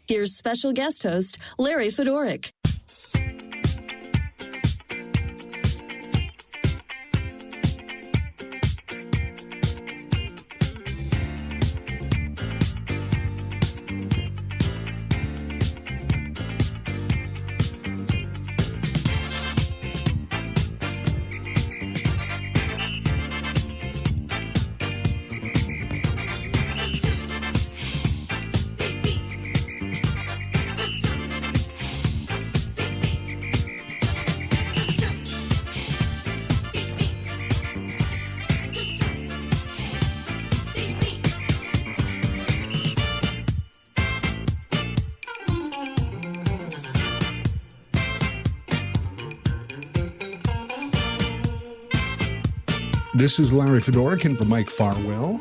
Here's special guest host, Larry Fedoruk. This is Larry Fedoruk in for Mike Farwell.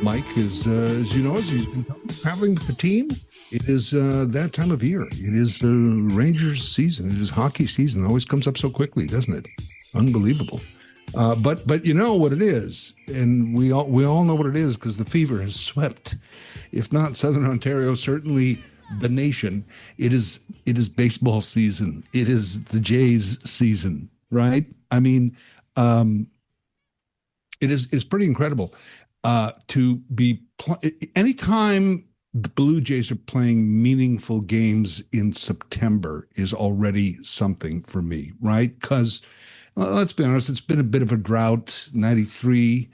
Mike is, as you know, as he's been traveling with the team. It is that time of year. It is Rangers season. It is hockey season. It always comes up so quickly, doesn't it? Unbelievable. But you know what it is, and we all know what it is because the fever has swept, if not Southern Ontario, certainly the nation. It is baseball season. It is the Jays season, right? I mean, it's pretty incredible to be anytime the Blue Jays are playing meaningful games in September is already something for me, right? Because let's be honest, it's been a bit of a drought, 93,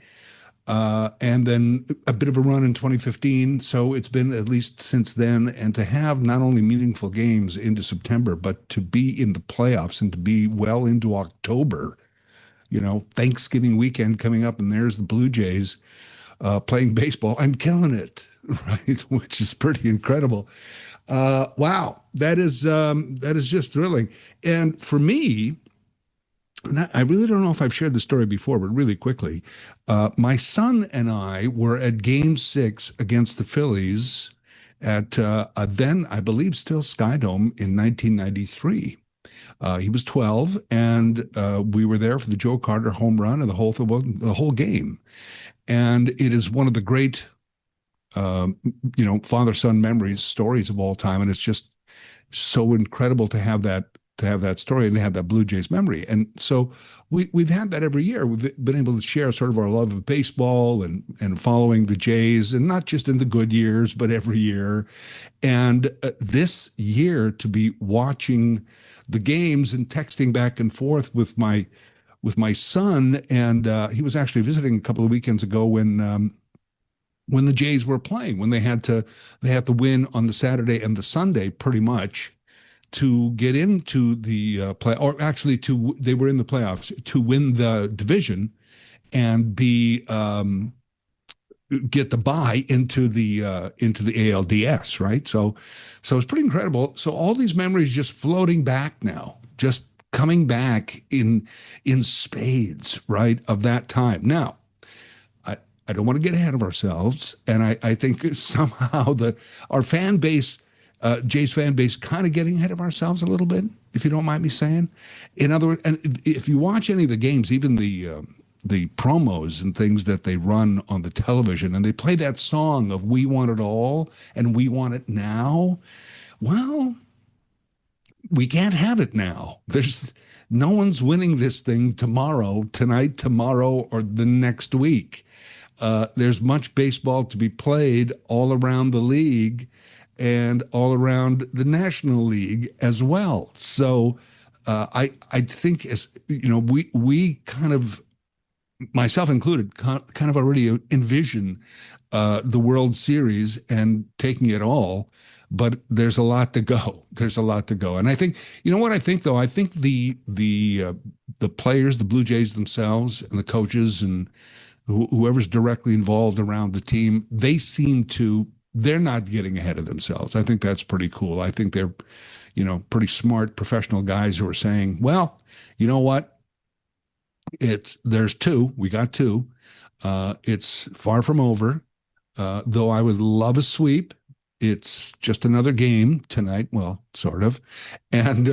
and then a bit of a run in 2015. So it's been at least since then. And to have not only meaningful games into September, but to be in the playoffs and to be well into October, you know, Thanksgiving weekend coming up, and there's the Blue Jays playing baseball. I'm killing it, right? Which is pretty incredible. Wow, that is just thrilling. And for me, and I really don't know if I've shared the story before, but really quickly, my son and I were at Game 6 against the Phillies at then, I believe, still Skydome in 1993. He was 12, and we were there for the Joe Carter home run and the whole game. And it is one of the great, father-son memories, stories of all time. And it's just so incredible to have that story and to have that Blue Jays memory. And so we've had that every year. We've been able to share sort of our love of baseball and following the Jays, and not just in the good years, but every year. And this year, to be watching the games and texting back and forth with my son, and he was actually visiting a couple of weekends ago when the Jays were playing, when they had to win on the Saturday and the Sunday pretty much to get into the play, or actually they were in the playoffs to win the division and get the bye into the ALDS, right? So it's pretty incredible. So all these memories just floating back now, just coming back in spades, right, of that time. Now, I don't want to get ahead of ourselves, and I think somehow our fan base, Jay's fan base, kind of getting ahead of ourselves a little bit, if you don't mind me saying. In other words, and if you watch any of the games, even the promos and things that they run on the television, and they play that song of "We Want It All" and "We Want It Now," well, we can't have it now. There's no one's winning this thing tonight, tomorrow, or the next week. There's much baseball to be played all around the league and all around the National League as well. So I think, as you know, we kind of, myself included, kind of already envision the World Series and taking it all. But there's a lot to go. There's a lot to go. And I think, you know what I think, though? I think the players, the Blue Jays themselves, and the coaches, and whoever's directly involved around the team, they're not getting ahead of themselves. I think that's pretty cool. I think they're, pretty smart professional guys who are saying, well, you know what? There's two. We got two. It's far from over. Though I would love a sweep. It's just another game tonight. Well, sort of. And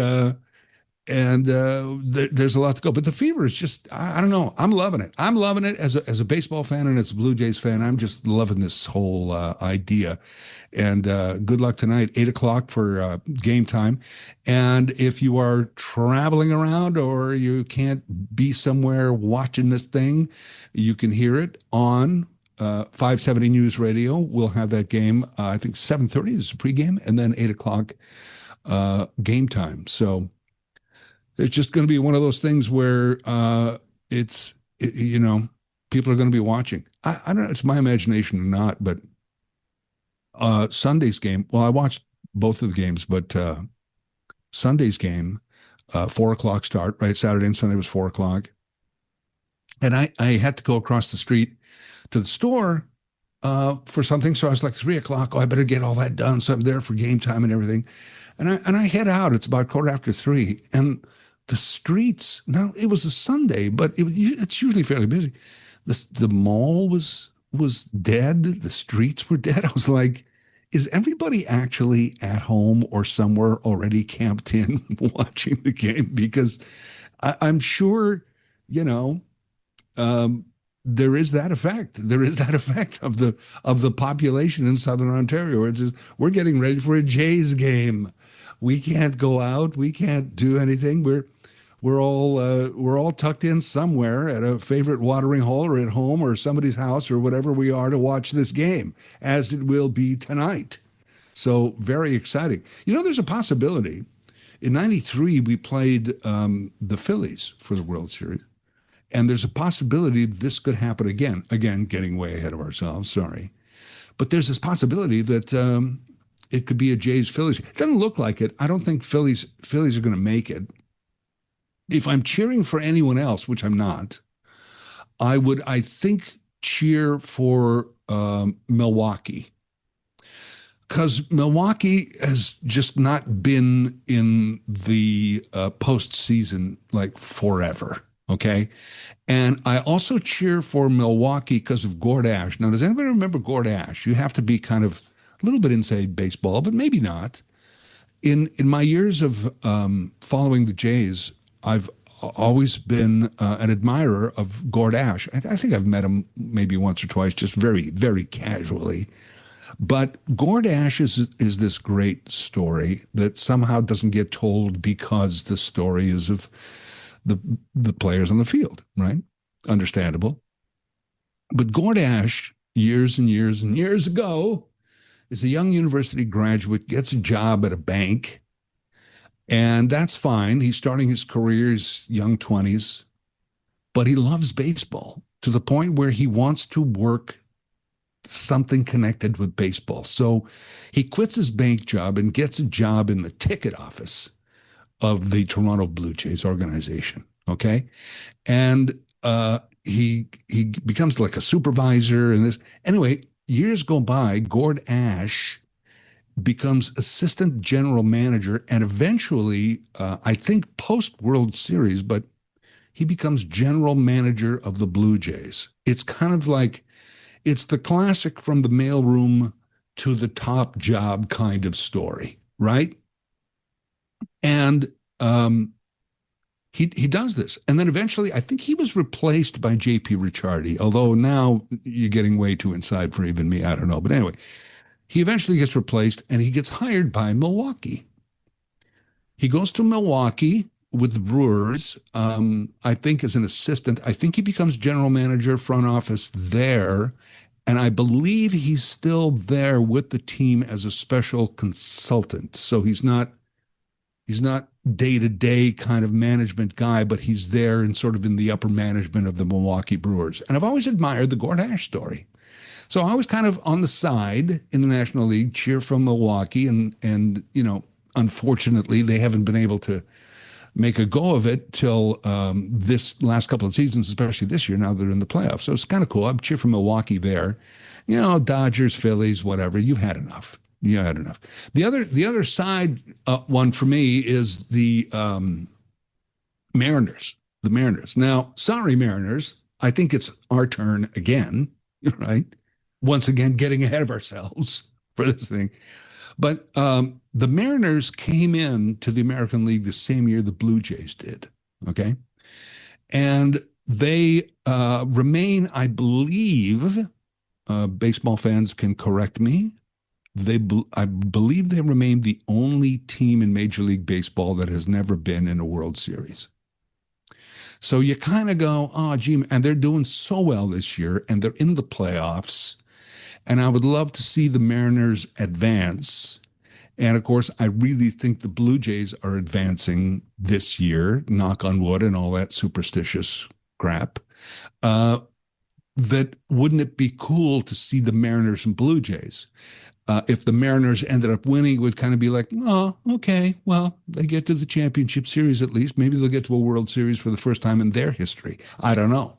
there's a lot to go. But the Fever is just, I don't know. I'm loving it. I'm loving it as a baseball fan and as a Blue Jays fan. I'm just loving this whole idea. And good luck tonight, 8 o'clock for game time. And if you are traveling around or you can't be somewhere watching this thing, you can hear it on 570 News Radio. We'll have that game, I think 7:30 is the pregame, and then 8 o'clock game time. So it's just going to be one of those things where people are going to be watching. I don't know, it's my imagination or not, but Sunday's game, well, I watched both of the games, but Sunday's game, 4 o'clock start, right? Saturday and Sunday was 4 o'clock. And I had to go across the street to the store for something. So I was like, 3 o'clock. Oh, I better get all that done. So I'm there for game time and everything. And I head out. It's about 3:15. And the streets, now it was a Sunday, but it's usually fairly busy. The mall was dead. The streets were dead. I was like, is everybody actually at home or somewhere already camped in watching the game? Because I'm sure, there is that effect. There is that effect of the population in Southern Ontario. It's just, we're getting ready for a Jays game. We can't go out. We can't do anything. We're all tucked in somewhere at a favorite watering hole or at home or somebody's house or whatever we are to watch this game, as it will be tonight. So very exciting. There's a possibility. In '93, we played the Phillies for the World Series. And there's a possibility this could happen again. Again, getting way ahead of ourselves, sorry. But there's this possibility that it could be a Jays-Phillies. It doesn't look like it. I don't think Phillies are going to make it. If I'm cheering for anyone else, which I'm not, I think, cheer for Milwaukee. Because Milwaukee has just not been in the postseason like forever. Okay. And I also cheer for Milwaukee because of Gord Ash. Now, does anybody remember Gord Ash? You have to be kind of a little bit inside baseball, but maybe not. In my years of following the Jays, I've always been an admirer of Gord Ash. I think I've met him maybe once or twice, just very, very casually. But Gord Ash is this great story that somehow doesn't get told because the story is of the players on the field, right? Understandable. But Gord Ash, years and years and years ago, is a young university graduate, gets a job at a bank, and that's fine. He's starting his career, his young 20s, but he loves baseball to the point where he wants to work something connected with baseball. So he quits his bank job and gets a job in the ticket office of the Toronto Blue Jays organization, okay? And he becomes like a supervisor and this. Anyway, years go by, Gord Ash becomes assistant general manager and eventually, I think post-World Series, but he becomes general manager of the Blue Jays. It's kind of like, it's the classic from the mailroom to the top job kind of story, right? And he does this. And then eventually, I think he was replaced by J.P. Ricciardi, although now you're getting way too inside for even me. I don't know. But anyway, he eventually gets replaced and he gets hired by Milwaukee. He goes to Milwaukee with the Brewers, I think as an assistant. I think he becomes general manager, front office there. And I believe he's still there with the team as a special consultant. So he's not day-to-day kind of management guy, but he's there and sort of in the upper management of the Milwaukee Brewers. And I've always admired the Gord Ash story. So I was kind of on the side in the National League, cheer from Milwaukee, and unfortunately, they haven't been able to make a go of it till this last couple of seasons, especially this year, now they're in the playoffs. So it's kind of cool. I'm cheer for Milwaukee there. Dodgers, Phillies, whatever. You've had enough. You had enough. The other side one for me is the Mariners. The Mariners. Now, sorry, Mariners. I think it's our turn again, right? Once again, getting ahead of ourselves for this thing. But the Mariners came in to the American League the same year the Blue Jays did. Okay. And they remain, I believe, baseball fans can correct me. I believe they remain the only team in Major League Baseball that has never been in a World Series. So you kind of go, oh, gee, and they're doing so well this year, and they're in the playoffs. And I would love to see the Mariners advance. And of course, I really think the Blue Jays are advancing this year, knock on wood and all that superstitious crap. That wouldn't it be cool to see the Mariners and Blue Jays? If the Mariners ended up winning, it would kind of be like, oh, okay, well, they get to the championship series at least. Maybe they'll get to a World Series for the first time in their history. I don't know.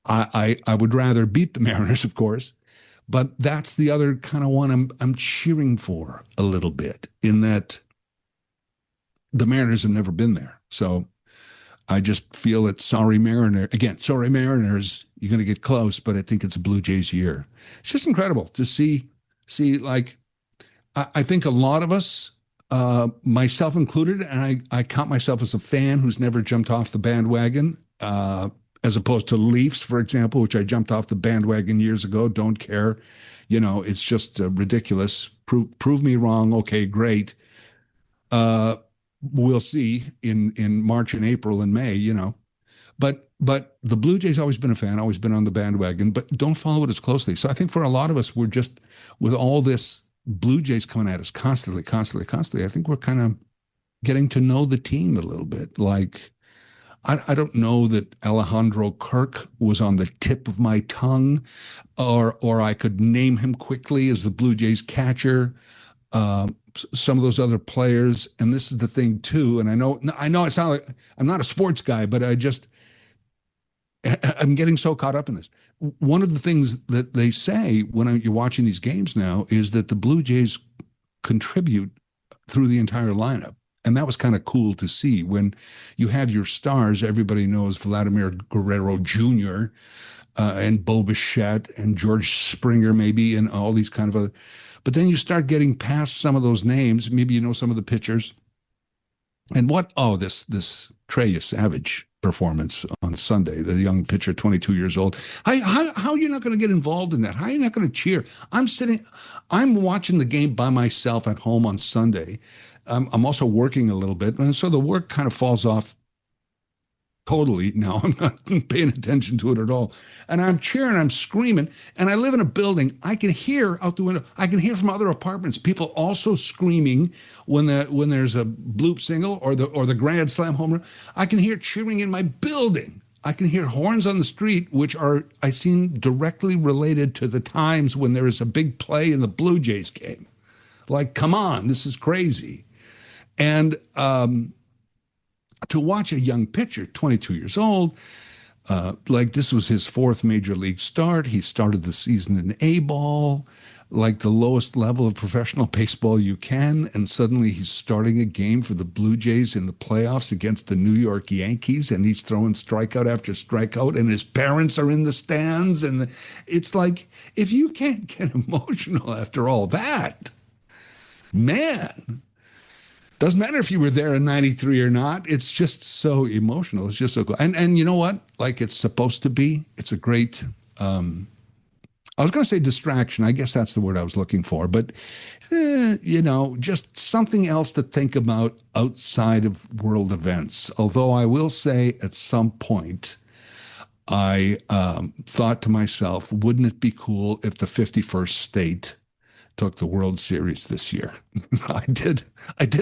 I would rather beat the Mariners, of course, but that's the other kind of one I'm cheering for a little bit, in that the Mariners have never been there. So I just feel that sorry Mariners, you're going to get close, but I think it's a Blue Jays year. It's just incredible to see like, I think a lot of us, myself included, and I count myself as a fan who's never jumped off the bandwagon, as opposed to Leafs, for example, which I jumped off the bandwagon years ago. Don't care. It's just ridiculous. Prove me wrong. Okay, great. We'll see in March and April and May, But the Blue Jays always been a fan, always been on the bandwagon, but don't follow it as closely. So I think for a lot of us, we're just, with all this Blue Jays coming at us constantly, I think we're kind of getting to know the team a little bit. Like, I don't know that Alejandro Kirk was on the tip of my tongue, or I could name him quickly as the Blue Jays catcher. Some of those other players, and this is the thing too, and I know it's not like I'm not a sports guy, but I'm getting so caught up in this. One of the things that they say when you're watching these games now is that the Blue Jays contribute through the entire lineup. And that was kind of cool to see when you have your stars. Everybody knows Vladimir Guerrero Jr. And Bo Bichette and George Springer, maybe, and all these kind of other. But then you start getting past some of those names. Maybe you know some of the pitchers. And this Trey Savage performance on Sunday, the young pitcher, 22 years old. How are you not going to get involved in that? How are you not going to cheer? I'm watching the game by myself at home on Sunday. I'm also working a little bit, and so the work kind of falls off totally now. I'm not paying attention to it at all. And I'm cheering, I'm screaming, and I live in a building. I can hear out the window. I can hear from other apartments people also screaming when there's a bloop single or the grand slam home run. I can hear cheering in my building. I can hear horns on the street, which I seem directly related to the times when there is a big play in the Blue Jays game. Like, come on, this is crazy. And to watch a young pitcher, 22 years old, like this was his fourth major league start. He started the season in A-ball, like the lowest level of professional baseball you can. And suddenly he's starting a game for the Blue Jays in the playoffs against the New York Yankees. And he's throwing strikeout after strikeout. And his parents are in the stands. And it's like, if you can't get emotional after all that, man, doesn't matter if you were there in 93 or not. It's just so emotional. It's just so cool. And you know what? Like it's supposed to be. It's a great, I was going to say distraction. I guess that's the word I was looking for. But, just something else to think about outside of world events. Although I will say at some point, I thought to myself, wouldn't it be cool if the 51st state took the World Series this year? I did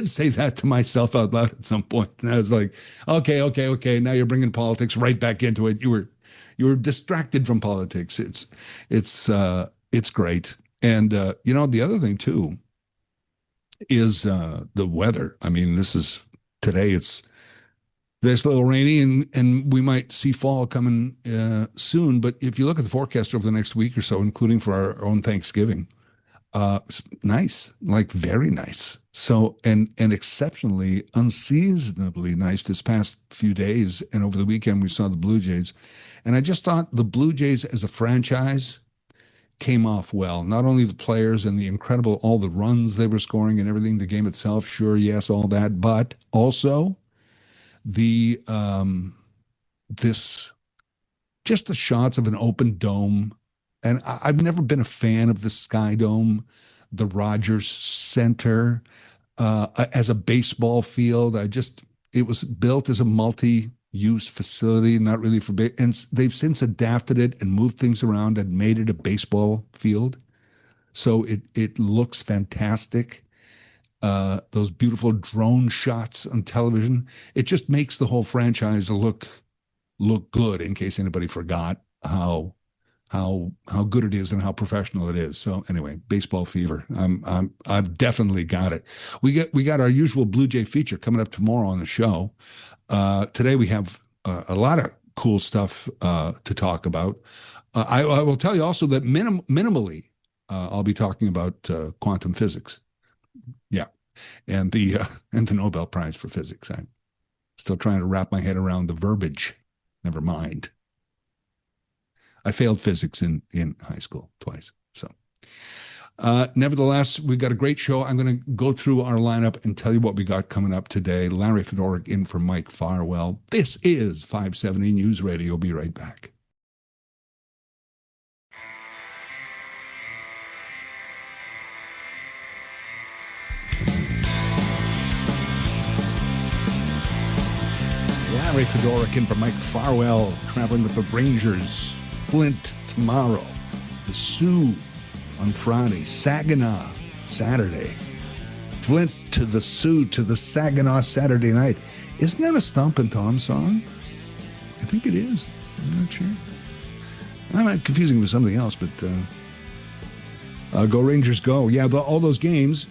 say that to myself out loud at some point, and I was like, okay. Now you're bringing politics right back into it. You were distracted from politics. It's great. And the other thing too is the weather. I mean, today's a little rainy, and we might see fall coming soon. But if you look at the forecast over the next week or so, including for our own Thanksgiving, nice, like very nice. So, and exceptionally, unseasonably nice this past few days. And over the weekend, we saw the Blue Jays. And I just thought the Blue Jays as a franchise came off well. Not only the players and the incredible, all the runs they were scoring and everything, the game itself, sure, yes, all that, but also the this just the shots of an open dome. And I've never been a fan of the Sky Dome, the Rogers Center, as a baseball field. It was built as a multi-use facility, not really for and they've since adapted it and moved things around and made it a baseball field. So it looks fantastic. Those beautiful drone shots on television. It just makes the whole franchise look good, in case anybody forgot how good it is and how professional it is. So anyway, baseball fever. I've definitely got it. We got our usual Blue Jay feature coming up tomorrow on the show. Today we have a lot of cool stuff to talk about. I will tell you also that minimally I'll be talking about quantum physics. Yeah, and the Nobel Prize for Physics. I'm still trying to wrap my head around the verbiage. Never mind. I failed physics in high school twice. So, nevertheless, we've got a great show. I'm going to go through our lineup and tell you what we got coming up today. Larry Fedoruk in for Mike Farwell. This is 570 News Radio. Be right back. Larry Fedoruk in for Mike Farwell, traveling with the Rangers. Flint tomorrow, the Sioux on Friday, Saginaw Saturday. Flint to the Sioux to the Saginaw Saturday night. Isn't that a Stump and Tom song? I think it is. I'm not sure. I'm not confusing it with something else, but go Rangers go. Yeah, all those games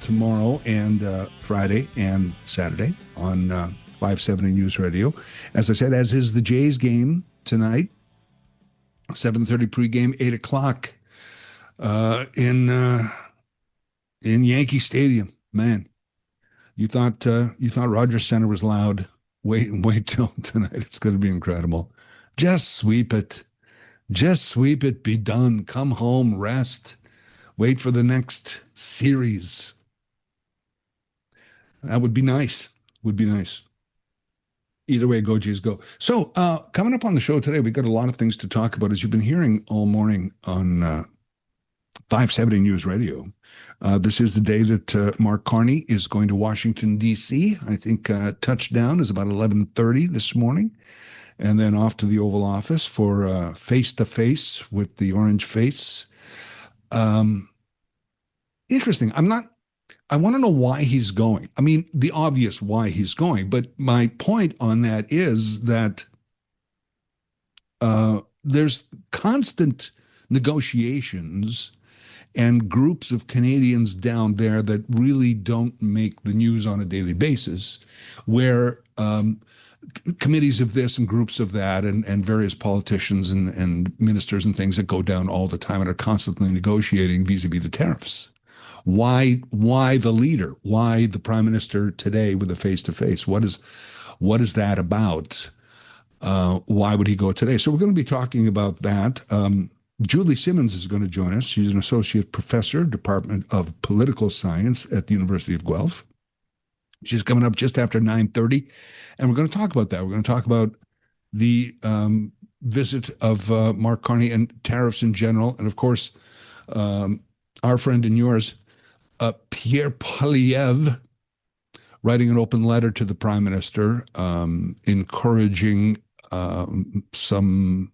tomorrow and Friday and Saturday on 570 News Radio. As I said, as is the Jays game tonight. 7:30 pregame, 8 o'clock in Yankee Stadium. Man, you thought Rogers Center was loud. Wait till tonight. It's going to be incredible. Just sweep it. Just sweep it. Be done. Come home. Rest. Wait for the next series. That would be nice. Would be nice. Either way, go Jays go. So coming up on the show today, we've got a lot of things to talk about, as you've been hearing all morning on 570 News Radio. This is the day that Mark Carney is going to Washington, D.C. I think touchdown is about 11:30 this morning, and then off to the Oval Office for face-to-face with the Orange Face. Interesting. I want to know why he's going. I mean, the obvious why he's going, but my point on that is that there's constant negotiations and groups of Canadians down there that really don't make the news on a daily basis, where committees of this and groups of that and various politicians and ministers and things that go down all the time and are constantly negotiating vis-a-vis the tariffs. Why the leader? Why the prime minister today with a face-to-face? What is that about? Why would he go today? So we're going to be talking about that. Julie Simmons is going to join us. She's an associate professor, Department of Political Science at the University of Guelph. She's coming up just after 9:30, and we're going to talk about that. We're going to talk about the visit of Mark Carney and tariffs in general, and of course, our friend and yours, Pierre Poilievre, writing an open letter to the Prime Minister, encouraging some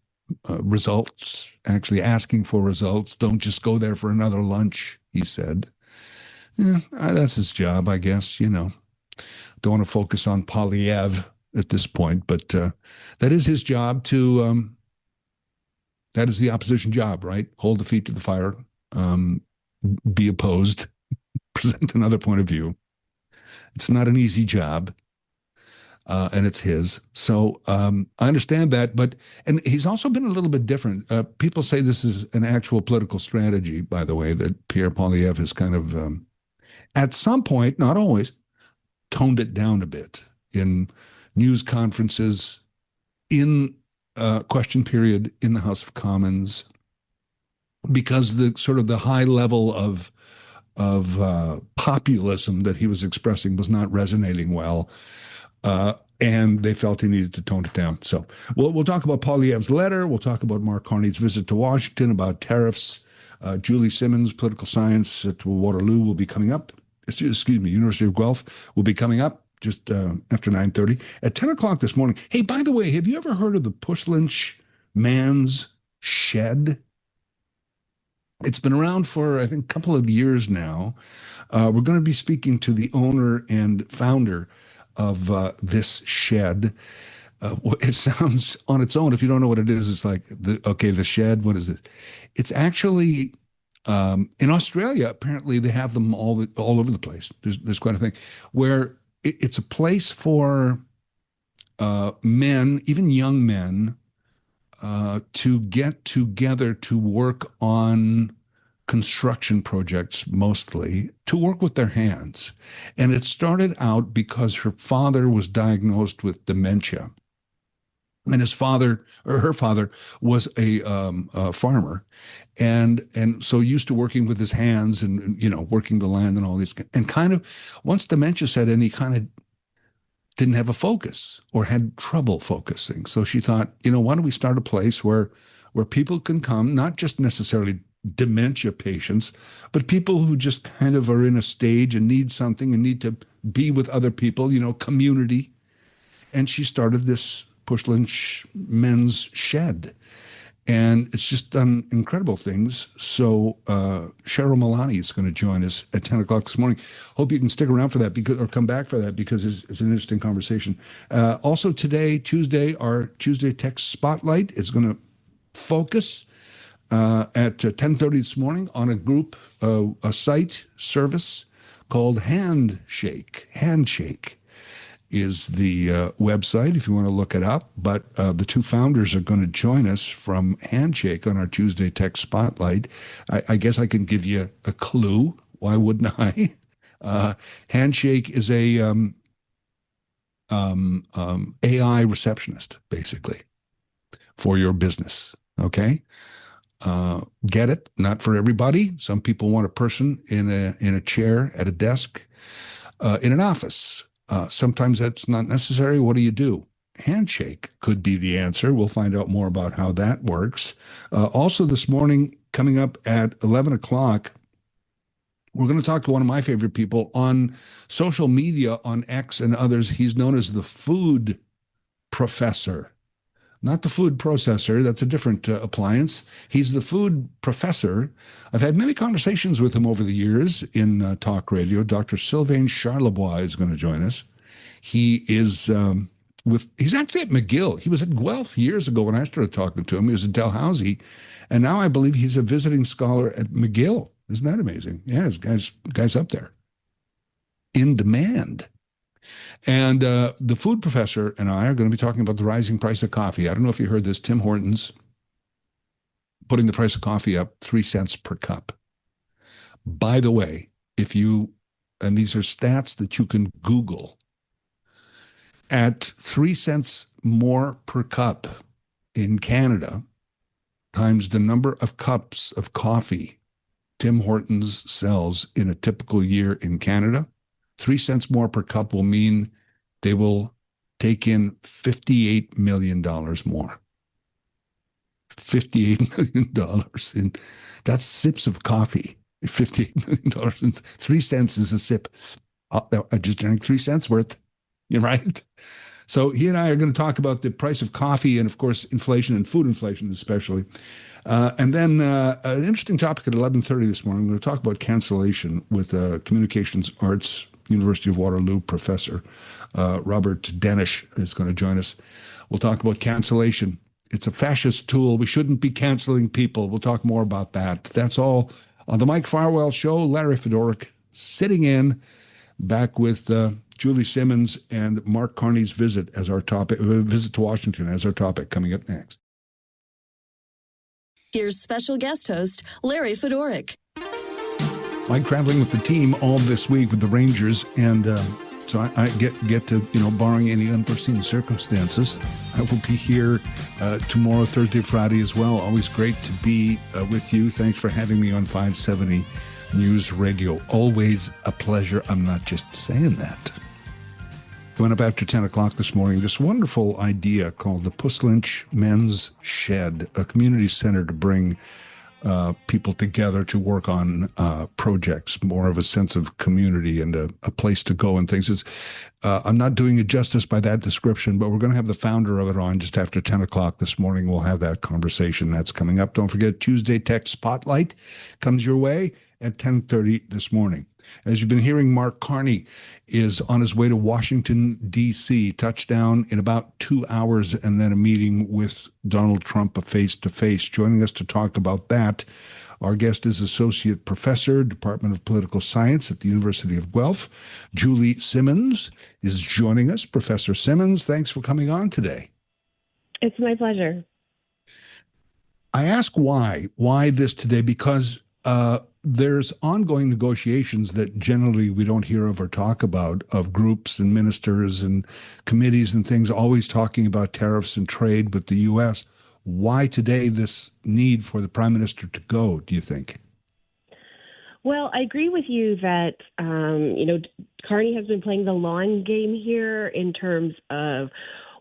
results, actually asking for results. Don't just go there for another lunch, he said. Yeah, that's his job, I guess, Don't want to focus on Poilievre at this point, but that is his job to, that is the opposition job, right? Hold the feet to the fire, be opposed, present another point of view. It's not an easy job, and it's his. So I understand that, and he's also been a little bit different. People say this is an actual political strategy, by the way, that Pierre Poilievre has kind of, at some point, not always, toned it down a bit in news conferences, in question period in the House of Commons, because the sort of the high level of populism that he was expressing was not resonating well. And they felt he needed to tone it down. So we'll talk about Poilievre's letter. We'll talk about Mark Carney's visit to Washington, about tariffs. Julie Simmons, political science at Waterloo, will be coming up. Excuse me, University of Guelph will be coming up just after 9:30. At 10 o'clock this morning. Hey, by the way, have you ever heard of the Puslinch man's shed? It's been around for, I think, a couple of years now. We're going to be speaking to the owner and founder of this shed. It sounds on its own, if you don't know what it is, it's like, the shed, what is it? It's actually, in Australia, apparently they have them all over the place. There's quite a thing, where it's a place for men, even young men, to get together to work on construction projects, mostly to work with their hands. And it started out because her father was diagnosed with dementia. And his father, or her father, was a farmer, and so used to working with his hands and working the land and all these. And kind of once dementia set in, he kind of didn't have a focus or had trouble focusing. So she thought, why don't we start a place where people can come, not just necessarily dementia patients, but people who just kind of are in a stage and need something and need to be with other people, community. And she started this Puslinch men's shed. And it's just done incredible things. So Cheryl Milani is going to join us at 10 o'clock this morning. Hope you can stick around for that or come back for that, because it's an interesting conversation. Also today, Tuesday, our Tuesday Tech Spotlight is going to focus at 10:30 this morning on a site service called Handshake. Handshake is the website if you want to look it up. But the two founders are going to join us from Handshake on our Tuesday Tech Spotlight. I guess I can give you a clue. Why wouldn't I? Handshake is a AI receptionist, basically, for your business. Okay? Get it? Not for everybody. Some people want a person in a chair at a desk in an office. Sometimes that's not necessary. What do you do? Handshake could be the answer. We'll find out more about how that works. Also this morning, coming up at 11 o'clock, we're going to talk to one of my favorite people on social media, on X and others. He's known as the food professor. Not the food processor. That's a different appliance. He's the food professor. I've had many conversations with him over the years in talk radio. Dr. Sylvain Charlebois is going to join us. He is he's actually at McGill. He was at Guelph years ago when I started talking to him. He was at Dalhousie. And now I believe he's a visiting scholar at McGill. Isn't that amazing? Yeah, guys up there. In demand. And the food professor and I are going to be talking about the rising price of coffee. I don't know if you heard this. Tim Hortons putting the price of coffee up 3 cents per cup. By the way, and these are stats that you can Google, at 3 cents more per cup in Canada, times the number of cups of coffee Tim Hortons sells in a typical year in Canada, 3 cents more per cup will mean they will take in $58 million more. $58 million. That's sips of coffee. $58 million. And 3 cents is a sip. I just drank 3 cents worth. You're right. So he and I are going to talk about the price of coffee and, of course, inflation and food inflation especially. And then an interesting topic at 11:30 this morning. I'm going to talk about cancellation with communications arts University of Waterloo professor Robert Denish is going to join us. We'll talk about cancellation. It's a fascist tool. We shouldn't be canceling people. We'll talk more about that. That's all on the Mike Farwell Show. Larry Fedoruk sitting in, back with Julie Simmons and Mark Carney's visit as our topic. Visit to Washington as our topic coming up next. Here's special guest host Larry Fedoruk. Mike traveling with the team all this week with the Rangers, and So I get to, barring any unforeseen circumstances, I will be here tomorrow, Thursday, Friday as well. Always great to be with you. Thanks for having me on 570 News Radio. Always a pleasure. I'm not just saying that. Coming up after 10 o'clock this morning, this wonderful idea called the Puslinch Men's Shed, a community center to bring people together to work on projects, more of a sense of community and a place to go and things. I'm not doing it justice by that description, but we're going to have the founder of it on just after 10 o'clock this morning. We'll have that conversation. That's coming up. Don't forget, Tuesday Tech Spotlight comes your way at 10:30 this morning. As you've been hearing, Mark Carney is on his way to Washington, D.C., touchdown in about 2 hours, and then a meeting with Donald Trump, a face-to-face. Joining us to talk about that, our guest is Associate Professor, Department of Political Science at the University of Guelph. Julie Simmons is joining us. Professor Simmons, thanks for coming on today. It's my pleasure. I ask why this today, because there's ongoing negotiations that generally we don't hear of or talk about, of groups and ministers and committees and things always talking about tariffs and trade with the U.S. Why today this need for the Prime Minister to go, do you think? Well, I agree with you that, Carney has been playing the long game here in terms of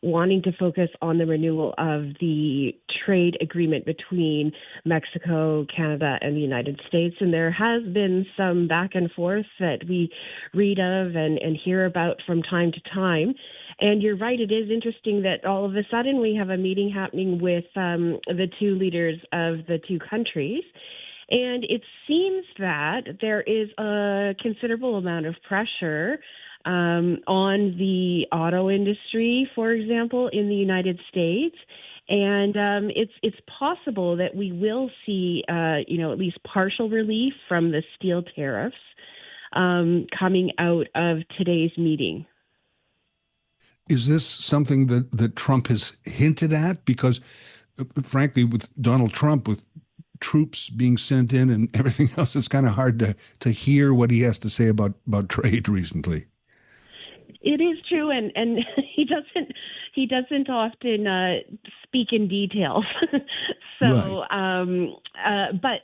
wanting to focus on the renewal of the trade agreement between Mexico, Canada, and the United States. And there has been some back and forth that we read of and hear about from time to time. And you're right, it is interesting that all of a sudden we have a meeting happening with the two leaders of the two countries. And it seems that there is a considerable amount of pressure on the auto industry, for example, in the United States. And it's possible that we will see, at least partial relief from the steel tariffs coming out of today's meeting. Is this something that Trump has hinted at? Because, frankly, with Donald Trump, with troops being sent in and everything else, it's kind of hard to hear what he has to say about trade recently. It is true, and he doesn't often speak in details. So, right. But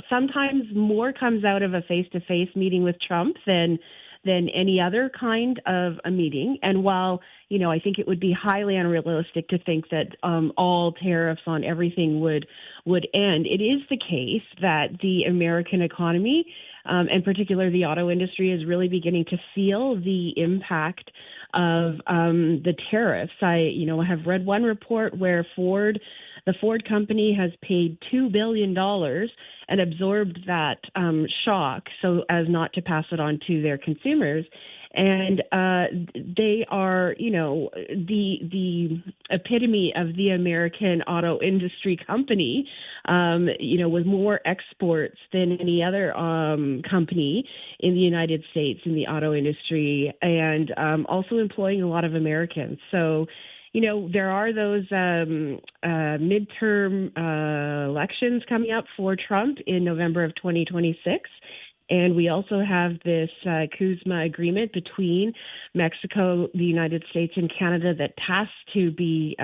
sometimes more comes out of a face-to-face meeting with Trump than any other kind of a meeting. And while I think it would be highly unrealistic to think that all tariffs on everything would end, it is the case that the American economy, and particularly the auto industry, is really beginning to feel the impact of the tariffs. I have read one report where the Ford company has paid $2 billion and absorbed that shock so as not to pass it on to their consumers. And they are, the epitome of the American auto industry company, with more exports than any other company in the United States in the auto industry, and also employing a lot of Americans. So, there are those midterm elections coming up for Trump in November of 2026. And we also have this CUSMA agreement between Mexico, the United States, and Canada that has to be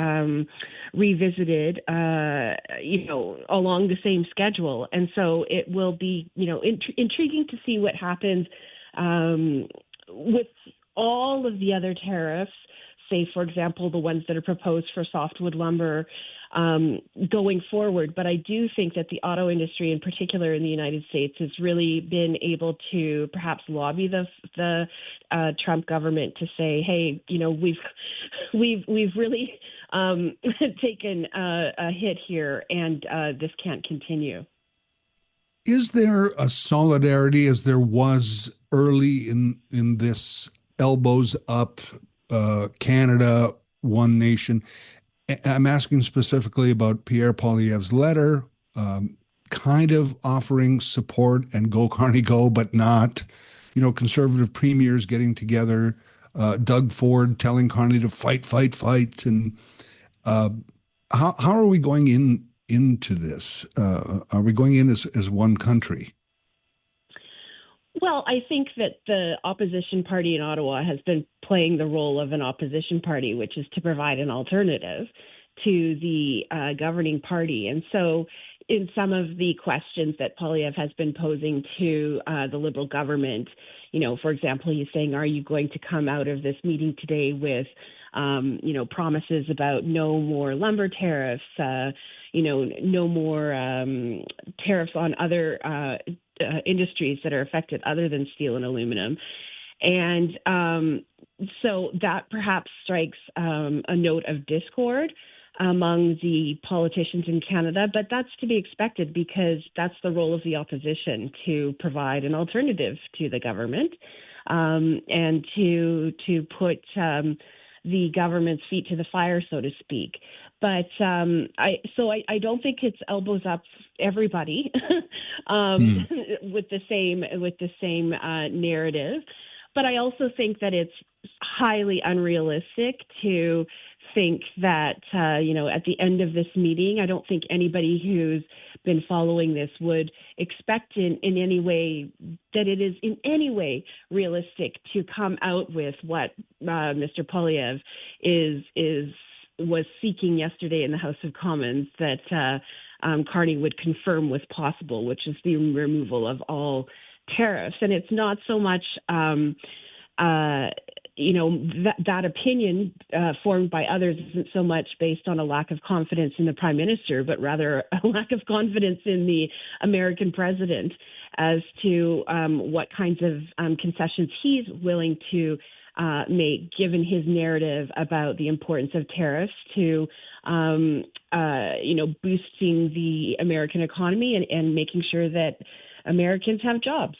revisited, along the same schedule. And so it will be, intriguing to see what happens with all of the other tariffs, say, for example, the ones that are proposed for softwood lumber going forward. But I do think that the auto industry, in particular in the United States, has really been able to perhaps lobby the Trump government to say, hey, we've really taken a hit here, and this can't continue. Is there a solidarity, as there was early in this elbows up, Canada, one nation? I'm asking specifically about Pierre Poilievre's letter, kind of offering support and go Carney go, but not, conservative premiers getting together, Doug Ford telling Carney to fight. And how are we going into this? Are we going in as one country? Well, I think that the opposition party in Ottawa has been playing the role of an opposition party, which is to provide an alternative to the governing party. And so in some of the questions that Poilievre has been posing to the Liberal government, for example, he's saying, are you going to come out of this meeting today with, promises about no more lumber tariffs, no more tariffs on other industries that are affected other than steel and aluminum. And so that perhaps strikes a note of discord among the politicians in Canada, but that's to be expected because that's the role of the opposition, to provide an alternative to the government and to put the government's feet to the fire, so to speak. But I don't think it's elbows up everybody with the same narrative. But I also think that it's highly unrealistic to think that, at the end of this meeting, I don't think anybody who's been following this would expect in any way that it is in any way realistic to come out with what Mr. Poilievre was seeking yesterday in the House of Commons, that Carney would confirm was possible, which is the removal of all tariffs. And it's not so much that opinion formed by others isn't so much based on a lack of confidence in the Prime Minister, but rather a lack of confidence in the American president as to what kinds of concessions he's willing to make, given his narrative about the importance of tariffs to, boosting the American economy and making sure that Americans have jobs.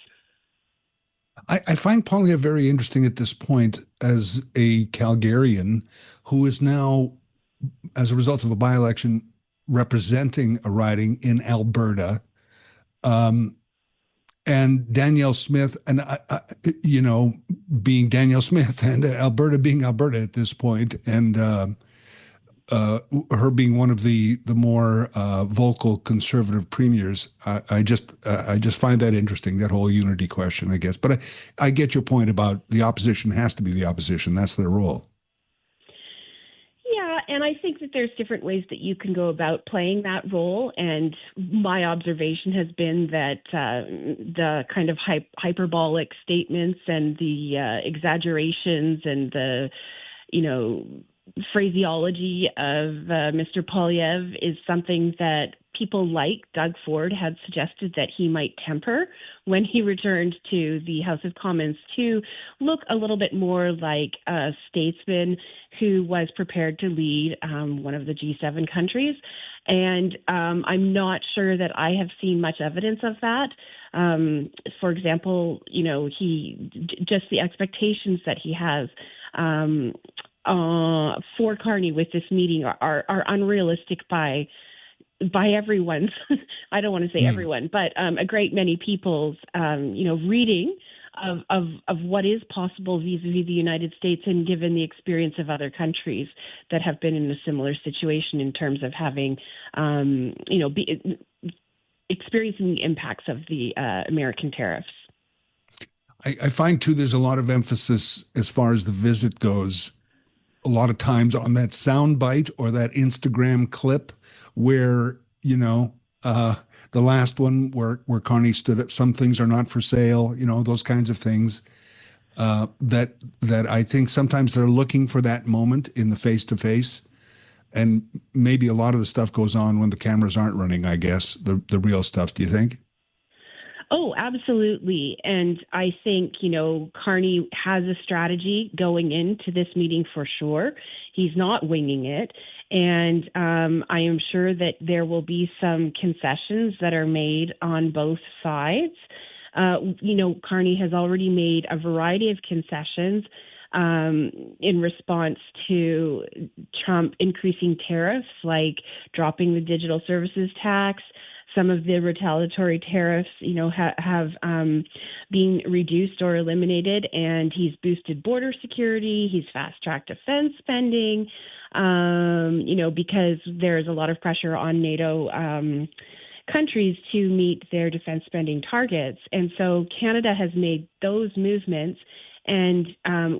I find Poilievre very interesting at this point as a Calgarian who is now, as a result of a by-election, representing a riding in Alberta. And Danielle Smith, and being Danielle Smith, and Alberta being Alberta at this point, and her being one of the more vocal conservative premiers, I just find that interesting, that whole unity question, I guess. But I get your point about the opposition has to be the opposition. That's their role. Yeah, and I think that there's different ways that you can go about playing that role. And my observation has been that the kind of hyperbolic statements and the exaggerations and the, phraseology of Mr. Poilievre is something that people like Doug Ford had suggested that he might temper when he returned to the House of Commons, to look a little bit more like a statesman who was prepared to lead one of the G7 countries. And I'm not sure that I have seen much evidence of that. For example, just the expectations that he has for Carney with this meeting are unrealistic by everyone's, I don't want to say everyone, but a great many people's, reading of what is possible vis-a-vis the United States, and given the experience of other countries that have been in a similar situation in terms of having, experiencing the impacts of the American tariffs. I find, too, there's a lot of emphasis as far as the visit goes, a lot of times on that sound bite or that Instagram clip where, the last one where Carney stood up, some things are not for sale, those kinds of things, that I think sometimes they're looking for that moment in the face-to-face. And maybe a lot of the stuff goes on when the cameras aren't running, I guess, the real stuff. Do you think? Oh, absolutely. And I think, Carney has a strategy going into this meeting for sure. He's not winging it. And I am sure that there will be some concessions that are made on both sides. Carney has already made a variety of concessions in response to Trump increasing tariffs, like dropping the digital services tax. Some of the retaliatory tariffs, have been reduced or eliminated, and he's boosted border security. He's fast-tracked defense spending, because there's a lot of pressure on NATO countries to meet their defense spending targets. And so Canada has made those movements, and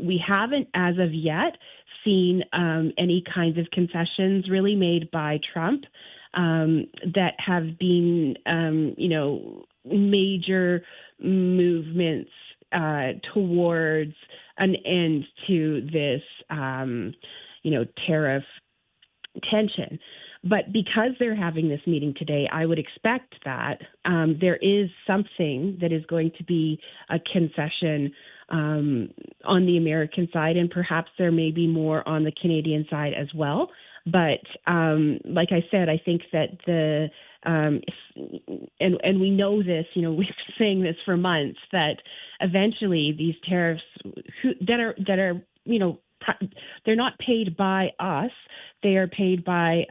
we haven't, as of yet, seen any kinds of concessions really made by Trump that have been, major movements towards an end to this, tariff tension. But because they're having this meeting today, I would expect that there is something that is going to be a concession on the American side, and perhaps there may be more on the Canadian side as well. But like I said, I think that and we know this, we've been saying this for months, that eventually these tariffs that are they're not paid by us. They are paid by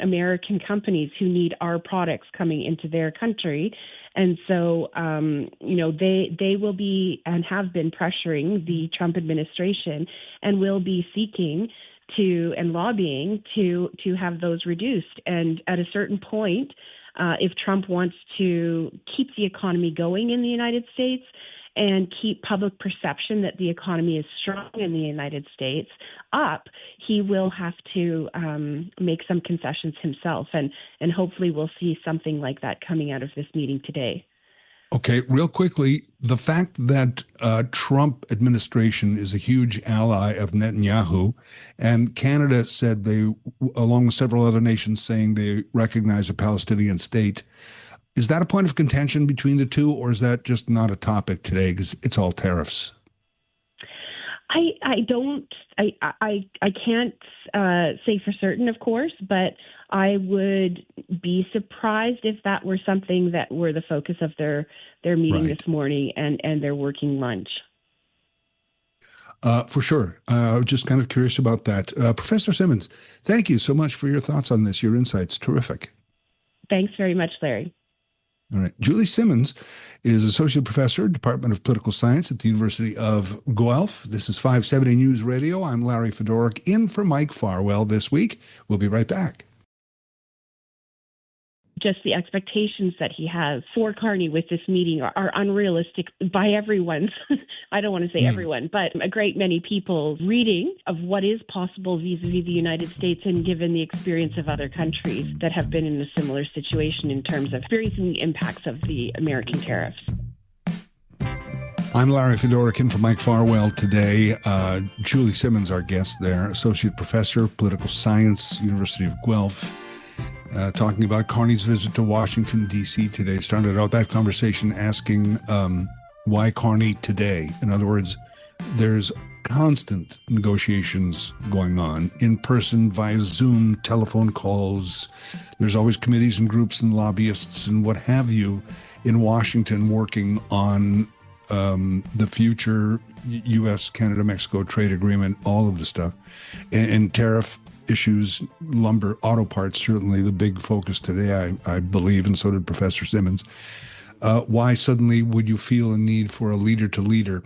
American companies who need our products coming into their country. And so, they will be and have been pressuring the Trump administration and will be seeking to and lobbying to have those reduced. And at a certain point, if Trump wants to keep the economy going in the United States and keep public perception that the economy is strong in the United States up, he will have to make some concessions himself. And hopefully we'll see something like that coming out of this meeting today. Okay, real quickly, the fact that Trump administration is a huge ally of Netanyahu, and Canada said they, along with several other nations, saying they recognize a Palestinian state, is that a point of contention between the two, or is that just not a topic today because it's all tariffs? I can't say for certain, of course, but I would be surprised if that were something that were the focus of their meeting this morning and their working lunch. For sure. I was just kind of curious about that. Professor Simmons, thank you so much for your thoughts on this. Your insights, terrific. Thanks very much, Larry. All right. Julie Simmons is Associate Professor, Department of Political Science at the University of Guelph. This is 570 News Radio. I'm Larry Fedoruk, in for Mike Farwell this week. We'll be right back. Just the expectations that he has for Carney with this meeting are unrealistic by everyone's, I don't want to say everyone, but a great many people's reading of what is possible vis-a-vis the United States, and given the experience of other countries that have been in a similar situation in terms of experiencing the impacts of the American tariffs. I'm Larry Fedoruk, in for Mike Farwell today. Julie Simmons, our guest there, Associate Professor of Political Science, University of Guelph. Talking about Carney's visit to Washington, D.C. today. Started out that conversation asking why Carney today? In other words, there's constant negotiations going on in person, via Zoom, telephone calls. There's always committees and groups and lobbyists and what have you in Washington working on the future U.S., Canada, Mexico trade agreement, all of the stuff, and tariff issues, lumber, auto parts, certainly the big focus today, I believe, and so did Professor Simmons. Why suddenly would you feel a need for a leader to leader?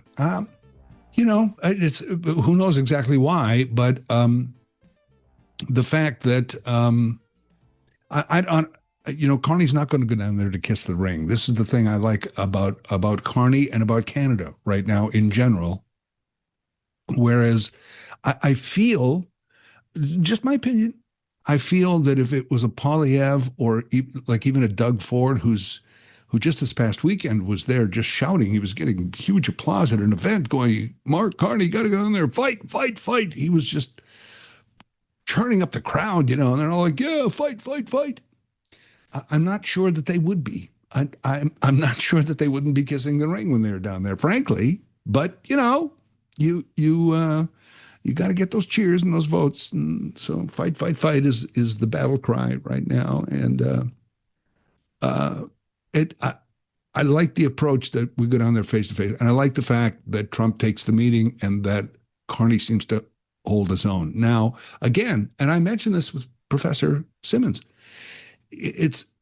It's who knows exactly why, but the fact that Carney's not going to go down there to kiss the ring. This is the thing I like about Carney and about Canada right now in general. Whereas I feel, just my opinion, I feel that if it was a Poilievre or even a Doug Ford, who just this past weekend was there just shouting, he was getting huge applause at an event going, Mark Carney, you got to go in there, fight, fight, fight. He was just churning up the crowd, and they're all like, yeah, fight, fight, fight. I'm not sure that they would be. I'm not sure that they wouldn't be kissing the ring when they were down there, frankly. But, you got to get those cheers and those votes. And so fight, fight, fight is the battle cry right now. And I like the approach that we go down there face to face. And I like the fact that Trump takes the meeting and that Carney seems to hold his own. Now, again, and I mentioned this with Professor Simmons,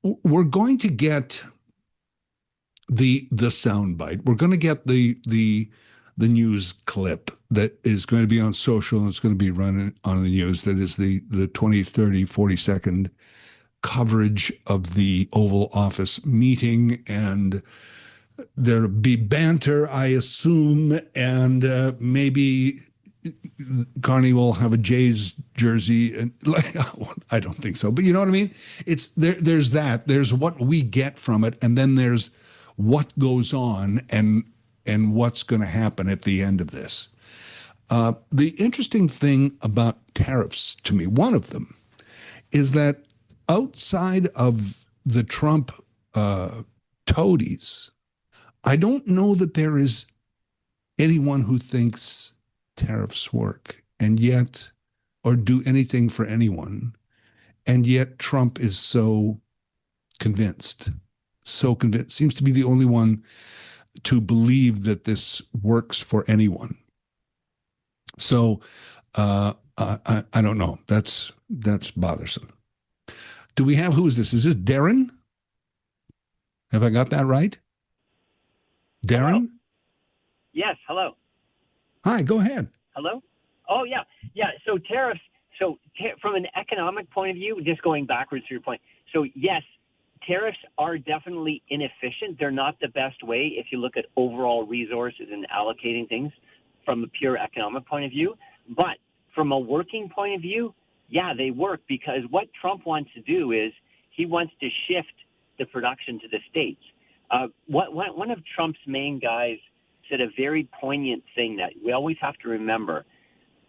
we're going to get the soundbite. We're going to get the news clip that is going to be on social and it's going to be running on the news. That is the 20, 30, 40 second coverage of the Oval Office meeting, and there'll be banter, I assume, and maybe Carney will have a Jays jersey, and I don't think so, but you know what I mean? It's there. There's that. There's what we get from it, and then there's what goes on and what's going to happen at the end of this. The interesting thing about tariffs to me, one of them, is that outside of the Trump toadies, I don't know that there is anyone who thinks tariffs work and yet, or do anything for anyone. And yet Trump is so convinced, seems to be the only one to believe that this works for anyone. So I don't know. That's bothersome. Do we have, who is this? Is this Darren? Have I got that right? Darren? Hello. Yes, hello. Hi, go ahead. Hello? Oh, yeah. Yeah, so tariffs, from an economic point of view, just going backwards to your point, so yes, tariffs are definitely inefficient. They're not the best way if you look at overall resources and allocating things from a pure economic point of view. But from a working point of view, yeah, they work, because what Trump wants to do is he wants to shift the production to the states. One of Trump's main guys said a very poignant thing that we always have to remember.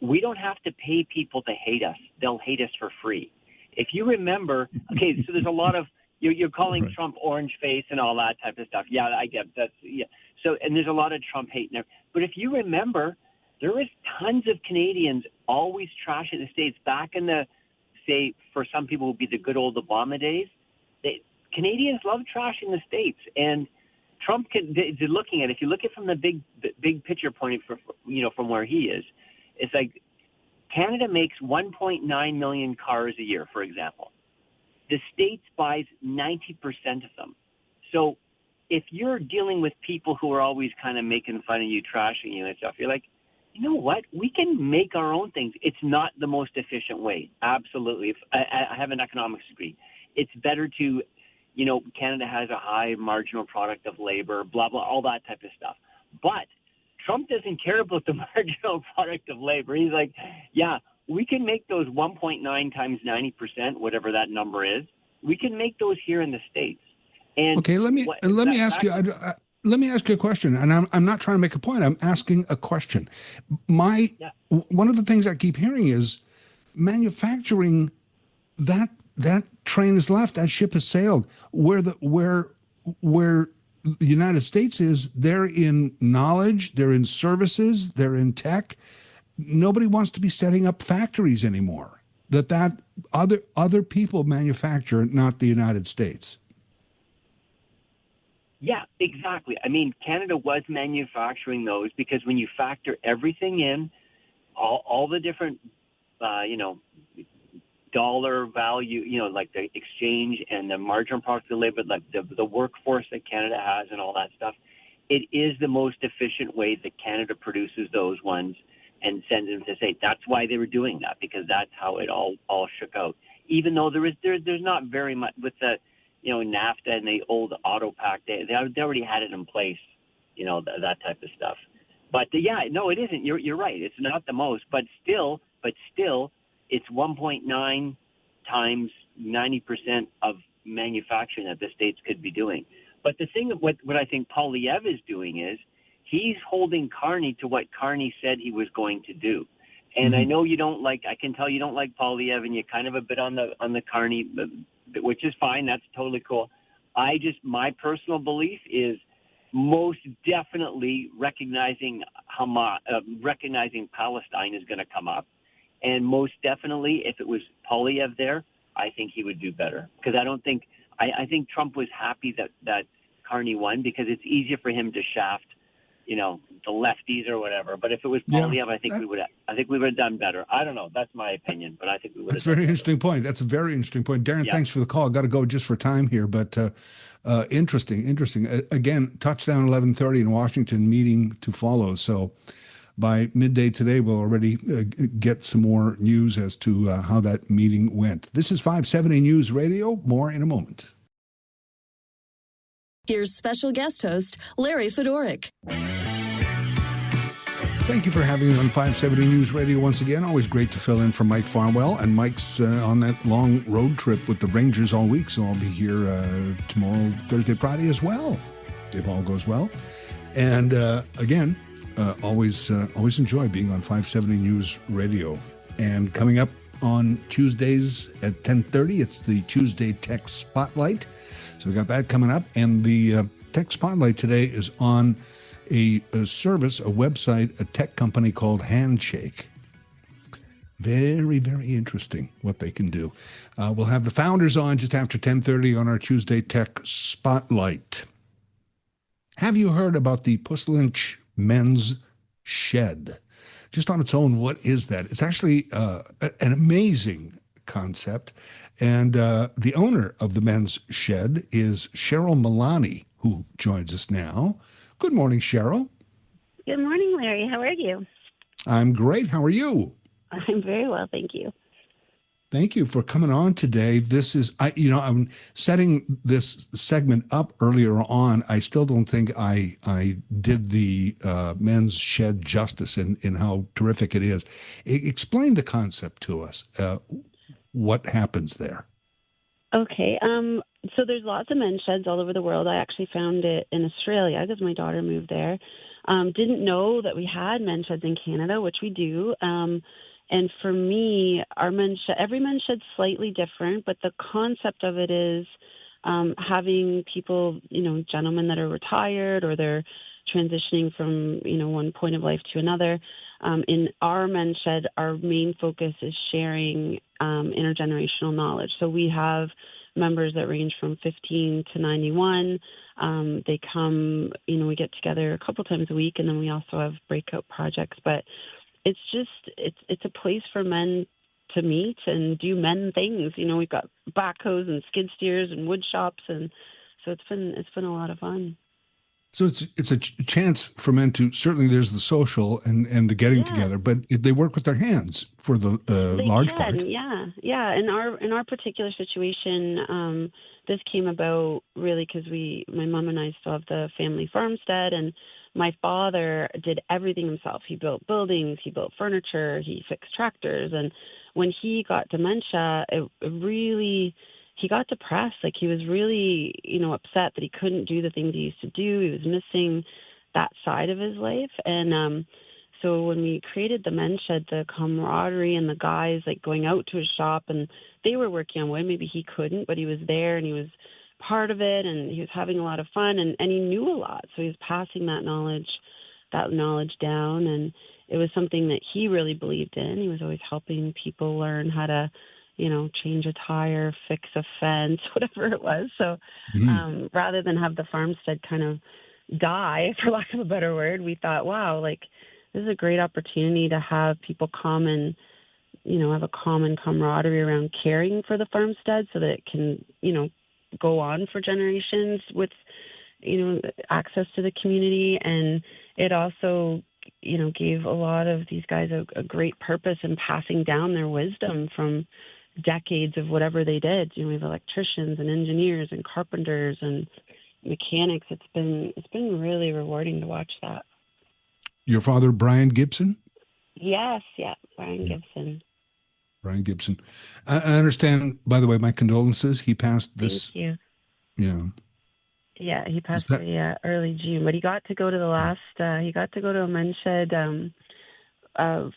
We don't have to pay people to hate us. They'll hate us for free. If you remember, okay, so there's a lot of, you're calling right. Trump orange face and all that type of stuff. Yeah, I get that. Yeah. So, and there's a lot of Trump hate there. But if you remember, there was tons of Canadians always trashing the States back in the, say, for some people it would be the good old Obama days. Canadians love trashing the States, and Trump is looking at it. If you look at it from the big picture point, from where he is, it's like Canada makes 1.9 million cars a year, for example. The States buys 90% of them. So if you're dealing with people who are always kind of making fun of you, trashing you and stuff, you're like, you know what? We can make our own things. It's not the most efficient way. Absolutely. I have an economics degree. It's better to, Canada has a high marginal product of labor, blah, blah, all that type of stuff. But Trump doesn't care about the marginal product of labor. He's like, yeah, we can make those 1.9 times 90%, whatever that number is. We can make those here in the States. And okay, let me ask you. Let me ask you a question, and I'm not trying to make a point. I'm asking a question. One of the things I keep hearing is manufacturing. That train has left. That ship has sailed. Where the United States is, they're in knowledge, they're in services, they're in tech. Nobody wants to be setting up factories anymore. That other people manufacture, not the United States. Yeah, exactly. I mean, Canada was manufacturing those because when you factor everything in, all the different, dollar value, like the exchange and the marginal product of labor, like the workforce that Canada has and all that stuff, it is the most efficient way that Canada produces those ones and sends them to say that's why they were doing that, because that's how it all shook out. Even though there's not very much with the, NAFTA and the old auto pact, they already had it in place, that type of stuff. But no, it isn't. You're right. It's not the most, but still, it's 1.9 times 90% of manufacturing that the States could be doing. But the thing, what I think Poilievre is doing is he's holding Carney to what Carney said he was going to do. And I know I can tell you don't like Poilievre, and you're kind of a bit on the Carney, which is fine. That's totally cool. My personal belief is most definitely recognizing Palestine is going to come up. And most definitely, if it was Poilievre there, I think he would do better. Because I think Trump was happy that Carney won, because it's easier for him to shaft, the lefties or whatever. But if it was Poilievre, I think we would have done better. I don't know. That's my opinion, but I think we would have. That's a very interesting point. That's a very interesting point. Darren, thanks for the call. Got to go just for time here, but interesting. Again, touchdown 11:30 in Washington, meeting to follow. So by midday today, we'll already get some more news as to how that meeting went. This is 570 News Radio. More in a moment. Here's special guest host, Larry Fedoruk. Thank you for having me on 570 News Radio once again. Always great to fill in for Mike Farwell. And Mike's on that long road trip with the Rangers all week, so I'll be here tomorrow, Thursday, Friday as well, if all goes well. And again, always enjoy being on 570 News Radio. And coming up on Tuesdays at 10:30, it's the Tuesday Tech Spotlight. So we got that coming up. And the Tech Spotlight today is on a service, a website, a tech company called Handshake. Very, very interesting what they can do. We'll have the founders on just after 10:30 on our Tuesday Tech Spotlight. Have you heard about the Puslinch Men's Shed? Just on its own, what is that? It's actually an amazing concept. And the owner of the Men's Shed is Cheryl Milani, who joins us now. Good morning, Cheryl. Good morning, Larry. How are you? I'm great. How are you? I'm very well, thank you. Thank you for coming on today. This is, I'm setting this segment up earlier on. I still don't think I did the Men's Shed justice in how terrific it is. Explain the concept to us. What happens there? Okay. So there's lots of men's sheds all over the world. I actually found it in Australia because my daughter moved there. Didn't know that we had men's sheds in Canada, which we do. And for me, every men's shed's slightly different, but the concept of it is having people, gentlemen that are retired or they're transitioning from, one point of life to another. In our men's shed, our main focus is sharing intergenerational knowledge. So we have members that range from 15 to 91. They come, we get together a couple times a week, and then we also have breakout projects. But it's a place for men to meet and do men things. We've got backhoes and skid steers and wood shops, and so it's been a lot of fun. So it's a chance for men to, certainly there's the social and the getting together, but they work with their hands for the large part. Yeah. In our particular situation, this came about really because my mom and I still have the family farmstead, and my father did everything himself. He built buildings, he built furniture, he fixed tractors, and when he got dementia, he got depressed. Like, he was really, upset that he couldn't do the things he used to do. He was missing that side of his life. And so when we created the men's shed, the camaraderie and the guys going out to his shop, and they were working on wood. Maybe he couldn't, but he was there and he was part of it, and he was having a lot of fun, and he knew a lot. So he was passing that knowledge down, and it was something that he really believed in. He was always helping people learn how to change a tire, fix a fence, whatever it was. So rather than have the farmstead kind of die, for lack of a better word, we thought, wow, this is a great opportunity to have people come and, have a common camaraderie around caring for the farmstead so that it can, go on for generations with, access to the community. And it also, gave a lot of these guys a great purpose in passing down their wisdom from decades of whatever they did. We have electricians and engineers and carpenters and mechanics. It's been really rewarding to watch that. Your father, Brian Gibson? Yes, Brian Gibson. Brian Gibson. I understand, by the way, my condolences. He passed this. Thank you. Yeah. Yeah, he passed away early June, but he got to go to a men's shed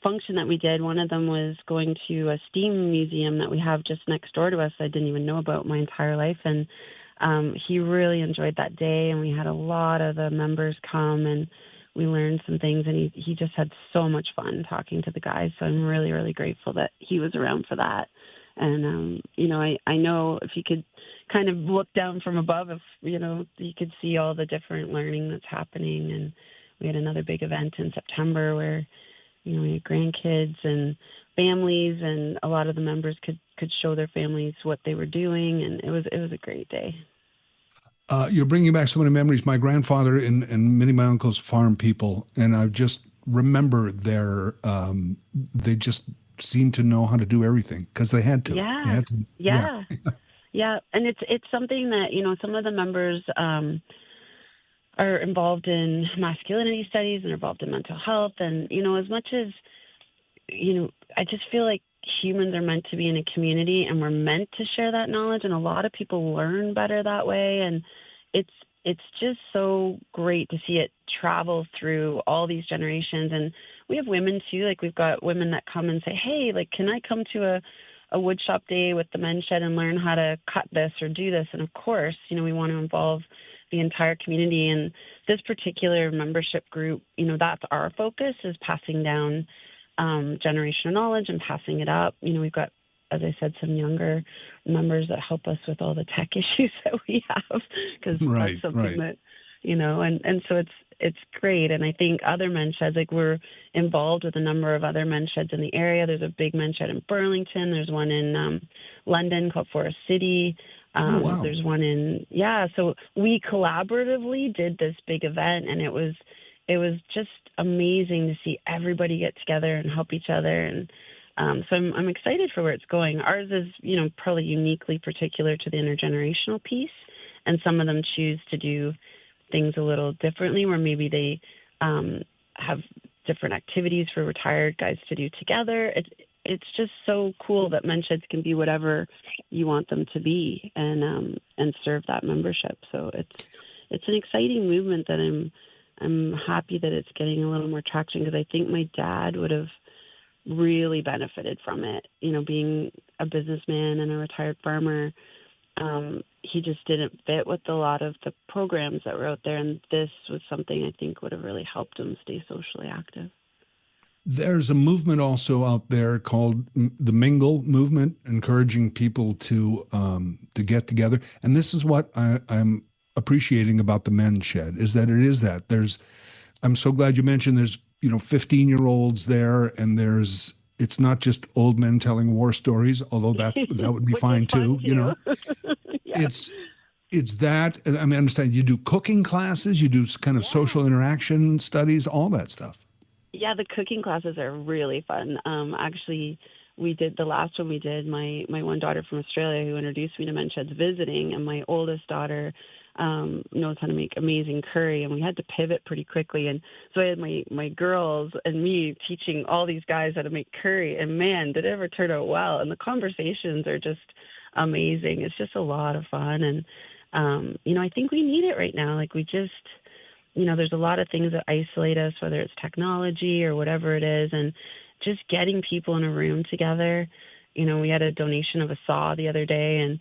function that we did. One of them was going to a steam museum that we have just next door to us I didn't even know about my entire life. And he really enjoyed that day, and we had a lot of the members come, and we learned some things, and he just had so much fun talking to the guys. So I'm really, really grateful that he was around for that. And, I know if you could kind of look down from above, if, you could see all the different learning that's happening. And we had another big event in September where, we had grandkids and families, and a lot of the members could show their families what they were doing. And it was a great day. You're bringing back so many memories. My grandfather and many of my uncles farm people, and I've just remember they just seem to know how to do everything because they had to. Yeah. They had to, yeah. Yeah. And it's something that, some of the members are involved in masculinity studies and are involved in mental health. And, as much as, I just feel like humans are meant to be in a community and we're meant to share that knowledge. And a lot of people learn better that way. And it's just so great to see it travel through all these generations. And we have women too. Like we've got women that come and say, hey, like, can I come to a wood shop day with the men's shed and learn how to cut this or do this? And of course, we want to involve the entire community. And this particular membership group, that's our focus, is passing down generational knowledge and passing it up. We've got, as I said, some younger members that help us with all the tech issues that we have, because that's something that, and so it's great. And I think other men's sheds, like we're involved with a number of other men's sheds in the area. There's a big men's shed in Burlington. There's one in London called Forest City. Wow. There's one so we collaboratively did this big event, and it was just amazing to see everybody get together and help each other. And so I'm excited for where it's going. Ours is, probably uniquely particular to the intergenerational piece, and some of them choose to do things a little differently, where maybe they have different activities for retired guys to do together. It's just so cool that men's sheds can be whatever you want them to be, and serve that membership. So it's an exciting movement that I'm happy that it's getting a little more traction, because I think my dad would have really benefited from it. Being a businessman and a retired farmer, he just didn't fit with a lot of the programs that were out there, and this was something I think would have really helped him stay socially active. There's a movement also out there called the Mingle movement, encouraging people to get together. And this is what I'm appreciating about the men's shed, is that it is that. I'm so glad you mentioned there's 15-year-olds there, and it's not just old men telling war stories, although that would be fine too. Yeah. It's that. I mean, I understand you do cooking classes, you do kind of social interaction studies, all that stuff. Yeah, the cooking classes are really fun. Actually, we did the last one we did. My one daughter from Australia, who introduced me to men's sheds, visiting, and my oldest daughter knows how to make amazing curry, and we had to pivot pretty quickly. And so I had my girls and me teaching all these guys how to make curry, and man, did it ever turn out well. And the conversations are just amazing. It's just a lot of fun. And, I think we need it right now. Like we just, there's a lot of things that isolate us, whether it's technology or whatever it is, and just getting people in a room together. We had a donation of a saw the other day, and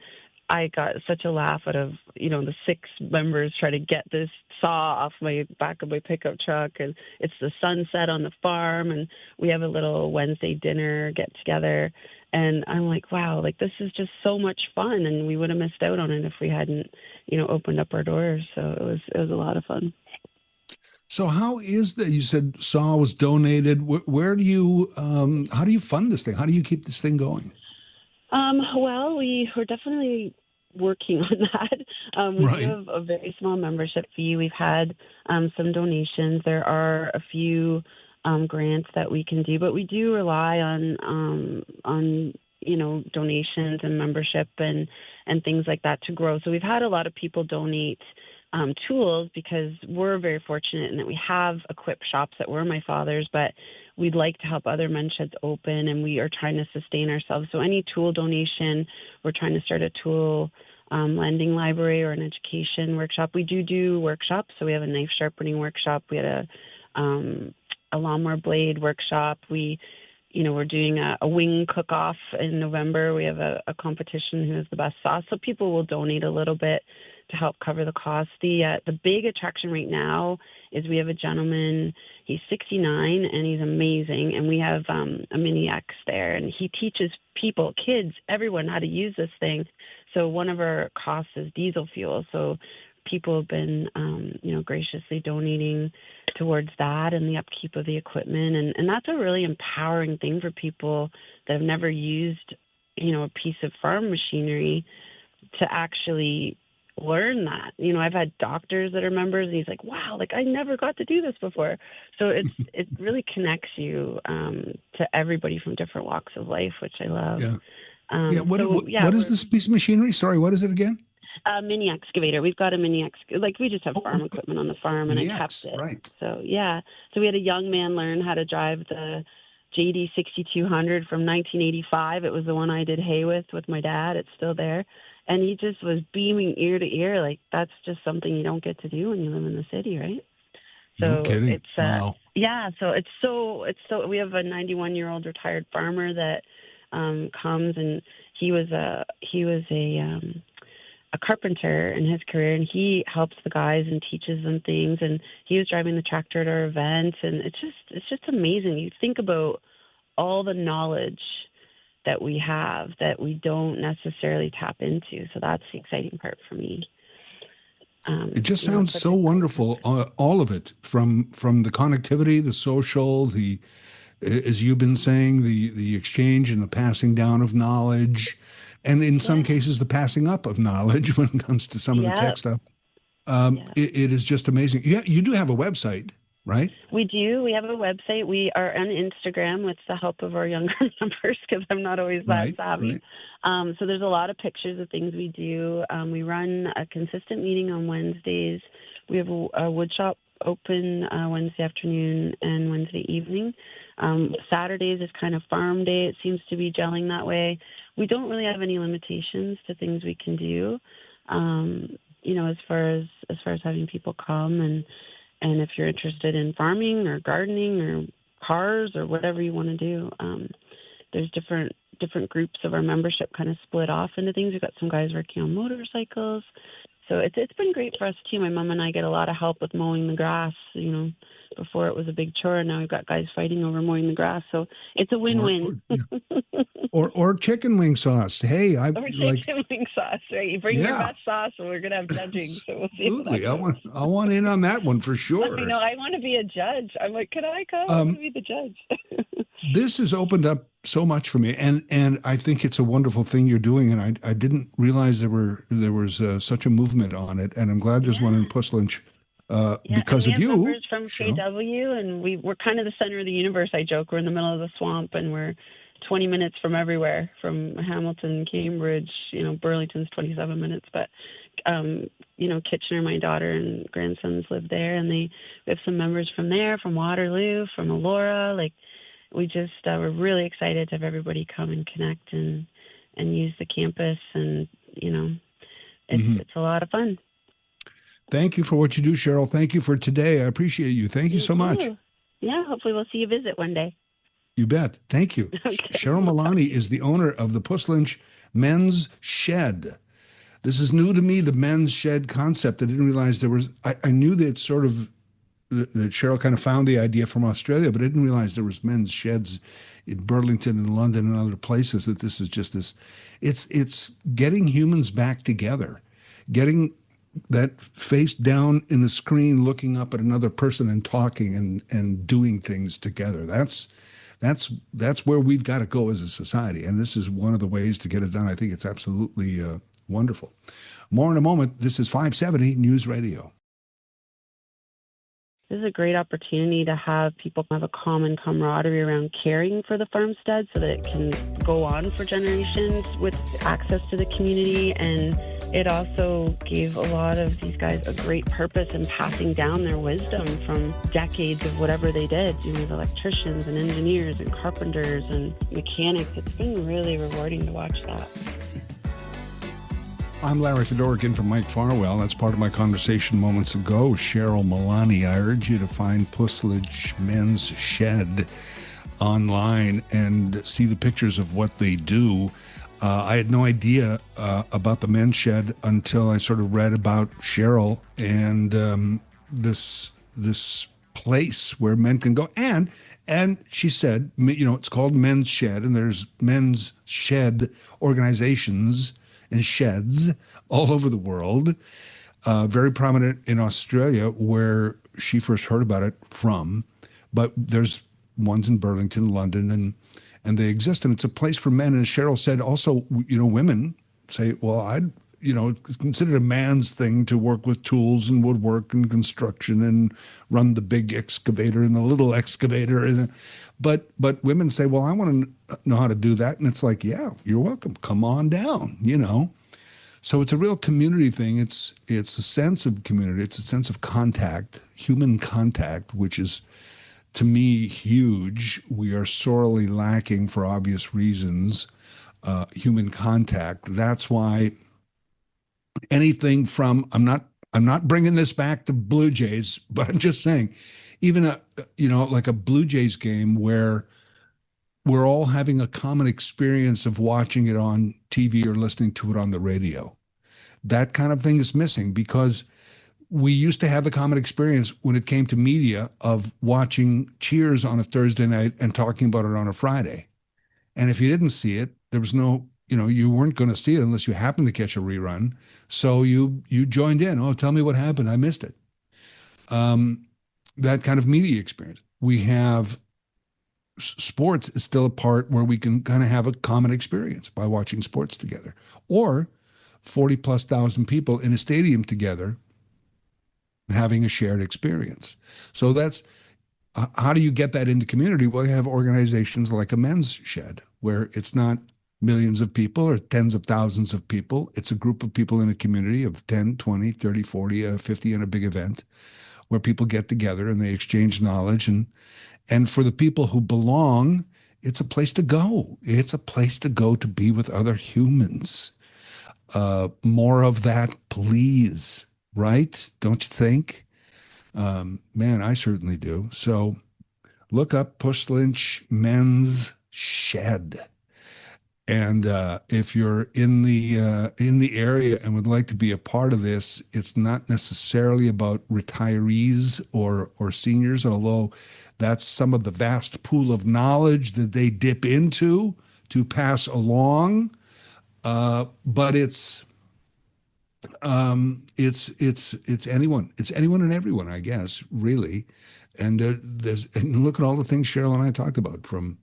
I got such a laugh out of, the 6 members trying to get this saw off my back of my pickup truck. And it's the sunset on the farm, and we have a little Wednesday dinner get together. And I'm like, wow, like this is just so much fun, and we would have missed out on it if we hadn't, opened up our doors. So it was a lot of fun. So how is that? You said saw was donated. Where do you, how do you fund this thing? How do you keep this thing going? Well, we're definitely working on that. We do have a very small membership fee. We've had some donations. There are a few grants that we can do, but we do rely on donations and membership and things like that to grow. So we've had a lot of people donate tools, because we're very fortunate in that we have equipped shops that were my father's, but we'd like to help other men's sheds open, and we are trying to sustain ourselves. So any tool donation, we're trying to start a tool lending library or an education workshop. We do workshops. So we have a knife sharpening workshop. We had a lawnmower blade workshop. We're doing a wing cook-off in November. We have a competition who has the best sauce. So people will donate a little bit to help cover the cost. The big attraction right now is we have a gentleman, he's 69, and he's amazing, and we have a Mini X there, and he teaches people, kids, everyone how to use this thing. So one of our costs is diesel fuel. So people have been, graciously donating towards that and the upkeep of the equipment. And that's a really empowering thing for people that have never used, a piece of farm machinery to actually learn that. You know, I've had doctors that are members, and he's like, wow, like I never got to do this before. So it really connects you to everybody from different walks of life, which I love. Yeah. What is this piece of machinery? Sorry, what is it again? A mini excavator. We've got a mini like we just have farm equipment on the farm, and I kept it. Right. So yeah. So we had a young man learn how to drive the JD 6200 from 1985. It was the one I did hay with my dad. It's still there. And he just was beaming ear to ear. Like, that's just something you don't get to do when you live in the city, right? So no kidding. It's, wow. Yeah. So it's so, we have a 91-year-old retired farmer that comes, and he was a carpenter in his career, and he helps the guys and teaches them things. And he was driving the tractor at our event, and it's just amazing. You think about all the knowledge that we have that we don't necessarily tap into. So that's the exciting part for me. It just sounds so wonderful. All of it, from the connectivity, the social, the, as you've been saying, the exchange and the passing down of knowledge, and in some cases the passing up of knowledge when it comes to some of the tech stuff. It is just amazing. Yeah, you do have a website, right? We do. We have a website. We are on Instagram with the help of our younger members, because I'm not always that savvy. Right. So there's a lot of pictures of things we do. We run a consistent meeting on Wednesdays. We have a wood shop open Wednesday afternoon and Wednesday evening. Saturdays is kind of farm day. It seems to be gelling that way. We don't really have any limitations to things we can do. You know, as far as having people come, and if you're interested in farming or gardening or cars or whatever you want to do, there's different groups of our membership kind of split off into things. We've got some guys working on motorcycles. So it's been great for us too. My mom and I get a lot of help with mowing the grass. You know, before it was a big chore, and now we've got guys fighting over mowing the grass. So it's a win-win. Or chicken wing sauce. Hey, chicken wing sauce, right? You bring your best sauce, and we're gonna have judging. So we'll see. Absolutely, I want in on that one for sure. I know. I want to be a judge. I'm like, can I come? I want to be the judge. This has opened up so much for me, and I think it's a wonderful thing you're doing. And I didn't realize there was such a movement on it, and I'm glad there's one in Puslinch. Because of you. We have members from KW, and we're kind of the center of the universe. I joke, we're in the middle of the swamp, and we're 20 minutes from everywhere, from Hamilton, Cambridge, you know, Burlington's 27 minutes, but, you know, Kitchener, my daughter and grandsons live there, and we have some members from there, from Waterloo, from Elora. Like, we just, we're really excited to have everybody come and connect and use the campus, and, you know, it's a lot of fun. Thank you for what you do, Cheryl. Thank you for today. I appreciate you. Thank you so much. Yeah, hopefully we'll see you visit one day. You bet. Thank you. Okay. Cheryl Milani is the owner of the Puslinch Men's Shed. This is new to me, the men's shed concept. I didn't realize there was, I knew that that Cheryl kind of found the idea from Australia, but I didn't realize there was men's sheds in Burlington and London and other places, that this is just this, it's getting humans back together, getting that face down in the screen, looking up at another person and talking and doing things together. That's where we've got to go as a society. And this is one of the ways to get it done. I think it's absolutely wonderful. More in a moment. This is 570 News Radio. This is a great opportunity to have people have a common camaraderie around caring for the farmstead, so that it can go on for generations with access to the community. And it also gave a lot of these guys a great purpose in passing down their wisdom from decades of whatever they did. You know, the electricians and engineers and carpenters and mechanics. It's been really rewarding to watch that. I'm Larry Fedoruk in for Mike Farwell. That's part of my conversation moments ago. Cheryl Milani, I urge you to find Puslinch Men's Shed online and see the pictures of what they do. I had no idea about the men's shed until I sort of read about Cheryl and this place where men can go. And she said, you know, it's called Men's Shed, and there's men's shed organizations and sheds all over the world. Very prominent in Australia, where she first heard about it from. But there's ones in Burlington, London, and they exist, and it's a place for men. And as Cheryl said, also, you know, women say, well, it's considered a man's thing to work with tools and woodwork and construction and run the big excavator and the little excavator. But women say, well, I want to know how to do that. And it's like, yeah, you're welcome. Come on down, So it's a real community thing. It's a sense of community. It's a sense of contact, human contact, which is, to me, huge. We are sorely lacking, for obvious reasons, human contact. That's why anything from, I'm not bringing this back to Blue Jays, but I'm just saying, even like a Blue Jays game where we're all having a common experience of watching it on TV or listening to it on the radio. That kind of thing is missing because we used to have the common experience when it came to media of watching Cheers on a Thursday night and talking about it on a Friday. And if you didn't see it, there was no, you weren't going to see it unless you happened to catch a rerun. So you joined in. Oh, tell me what happened. I missed it. That kind of media experience. We have sports is still a part where we can kind of have a common experience by watching sports together, or 40,000+ people in a stadium together having a shared experience. So that's how do you get that into community? Well, you have organizations like a men's shed where it's not millions of people or tens of thousands of people. It's a group of people in a community of 10, 20, 30, 40, 50 in a big event where people get together and they exchange knowledge. And for the people who belong, it's a place to go. It's a place to go to be with other humans. More of that, please. Right? Don't you think? Man, I certainly do. So look up Puslinch Men's Shed. And if you're in the area and would like to be a part of this, it's not necessarily about retirees or seniors, although that's some of the vast pool of knowledge that they dip into to pass along. But it's anyone. It's anyone and everyone, I guess, really. And and look at all the things Cheryl and I talked about, from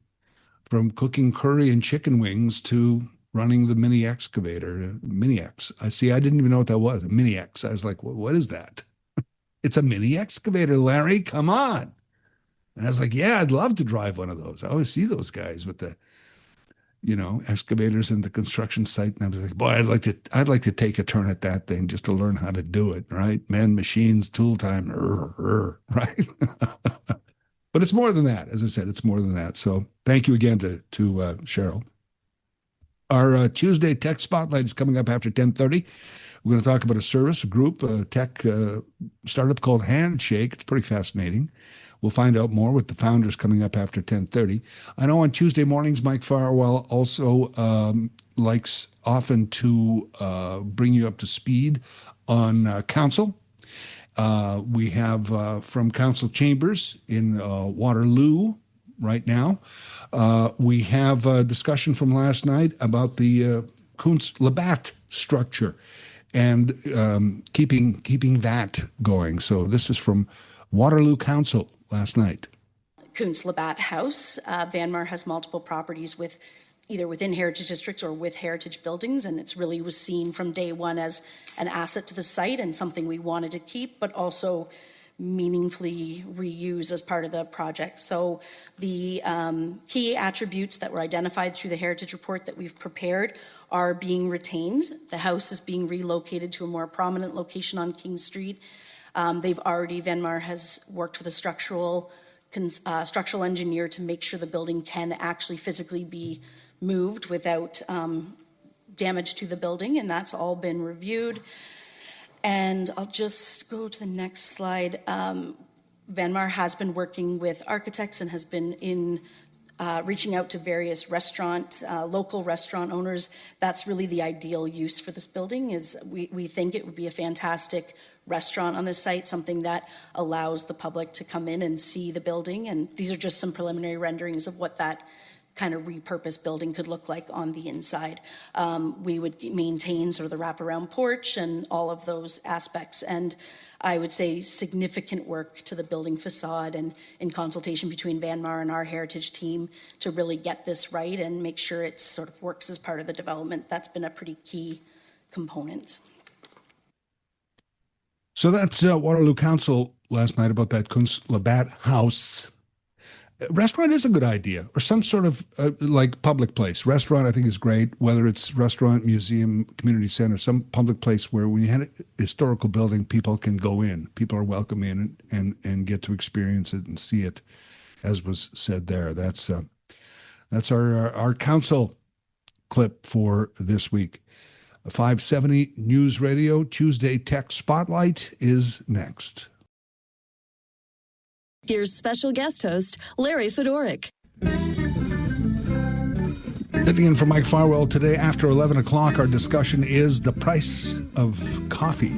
cooking curry and chicken wings to running the mini excavator, Mini X. I didn't even know what that was, a Mini X. I was like, well, what is that? It's a mini excavator, Larry, come on. And I was like, yeah, I'd love to drive one of those. I always see those guys with the, excavators in the construction site. And I was like, boy, I'd like to take a turn at that thing just to learn how to do it, right? Man, machines, tool time, right? But it's more than that. As I said, it's more than that. So thank you again to Cheryl. Our Tuesday Tech Spotlight is coming up after 10:30. We're going to talk about a service, a group, a tech startup called Handshake. It's pretty fascinating. We'll find out more with the founders coming up after 10:30. I know on Tuesday mornings, Mike Farwell also likes often to bring you up to speed on council. We have from council chambers in Waterloo right now. We have a discussion from last night about the Kuntz-Labatt structure and keeping that going. So this is from Waterloo Council last night. Kuntz-Labatt House. Vanmar has multiple properties either within heritage districts or with heritage buildings, and it's really was seen from day one as an asset to the site and something we wanted to keep, but also meaningfully reuse as part of the project. So the key attributes that were identified through the heritage report that we've prepared are being retained. The house is being relocated to a more prominent location on King Street. Vanmar has worked with a structural engineer to make sure the building can actually physically be moved without damage to the building, and that's all been reviewed. And I'll just go to the next slide. Vanmar has been working with architects and has been reaching out to various local restaurant owners. That's really the ideal use for this building. We think it would be a fantastic restaurant on this site, something that allows the public to come in and see the building. And these are just some preliminary renderings of what that kind of repurposed building could look like on the inside. We would maintain sort of the wraparound porch and all of those aspects. And I would say significant work to the building facade and in consultation between Vanmar and our heritage team to really get this right and make sure it sort of works as part of the development. That's been a pretty key components. So that's Waterloo Council last night about that Kunst Labatt House. Restaurant is a good idea, or some sort of like public place. Restaurant, I think, is great, whether it's restaurant, museum, community center, some public place where when you had a historical building, people can go in. People are welcome in and get to experience it and see it, as was said there. That's our council clip for this week. 570 News Radio Tuesday Tech Spotlight is next. Here's special guest host, Larry Fedoric. Sitting in for Mike Farwell today after 11 o'clock, our discussion is the price of coffee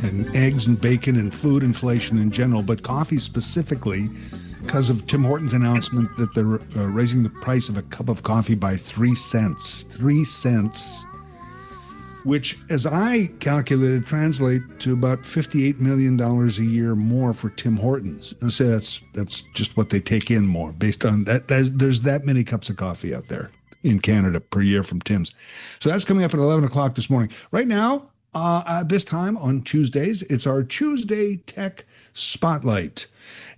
and eggs and bacon and food inflation in general, but coffee specifically because of Tim Hortons' announcement that they're raising the price of a cup of coffee by 3 cents. 3 cents. Which, as I calculated, translate to about $58 million a year more for Tim Hortons. And so that's just what they take in more based on that. There's that many cups of coffee out there in Canada per year from Tim's. So that's coming up at 11 o'clock this morning. Right now, at this time on Tuesdays, it's our Tuesday Tech Spotlight.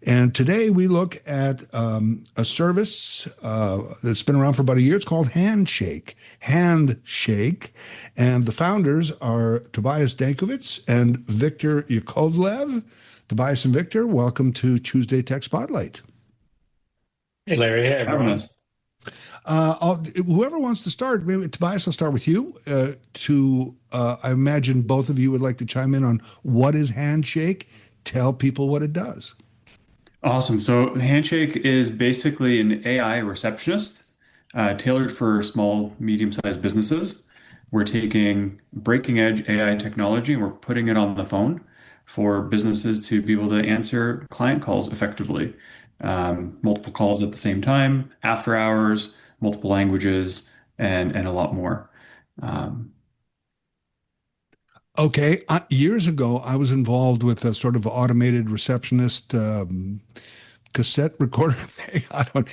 And today we look at a service that's been around for about a year. It's called Handshake. Handshake. And the founders are Tobias Dankovits and Victor Yakovlev. Tobias and Victor, welcome to Tuesday Tech Spotlight. Hey, Larry. Hey, everyone. Whoever wants to start, maybe Tobias, I'll start with you. I imagine both of you would like to chime in on what is Handshake. Tell people what it does. Awesome. So Handshake is basically an AI receptionist tailored for small, medium-sized businesses. We're taking breaking edge AI technology and we're putting it on the phone for businesses to be able to answer client calls effectively. Multiple calls at the same time, after hours, multiple languages, and a lot more. Okay. Years ago, I was involved with a sort of automated receptionist cassette recorder thing.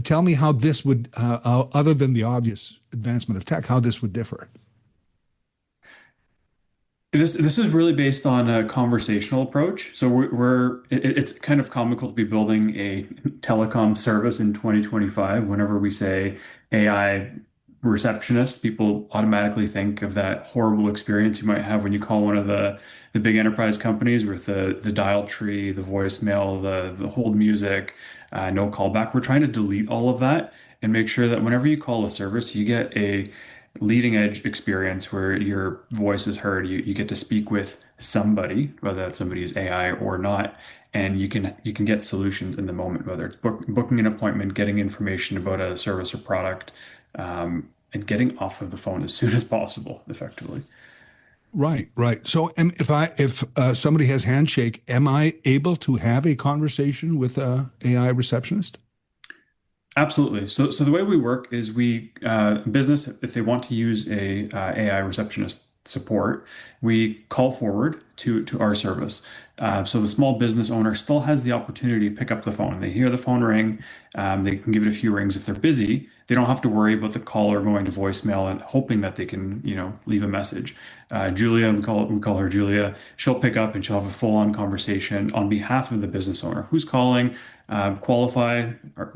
Tell me how this would, other than the obvious advancement of tech, how this would differ. This is really based on a conversational approach. So it's kind of comical to be building a telecom service in 2025. Whenever we say AI receptionist, people automatically think of that horrible experience you might have when you call one of the big enterprise companies with the dial tree, the voicemail, the hold music, no callback. We're trying to delete all of that and make sure that whenever you call a service, you get a leading edge experience where your voice is heard. You get to speak with somebody, whether that somebody is AI or not, and you can get solutions in the moment, whether it's booking an appointment, getting information about a service or product, and getting off of the phone as soon as possible, effectively. Right. So, if somebody has Handshake, am I able to have a conversation with a AI receptionist? Absolutely. So the way we work is business, if they want to use a AI receptionist support, we call forward to our service. So the small business owner still has the opportunity to pick up the phone. They hear the phone ring. They can give it a few rings. If they're busy, they don't have to worry about the caller going to voicemail and hoping that they can, leave a message. Julia, we call her Julia. She'll pick up and she'll have a full-on conversation on behalf of the business owner. Who's calling? Qualify? Or,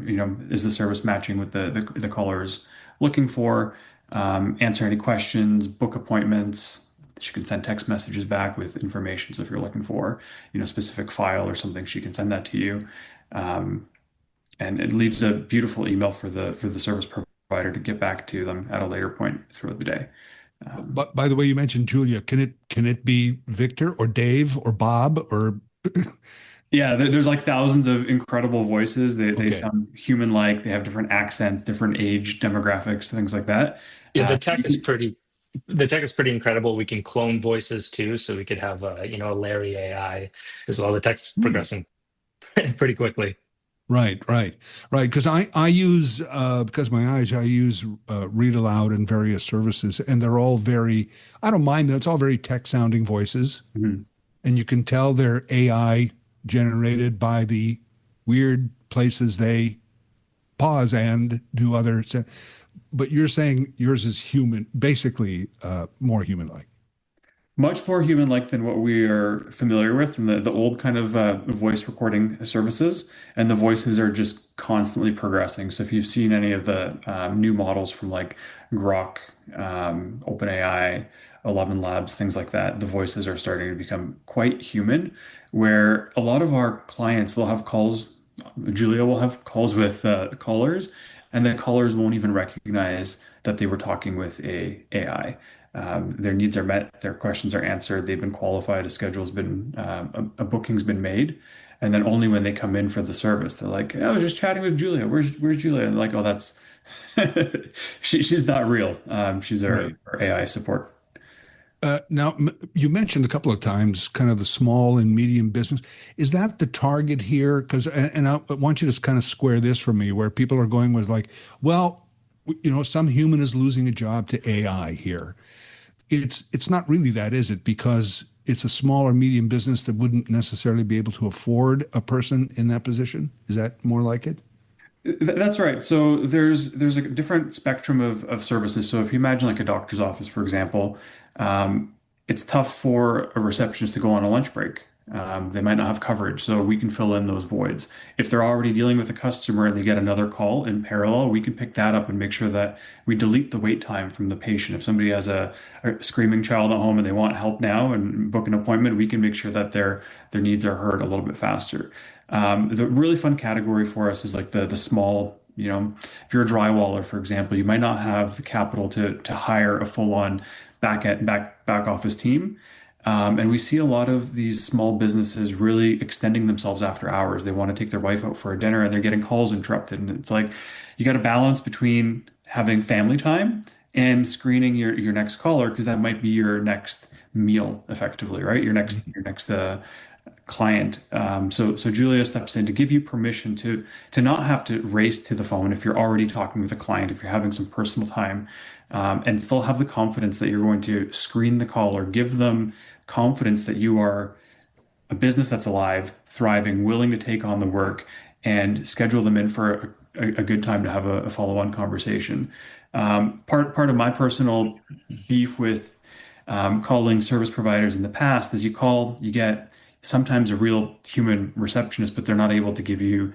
is the service matching with the caller's looking for? Answer any questions, book appointments. She can send text messages back with information. So if you're looking for, specific file or something, she can send that to you. And it leaves a beautiful email for the service provider to get back to them at a later point throughout the day. But by the way, you mentioned Julia. Can it be Victor or Dave or Bob or? Yeah, there's like thousands of incredible voices. They sound human-like. They have different accents, different age demographics, things like that. Yeah, the tech is pretty incredible. We can clone voices too, so we could have a Larry AI as well. The tech's progressing pretty quickly. Right. Because I use because of my eyes, I use Read Aloud and various services, and they're all I don't mind them. It's all very tech-sounding voices, and you can tell they're AI generated by the weird places they pause and do other. But you're saying yours is human, basically more human-like. Much more human-like than what we are familiar with in the old kind of voice recording services. And the voices are just constantly progressing. So if you've seen any of the new models from like Grok, OpenAI, 11 Labs, things like that, the voices are starting to become quite human, where a lot of our clients, they'll have calls, Julia will have calls with callers, and the callers won't even recognize that they were talking with a AI. Their needs are met, their questions are answered, they've been qualified, a schedule's been, a booking's been made, and then only when they come in for the service, they're like, "Oh, I was just chatting with Julia. Where's Julia?" And they're like, "Oh, that's she's not real. She's Right. our AI support." Now, you mentioned a couple of times kind of the small and medium business. Is that the target here? Because, and I want you to kind of square this for me, where people are going was like, well, some human is losing a job to AI here. It's not really that, is it? Because it's a small or medium business that wouldn't necessarily be able to afford a person in that position. Is that more like it? That's right. So there's a different spectrum of services. So if you imagine like a doctor's office, for example, it's tough for a receptionist to go on a lunch break. They might not have coverage, so we can fill in those voids. If they're already dealing with a customer and they get another call in parallel, we can pick that up and make sure that we delete the wait time from the patient. If somebody has a screaming child at home and they want help now and book an appointment, we can make sure that their needs are heard a little bit faster. The really fun category for us is like the small, if you're a drywaller, for example, you might not have the capital to hire a full-on back office team. And we see a lot of these small businesses really extending themselves after hours. They want to take their wife out for a dinner and they're getting calls interrupted. And it's like you got to balance between having family time and screening your next caller, because that might be your next meal effectively, right? Your next client. So Julia steps in to give you permission to not have to race to the phone if you're already talking with a client, if you're having some personal time, and still have the confidence that you're going to screen the caller, give them confidence that you are a business that's alive, thriving, willing to take on the work, and schedule them in for a good time to have a follow-on conversation. Part of my personal beef with calling service providers in the past is you get sometimes a real human receptionist, but they're not able to give you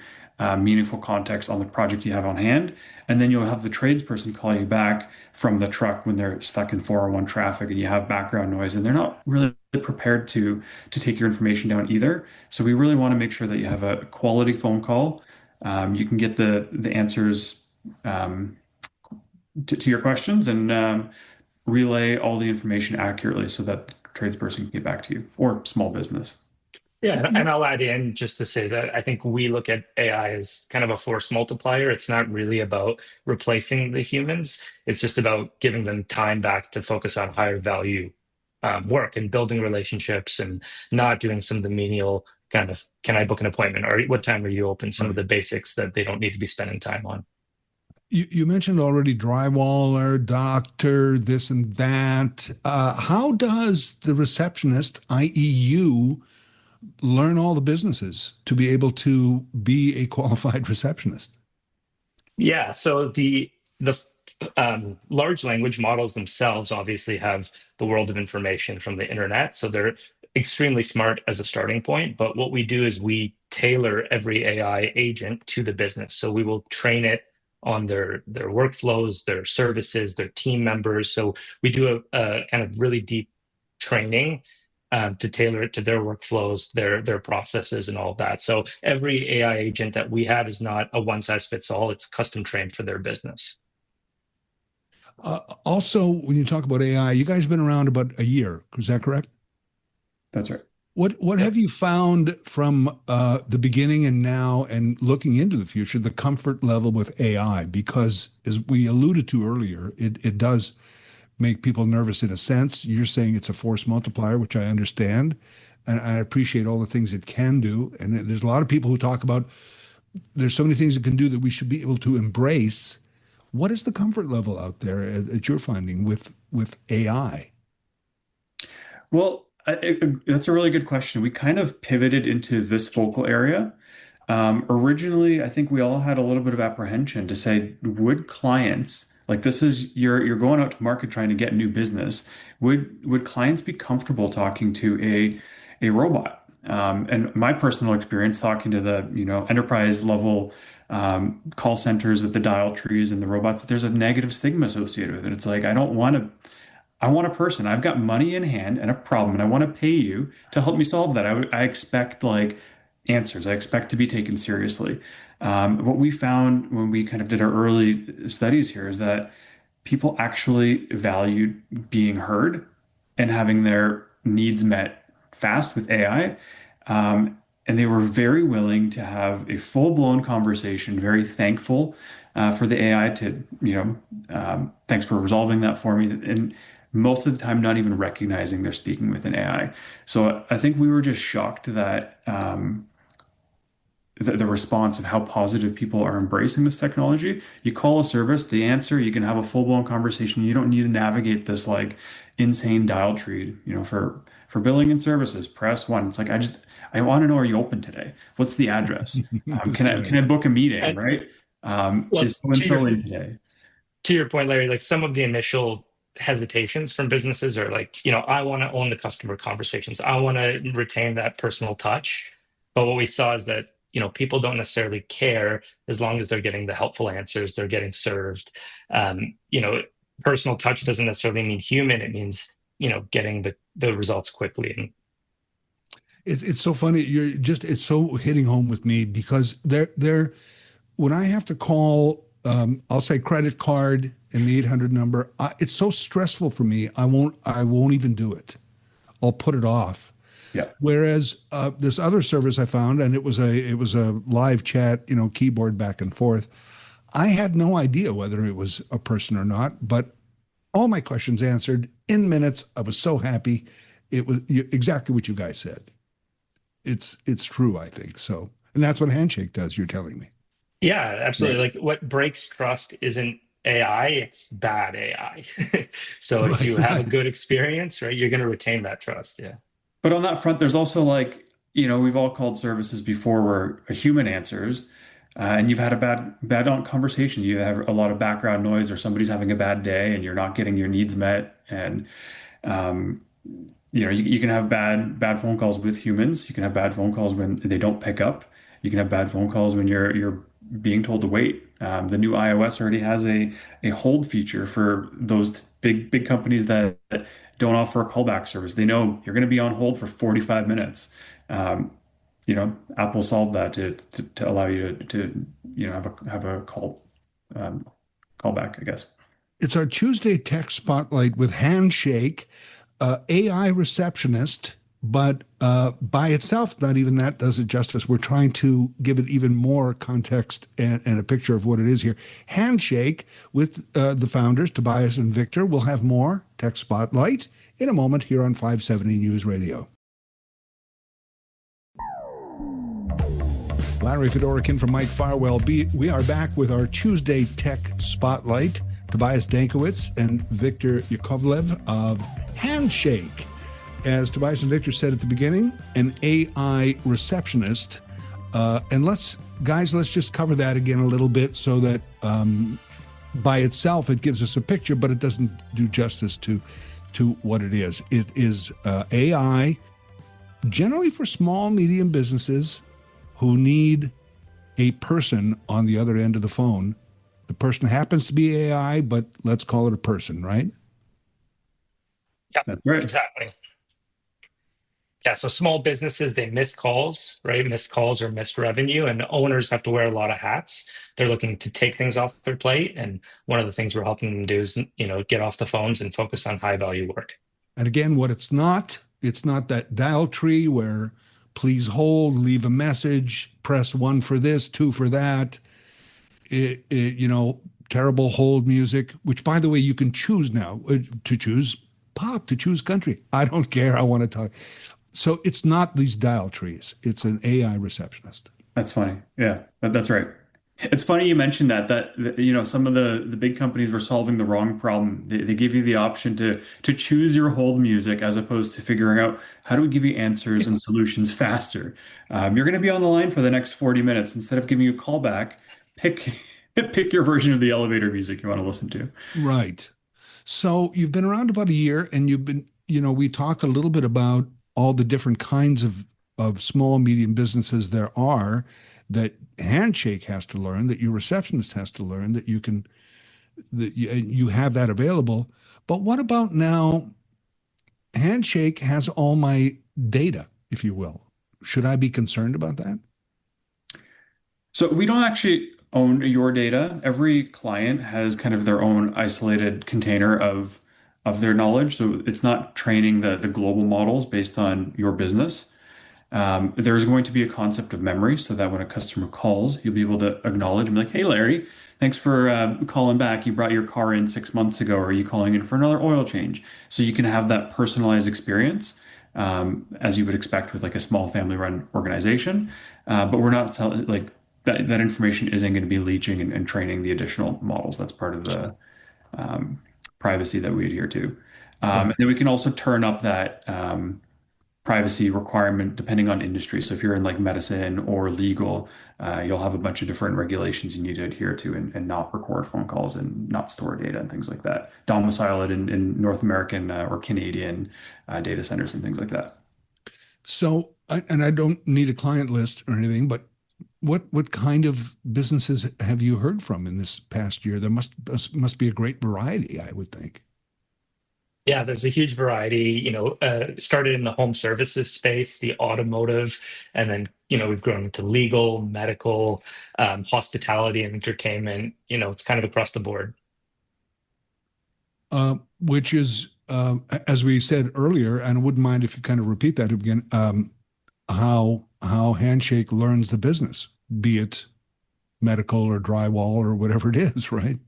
meaningful context on the project you have on hand. And then you'll have the tradesperson call you back from the truck when they're stuck in 401 traffic and you have background noise, and they're not really prepared to take your information down either. So we really want to make sure that you have a quality phone call. You can get the answers to your questions and relay all the information accurately so that the tradesperson can get back to you, or small business. Yeah, and I'll add in just to say that I think we look at AI as kind of a force multiplier. It's not really about replacing the humans. It's just about giving them time back to focus on higher value work and building relationships, and not doing some of the menial kind of, can I book an appointment, or what time are you open? Some of the basics that they don't need to be spending time on. You mentioned already drywaller, doctor, this and that. How does the receptionist, i.e. you, learn all the businesses to be able to be a qualified receptionist? Yeah, so the large language models themselves obviously have the world of information from the internet, so they're extremely smart as a starting point. But what we do is we tailor every AI agent to the business. So we will train it on their workflows, their services, their team members. So we do a kind of really deep training to tailor it to their workflows, their processes, and all of that. So every AI agent that we have is not a one size fits all. It's custom trained for their business. Also, when you talk about AI, you guys have been around about a year. Is that correct? That's right. What have you found from the beginning and now, and looking into the future, the comfort level with AI? Because as we alluded to earlier, it does make people nervous in a sense. You're saying it's a force multiplier, which I understand, and I appreciate all the things it can do. And there's a lot of people who talk about there's so many things it can do that we should be able to embrace. What is the comfort level out there that you're finding with AI? Well, that's a really good question. We kind of pivoted into this focal area Originally, I think we all had a little bit of apprehension to say, would clients, like this is you're going out to market trying to get new business, would clients be comfortable talking to a robot? And my personal experience talking to the enterprise level call centers with the dial trees and the robots, there's a negative stigma associated with it. It's like I want a person. I've got money in hand and a problem, and I want to pay you to help me solve that. I expect like answers. I expect to be taken seriously. What we found when we kind of did our early studies here is that people actually valued being heard and having their needs met fast with AI. And they were very willing to have a full-blown conversation, very thankful for the AI to, thanks for resolving that for me. And most of the time, not even recognizing they're speaking with an AI. So I think we were just shocked that the response of how positive people are embracing this technology. You call a service, the answer, you can have a full-blown conversation. You don't need to navigate this like insane dial tree, for billing and services, press one. It's like, I want to know, are you open today? What's the address? Can I book a meeting, right? Is so-and-so in today? To your point, Larry, like some of the initial hesitations from businesses are like, I want to own the customer conversations. I want to retain that personal touch. But what we saw is that, people don't necessarily care as long as they're getting the helpful answers, they're getting served. Personal touch doesn't necessarily mean human. It means, getting the results quickly. And it's so funny. It's so hitting home with me because when I have to call, I'll say credit card and the 800 number, it's so stressful for me. I won't even do it. I'll put it off. Yeah. Whereas this other service I found, and it was a live chat, keyboard back and forth. I had no idea whether it was a person or not, but all my questions answered in minutes. I was so happy. It was exactly what you guys said. It's true, I think. So, and that's what Handshake does. You're telling me. Yeah, absolutely. Right. Like what breaks trust isn't AI, it's bad AI. So if you have a good experience, right, you're going to retain that trust. Yeah. But on that front, there's also like, we've all called services before where a human answers, and you've had a bad conversation. You have a lot of background noise, or somebody's having a bad day, and you're not getting your needs met. And you can have bad phone calls with humans. You can have bad phone calls when they don't pick up. You can have bad phone calls when you're being told to wait. The new iOS already has a hold feature for those big companies that don't offer a callback service. They know you're going to be on hold for 45 minutes. Apple solved that to allow you to have a callback, I guess. It's our Tuesday Tech Spotlight with Handshake, AI receptionist, but by itself, not even that does it justice. We're trying to give it even more context and a picture of what it is here. Handshake with the founders, Tobias and Victor. We'll have more Tech Spotlight in a moment here on 570 News Radio. Larry Fedorikin from Mike Farwell. We are back with our Tuesday Tech Spotlight. Tobias Dankowitz and Victor Yakovlev of Handshake. As Tobias and Victor said at the beginning, an AI receptionist. And let's just cover that again a little bit so that by itself it gives us a picture, but it doesn't do justice to what it is. It is AI generally for small, medium businesses who need a person on the other end of the phone. The person happens to be AI, but let's call it a person, right? Yeah, that's right. Exactly. Yeah, so small businesses, they miss calls, right? Missed calls or missed revenue, and owners have to wear a lot of hats. They're looking to take things off their plate, and one of the things we're helping them do is, get off the phones and focus on high-value work. And again, what it's not that dial tree where please hold, leave a message, press 1 for this, 2 for that. Terrible hold music, which, by the way, you can choose now to choose pop, to choose country. I don't care. I want to talk. So it's not these dial trees. It's an AI receptionist. That's funny. Yeah, that's right. It's funny you mentioned that some of the big companies were solving the wrong problem. They give you the option to choose your hold music as opposed to figuring out how do we give you answers and solutions faster. You're going to be on the line for the next 40 minutes. Instead of giving you a call back, pick pick your version of the elevator music you want to listen to. Right. So you've been around about a year, and we talked a little bit about all the different kinds of small and medium businesses there are that Handshake has to learn, that your receptionist has to learn, that you have that available. But what about now? Handshake has all my data, if you will. Should I be concerned about that? So we don't actually own your data. Every client has kind of their own isolated container of their knowledge. So it's not training the global models based on your business. There's going to be a concept of memory so that when a customer calls, you'll be able to acknowledge and be like, hey, Larry, thanks for calling back. You brought your car in 6 months ago. Or are you calling in for another oil change? So you can have that personalized experience as you would expect with like a small family run organization. But we're not like that information isn't going to be leaching and training the additional models. That's part of the privacy that we adhere to. Right. And then we can also turn up that privacy requirement depending on industry. So if you're in like medicine or legal, you'll have a bunch of different regulations you need to adhere to and not record phone calls and not store data and things like that. Domicile it in North American or Canadian data centers and things like that. So, and I don't need a client list or anything, but what kind of businesses have you heard from in this past year? There must be a great variety, I would think. Yeah, there's a huge variety, started in the home services space, the automotive, and then, we've grown into legal, medical, hospitality and entertainment. It's kind of across the board. Which is, as we said earlier, and I wouldn't mind if you kind of repeat that again, how Handshake learns the business, be it medical or drywall or whatever it is, right?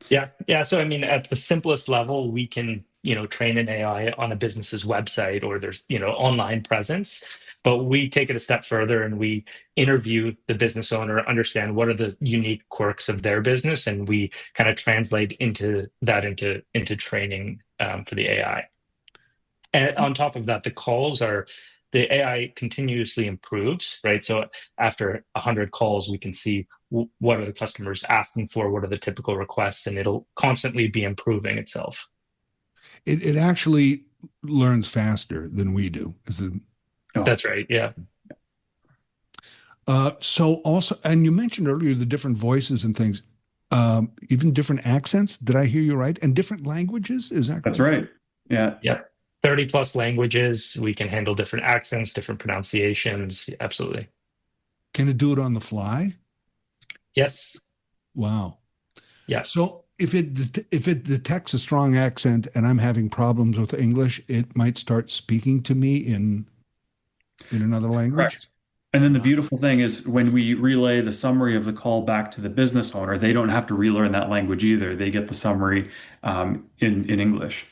Yeah. Yeah. So, at the simplest level, we can, train an AI on a business's website or there's, online presence. But we take it a step further and we interview the business owner, understand what are the unique quirks of their business, and we kind of translate into training for the AI. And on top of that, the AI continuously improves, right? So after 100 calls, we can see what are the customers asking for, what are the typical requests, and it'll constantly be improving itself. It actually learns faster than we do. That's right. Yeah. So also, and you mentioned earlier the different voices and things, even different accents. Did I hear you right? And different languages? Is that correct? That's right. Yeah. Yeah. 30 plus languages. We can handle different accents, different pronunciations. Absolutely. Can it do it on the fly? Yes. Wow. Yeah. So if it detects a strong accent and I'm having problems with English, it might start speaking to me in another language. Correct. And then the beautiful thing is when we relay the summary of the call back to the business owner, they don't have to relearn that language either. They get the summary in English.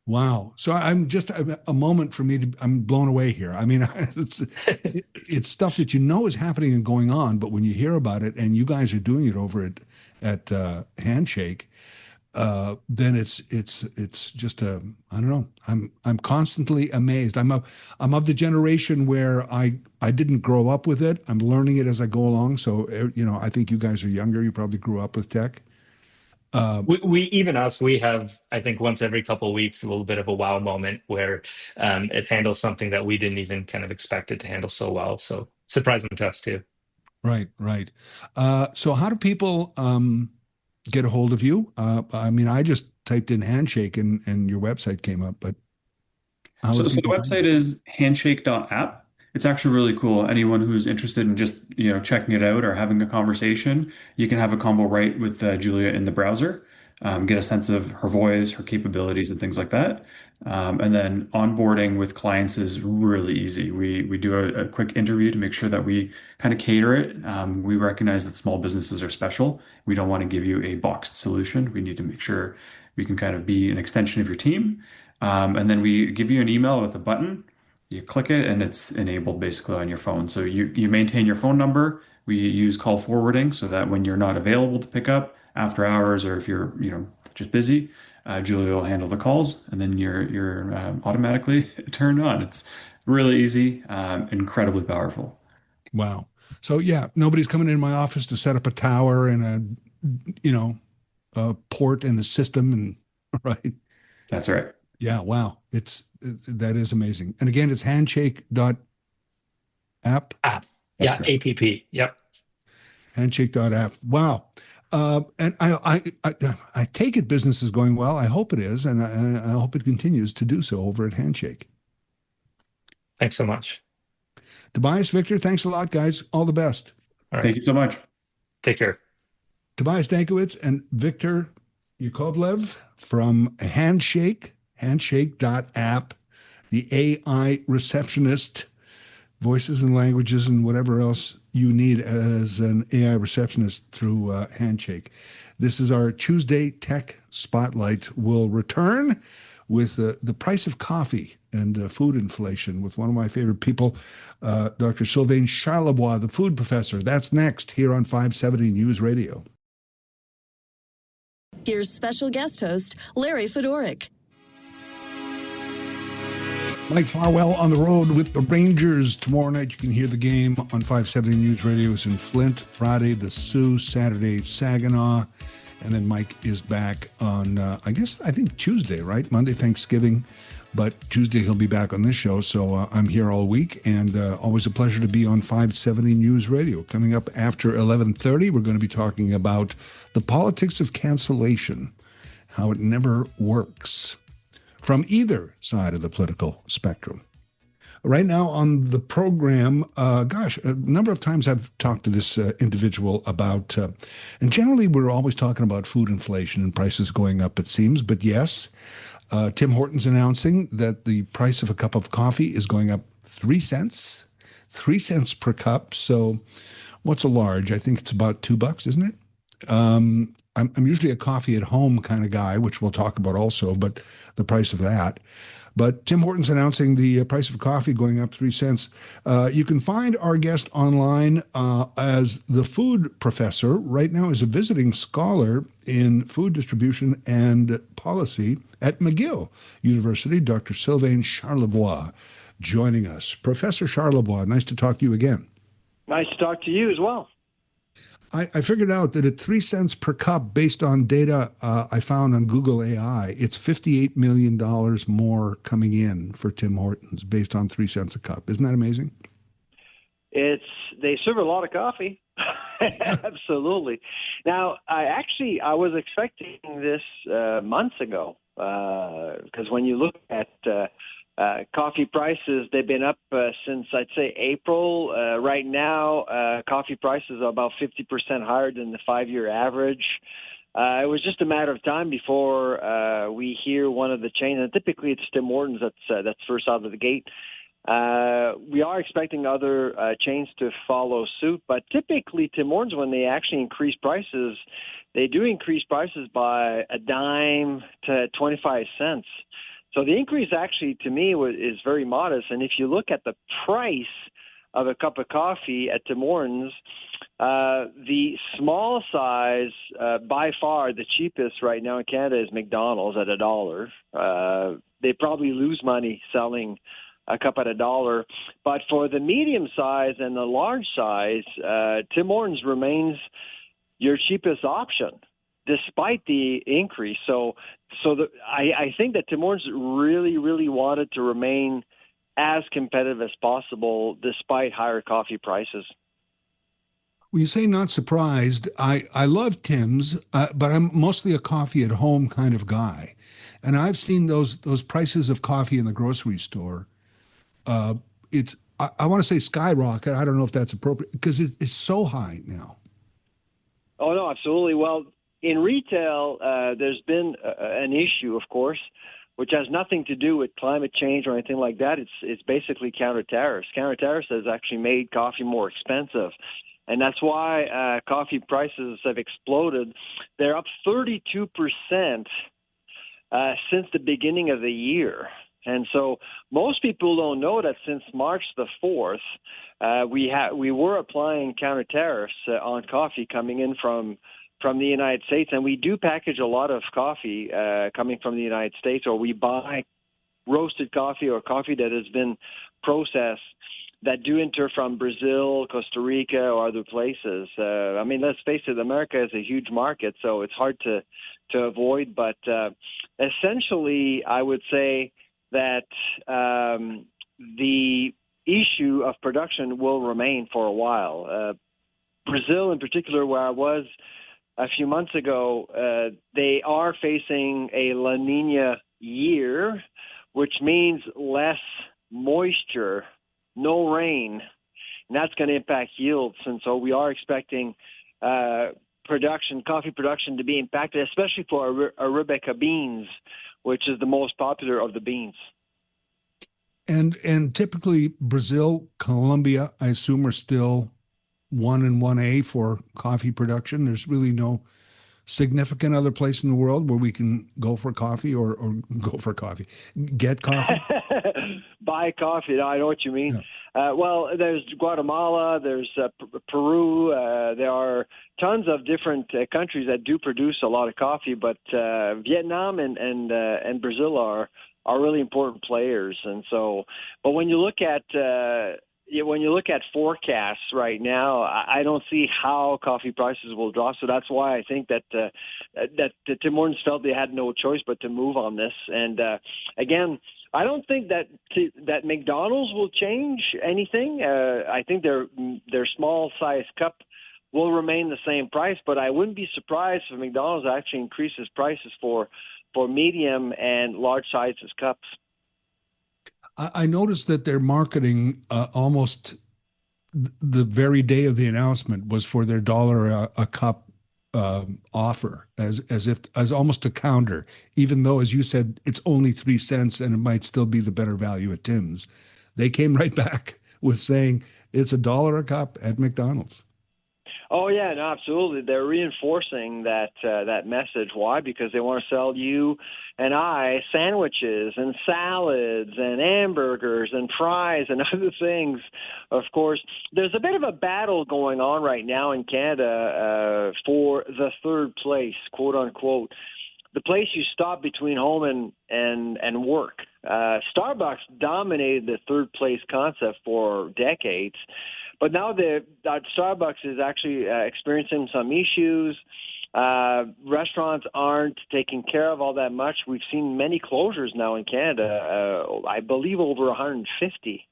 Wow. So I'm just a moment for me I'm blown away here. It's stuff that is happening and going on, but when you hear about it and you guys are doing it over at Handshake, then it's just I don't know. I'm constantly amazed. I'm of the generation where I didn't grow up with it. I'm learning it as I go along. So I think you guys are younger. You probably grew up with tech. We have, I think, once every couple of weeks, a little bit of a wow moment where it handles something that we didn't even kind of expect it to handle so well. So surprising to us too. Right. So how do people get a hold of you? I just typed in Handshake and your website came up, but so the website is handshake.app. It's actually really cool. Anyone who's interested in just checking it out or having a conversation, you can have a convo right with Julia in the browser, get a sense of her voice, her capabilities, and things like that. And then onboarding with clients is really easy. We do a quick interview to make sure that we kind of cater it. We recognize that small businesses are special. We don't want to give you a boxed solution. We need to make sure we can kind of be an extension of your team. And then we give you an email with a button. You click it and it's enabled basically on your phone. So you maintain your phone number, We use call forwarding so that when you're not available to pick up after hours, or if you're, just busy, Julia will handle the calls, and then you're automatically turned on. It's really easy, incredibly powerful. Wow. So yeah, nobody's coming in my office to set up a tower and a port and a system, and right. That's right. Yeah. Wow. That is amazing. And again, it's handshake.app. App. That's Yeah. correct. APP. Yep. Handshake.app. Wow. And I take it business is going well. I hope it is. And I hope it continues to do so over at Handshake. Thanks so much. Tobias, Victor, thanks a lot, guys. All the best. All right. Thank you so much. Take care. Tobias Dankowitz and Victor Yakovlev from handshake.app, the AI receptionist, voices and languages and whatever else you need as an AI receptionist through Handshake. This is our Tuesday Tech Spotlight. We'll return with the price of coffee and food inflation with one of my favorite people, Dr. Sylvain Charlebois, the food professor. That's next here on 570 News Radio. Here's special guest host, Larry Fedoruk. Mike Farwell on the road with the Rangers. Tomorrow night you can hear the game on 570 News Radio. It's in Flint. Friday, the Sioux. Saturday, Saginaw. And then Mike is back on, I think Tuesday, right? Monday, Thanksgiving. But Tuesday he'll be back on this show. So I'm here all week, and always a pleasure to be on 570 News Radio. Coming up after 11:30, we're going to be talking about the politics of cancellation, how it never works from either side of the political spectrum. Right now on the program, a number of times I've talked to this individual about, and generally we're always talking about food inflation and prices going up, it seems. But yes, Tim Hortons announcing that the price of a cup of coffee is going up 3 cents, 3 cents per cup. So what's a large? I think it's about $2, isn't it? I'm usually a coffee at home kind of guy, which we'll talk about also, but the price of that. But Tim Hortons announcing the price of coffee going up 3 cents. You can find our guest online as the food professor. Right now is a visiting scholar in food distribution and policy at McGill University. Dr. Sylvain Charlebois joining us. Professor Charlebois, nice to talk to you again. Nice to talk to you as well. I figured out that at 3 cents per cup, based on data I found on Google AI, it's $58 million more coming in for Tim Hortons based on 3 cents a cup. Isn't that amazing? They serve a lot of coffee. Absolutely. Now, I was expecting this months ago because when you look at coffee prices, they've been up since, I'd say, April. Right now, coffee prices are about 50% higher than the 5-year average. It was just a matter of time before we hear one of the chains, and typically it's Tim Hortons that's first out of the gate. We are expecting other chains to follow suit, but typically Tim Hortons, when they actually increase prices, they do increase prices by a dime to 25 cents. So the increase actually, to me, is very modest. And if you look at the price of a cup of coffee at Tim Hortons, the small size, by far the cheapest right now in Canada is McDonald's at $1. They probably lose money selling a cup at $1. But for the medium size and the large size, Tim Hortons remains your cheapest option, despite the increase. I think that Tim Hortons really, really wanted to remain as competitive as possible despite higher coffee prices. When you say not surprised, I love Tim's, but I'm mostly a coffee at home kind of guy. And I've seen those prices of coffee in the grocery store. I want to say skyrocket. I don't know if that's appropriate because it's so high now. Oh, no, absolutely. Well, in retail, there's been an issue, of course, which has nothing to do with climate change or anything like that. It's basically counter tariffs. Counter tariffs has actually made coffee more expensive, and that's why coffee prices have exploded. They're up 32% since the beginning of the year. And so most people don't know that since March the 4th, we were applying counter tariffs on coffee coming in from the United States, and we do package a lot of coffee coming from the United States, or we buy roasted coffee or coffee that has been processed that do enter from Brazil, Costa Rica, or other places. I mean, let's face it, America is a huge market, so it's hard to avoid. But essentially, I would say that the issue of production will remain for a while. Brazil, in particular, where I was a few months ago, they are facing a La Nina year, which means less moisture, no rain, and that's going to impact yields. And so we are expecting coffee production to be impacted, especially for Arabica beans, which is the most popular of the beans. And typically Brazil, Colombia, I assume, are still 1 and 1A for coffee production. There's really no significant other place in the world where we can go for coffee or get coffee? Buy coffee. I know what you mean. Yeah. Well, there's Guatemala, there's Peru. There are tons of different countries that do produce a lot of coffee, but Vietnam and Brazil are really important players. And so, but when you look at forecasts right now, I don't see how coffee prices will drop. So that's why I think that Tim Hortons felt they had no choice but to move on this. And again, I don't think that McDonald's will change anything. I think their small size cup will remain the same price, but I wouldn't be surprised if McDonald's actually increases prices for medium and large sizes cups. I noticed that their marketing almost the very day of the announcement was for their $1 a cup offer as almost a counter, even though, as you said, it's only 3 cents and it might still be the better value at Tim's. They came right back with saying it's $1 a cup at McDonald's. Oh yeah, no, absolutely. They're reinforcing that message. Why? Because they want to sell you and I sandwiches and salads and hamburgers and fries and other things. Of course, there's a bit of a battle going on right now in Canada for the third place, quote unquote, the place you stop between home and work. Starbucks dominated the third place concept for decades. But now Starbucks is actually experiencing some issues. Restaurants aren't taking care of all that much. We've seen many closures now in Canada. I believe over 150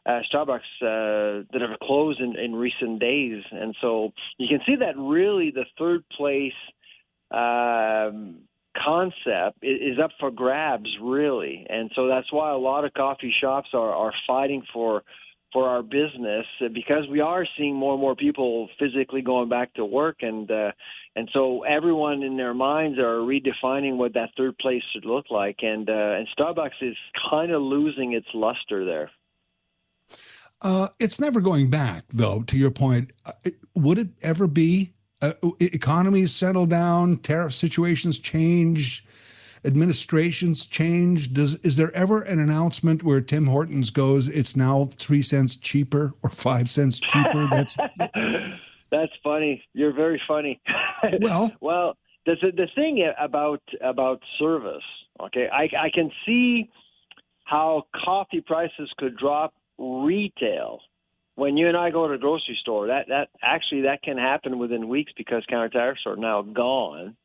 Starbucks that have closed in recent days. And so you can see that really the third place concept is up for grabs, really. And so that's why a lot of coffee shops are fighting for our business, because we are seeing more and more people physically going back to work, and so everyone in their minds are redefining what that third place should look like, and Starbucks is kind of losing its luster there. It's never going back, though. To your point, would it ever be? Economies settle down, tariff situations change, administrations change. Is there ever an announcement where Tim Hortons goes, it's now 3 cents cheaper or 5 cents cheaper? That's funny. You're very funny. Well, the thing about service. Okay, I can see how coffee prices could drop retail when you and I go to the grocery store. That can happen within weeks because counter tariffs are now gone.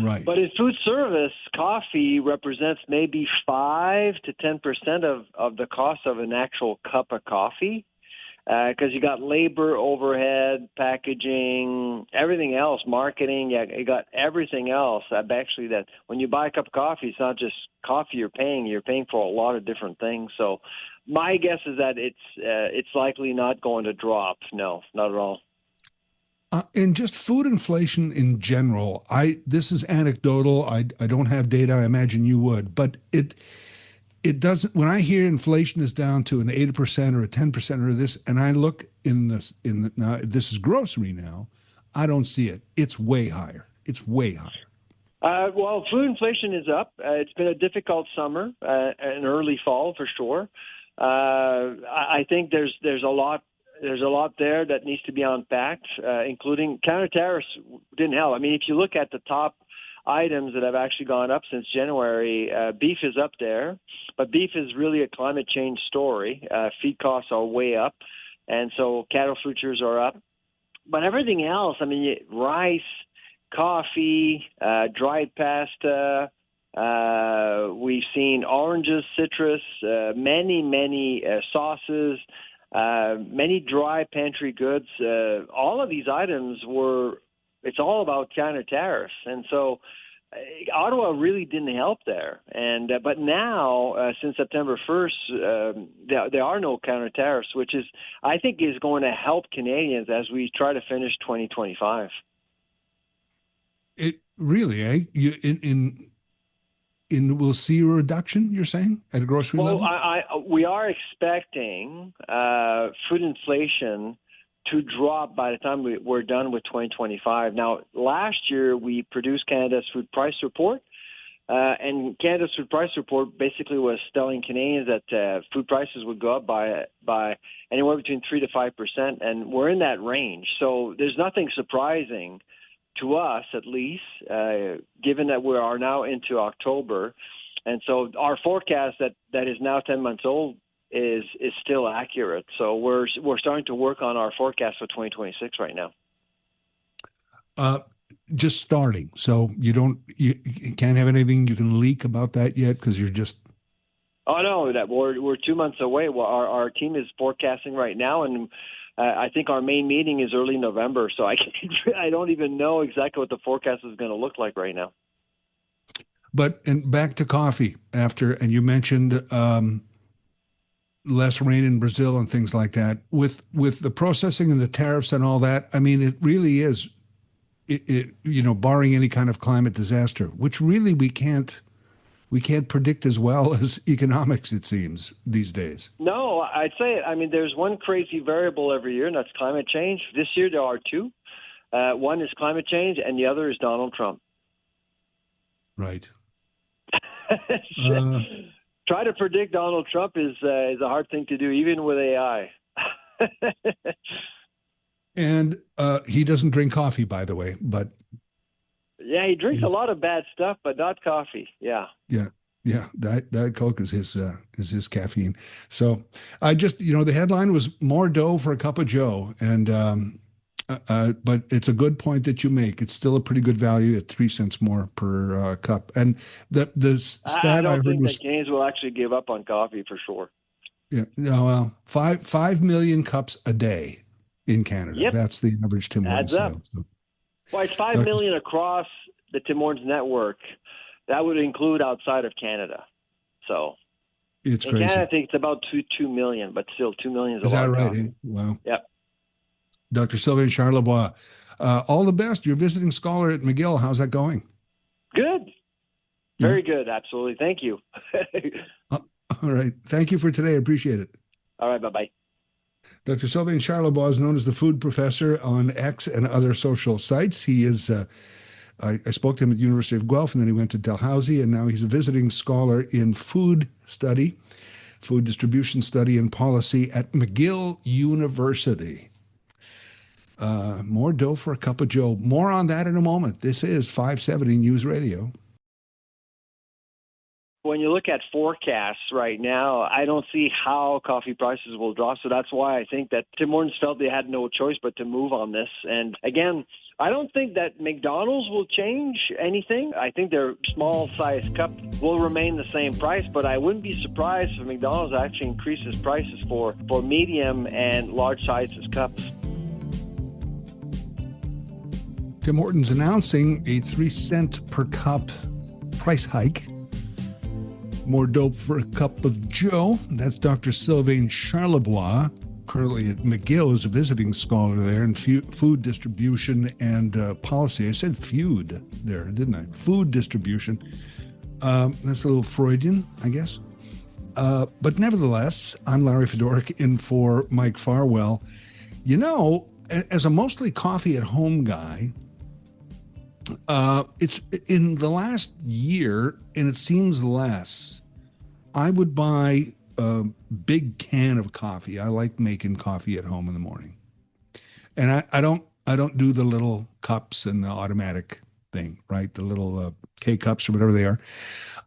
Right. But in food service, coffee represents maybe 5 to 10% of the cost of an actual cup of coffee, because you got labor, overhead, packaging, everything else, marketing. You got everything else. Actually, that when you buy a cup of coffee, it's not just coffee you're paying. You're paying for a lot of different things. So my guess is that it's likely not going to drop. No, not at all. And just food inflation in general, this is anecdotal. I don't have data. I imagine you would, but it doesn't. When I hear inflation is down to an 8% or a 10% or this, and I look now, this is grocery now, I don't see it. It's way higher. It's way higher. Well, food inflation is up. It's been a difficult summer, an early fall for sure. I think there's a lot there that needs to be unpacked, including counter tariffs didn't help. I mean, if you look at the top items that have actually gone up since January, beef is up there, but beef is really a climate change story. Feed costs are way up, and so cattle futures are up. But everything else, I mean, rice, coffee, dried pasta, we've seen oranges, citrus, many sauces, many dry pantry goods. All of these items it's all about counter tariffs. And so Ottawa really didn't help there. And but now, since September 1st, there are no counter tariffs, which I think is going to help Canadians as we try to finish 2025. It really, we'll see a reduction, you're saying, at a grocery level? We are expecting food inflation to drop by the time we're done with 2025. Now, last year we produced Canada's food price report, and Canada's food price report basically was telling Canadians that food prices would go up by anywhere between 3 to 5%, and we're in that range. So there's nothing surprising to us, at least, given that we are now into October. And so our forecast that is now 10 months old is still accurate. So we're starting to work on our forecast for 2026 right now. Just starting. So you can't have anything you can leak about that yet because you're just. Oh no, that we're 2 months away. Well, our team is forecasting right now, and I think our main meeting is early November. So I don't even know exactly what the forecast is going to look like right now. And back to coffee and you mentioned less rain in Brazil and things like that. With the processing and the tariffs and all that, I mean, it really is, barring any kind of climate disaster, which really we can't predict as well as economics, it seems, these days. No, I'd say, I mean, there's one crazy variable every year, and that's climate change. This year there are two. One is climate change, and the other is Donald Trump. Right. Try to predict Donald Trump is a hard thing to do, even with AI. And he doesn't drink coffee, by the way, but. Yeah, he drinks a lot of bad stuff, but not coffee. Yeah. Yeah. Diet Coke is his caffeine. So I just, the headline was more dough for a cup of Joe. And, but it's a good point that you make. It's still a pretty good value at 3 cents more per cup. And the stat I heard was. That Canadians will actually give up on coffee for sure. Yeah. No, well, 5 million cups a day in Canada. Yep. That's the average Tim Hortons sale. So. Well, it's 5 million across the Tim Hortons network. That would include outside of Canada. So it's crazy. In Canada, I think it's about 2 million, but still 2 million is a lot. Is that right? Eh? Wow. Yep. Dr. Sylvain Charlebois, all the best. You're visiting scholar at McGill. How's that going? Good. Very good. Absolutely. Thank you. All right. Thank you for today. I appreciate it. All right. Bye-bye. Dr. Sylvain Charlebois is known as the food professor on X and other social sites. He is, I spoke to him at the University of Guelph, and then he went to Dalhousie, and now he's a visiting scholar in food distribution study and policy at McGill University. More dough for a cup of Joe. More on that in a moment. This is 570 News Radio. When you look at forecasts right now, I don't see how coffee prices will drop. So that's why I think that Tim Hortons felt they had no choice but to move on this. And again, I don't think that McDonald's will change anything. I think their small-sized cup will remain the same price, but I wouldn't be surprised if McDonald's actually increases prices for medium and large sizes cups. Tim Hortons announcing a 3 cent per cup price hike. More dope for a cup of Joe. That's Dr. Sylvain Charlebois, currently at McGill as a visiting scholar there in food distribution and policy. I said feud there, didn't I? Food distribution. That's a little Freudian, I guess. But nevertheless, I'm Larry Fedoruk in for Mike Farwell. As a mostly coffee at home guy, It's in the last year, and it seems less. I would buy a big can of coffee. I like making coffee at home in the morning, and I don't do the little cups and the automatic thing, right? The little K cups or whatever they are.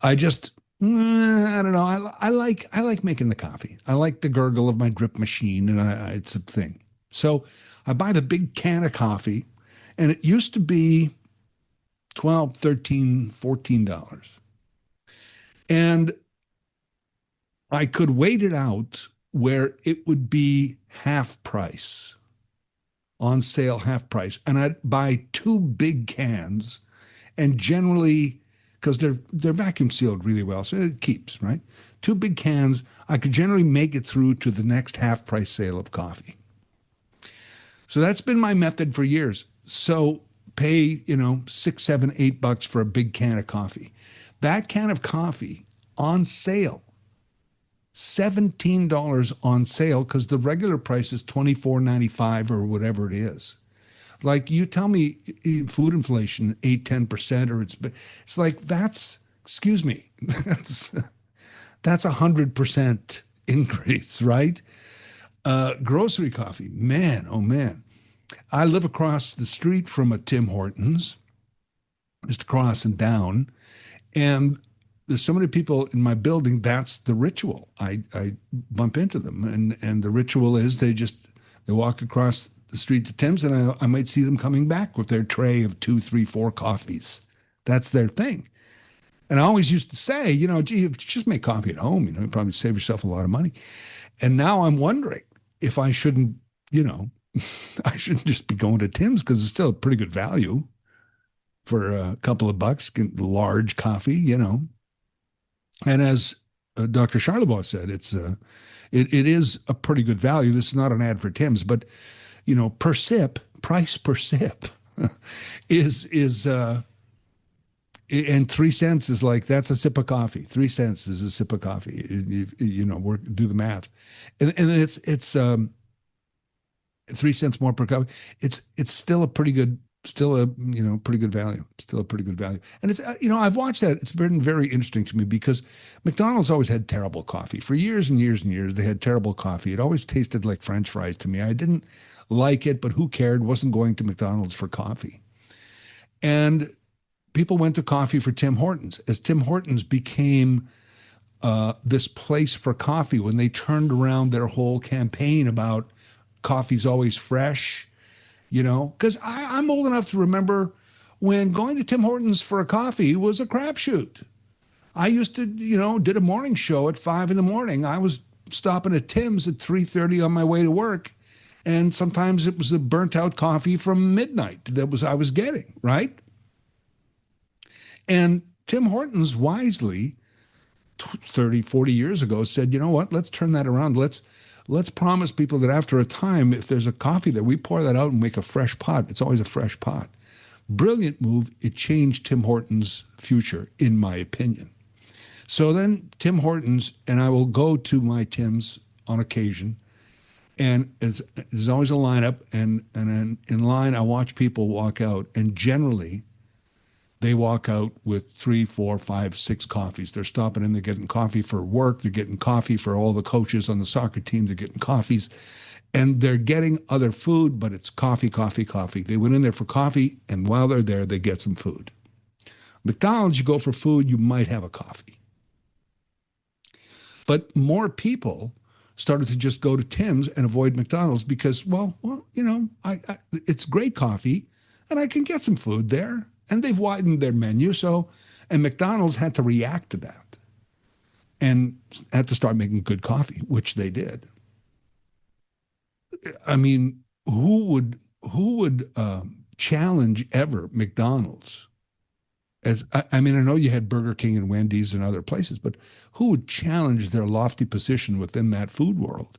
I just I don't know. I like making the coffee. I like the gurgle of my drip machine, and it's a thing. So I buy the big can of coffee, and it used to be $12, $13, $14. And I could wait it out where it would be half price, on sale half price. And I'd buy two big cans, and generally, because they're vacuum sealed really well, so it keeps, right? Two big cans, I could generally make it through to the next half price sale of coffee. So that's been my method for years. So pay, $6, $7, $8 for a big can of coffee. That can of coffee on sale, $17 on sale, because the regular price is $24.95 or whatever it is. Like, you tell me food inflation 8-10%, or it's like, excuse me, that's 100% increase, right? Grocery coffee, man, oh man. I live across the street from a Tim Hortons, just across and down, and there's so many people in my building. That's the ritual. I bump into them, and the ritual is they walk across the street to Tim's, and I might see them coming back with their tray of 2, 3, 4 coffees. That's their thing. And I always used to say, gee, if you just make coffee at home, you probably save yourself a lot of money. And now I'm wondering if I shouldn't, I shouldn't just be going to Tim's, because it's still a pretty good value for a couple of bucks, large coffee, And as Dr. Charlebois said, it is a pretty good value. This is not an ad for Tim's, but per sip, price per sip is and 3 cents is like, that's a sip of coffee. 3 cents is a sip of coffee. Do the math, and then it's 3 cents more per coffee. It's still a pretty good. Still a pretty good value. Still a pretty good value. And it's I've watched that. It's been very interesting to me, because McDonald's always had terrible coffee for years and years and years. They had terrible coffee. It always tasted like French fries to me. I didn't like it, but who cared? Wasn't going to McDonald's for coffee. And people went to coffee for Tim Hortons, as Tim Hortons became this place for coffee, when they turned around their whole campaign about coffee's always fresh. Because I'm old enough to remember when going to Tim Hortons for a coffee was a crapshoot. I used to, did a morning show at 5 a.m. I was stopping at Tim's at 3:30 on my way to work, and sometimes it was a burnt out coffee from midnight I was getting, right? And Tim Hortons wisely 30, 40 years ago said, you know what, let's turn that around. Let's promise people that after a time, if there's a coffee there, we pour that out and make a fresh pot. It's always a fresh pot. Brilliant move. It changed Tim Hortons' future, in my opinion. So then Tim Hortons, and I will go to my Tim's on occasion, and there's always a lineup, and then in line I watch people walk out, and generally they walk out with 3, 4, 5, 6 coffees. They're stopping in, they're getting coffee for work, they're getting coffee for all the coaches on the soccer team, they're getting coffees, and they're getting other food, but it's coffee, coffee, coffee. They went in there for coffee, and while they're there, they get some food. McDonald's, you go for food, you might have a coffee. But more people started to just go to Tim's and avoid McDonald's because, it's great coffee, and I can get some food there. And they've widened their menu, and McDonald's had to react to that and had to start making good coffee, which they did. I mean, who would challenge ever McDonald's? I know you had Burger King and Wendy's and other places, but who would challenge their lofty position within that food world?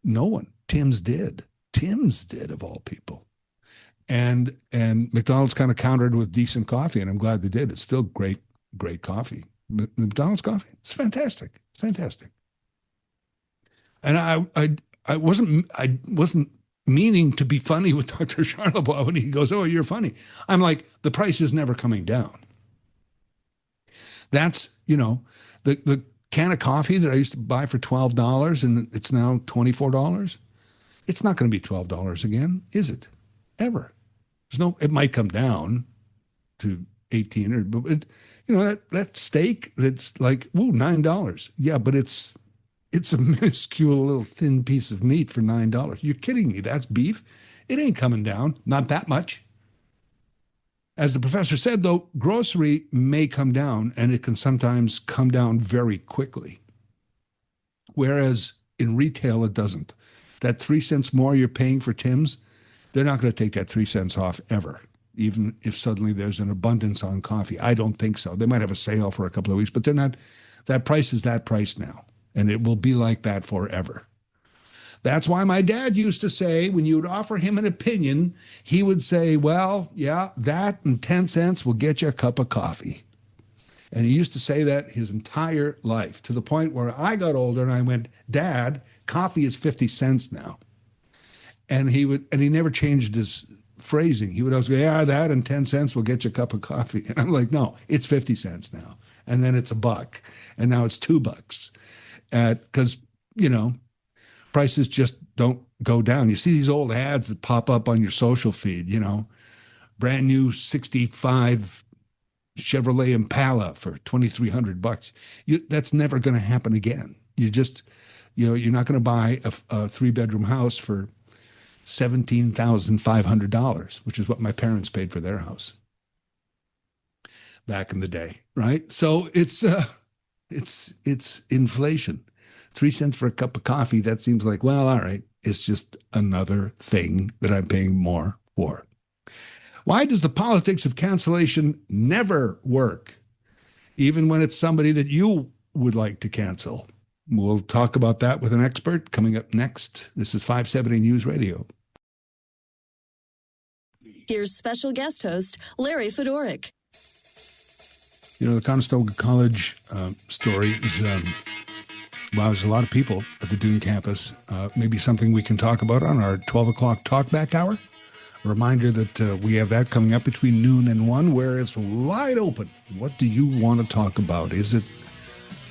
No one. Tim's did. Tim's did, of all people. And McDonald's kind of countered with decent coffee, and I'm glad they did. It's still great coffee. McDonald's coffee, it's fantastic. It's fantastic. And I wasn't meaning to be funny with Dr. Charlebois when he goes, "Oh, you're funny." I'm like, the price is never coming down. That's, the can of coffee that I used to buy for $12 and it's now $24. It's not going to be $12 again, is it? Ever. It might come down to 18 or, but that steak that's like, $9. Yeah, but it's a minuscule little thin piece of meat for $9. You're kidding me. That's beef. It ain't coming down. Not that much. As the professor said, though, grocery may come down, and it can sometimes come down very quickly. Whereas in retail, it doesn't. That 3 cents more you're paying for Tim's, they're not going to take that 3 cents off ever, even if suddenly there's an abundance on coffee. I don't think so. They might have a sale for a couple of weeks, but they're not. That price is that price now, and it will be like that forever. That's why my dad used to say, when you would offer him an opinion, he would say, well, yeah, that and 10 cents will get you a cup of coffee. And he used to say that his entire life, to the point where I got older and I went, Dad, coffee is 50 cents now. And he never changed his phrasing. He would always go, yeah, that and 10 cents will get you a cup of coffee. And I'm like, no, it's 50 cents now. And then it's $1. And now it's $2. Because, prices just don't go down. You see these old ads that pop up on your social feed, brand new 65 Chevrolet Impala for $2,300. That's never going to happen again. You're not going to buy a 3-bedroom house for $17,500, which is what my parents paid for their house back in the day, right? So it's inflation. 3 cents for a cup of coffee, that seems like, well, all right, it's just another thing that I'm paying more for. Why does the politics of cancellation never work, even when it's somebody that you would like to cancel? We'll talk about that with an expert coming up next. This is 570 News Radio. Here's special guest host, Larry Fedoruk. The Conestoga College story is... Wow, there's a lot of people at the Dune campus. Maybe something we can talk about on our 12 o'clock Talkback Hour. A reminder that we have that coming up between noon and 1, where it's wide open. What do you want to talk about? Is it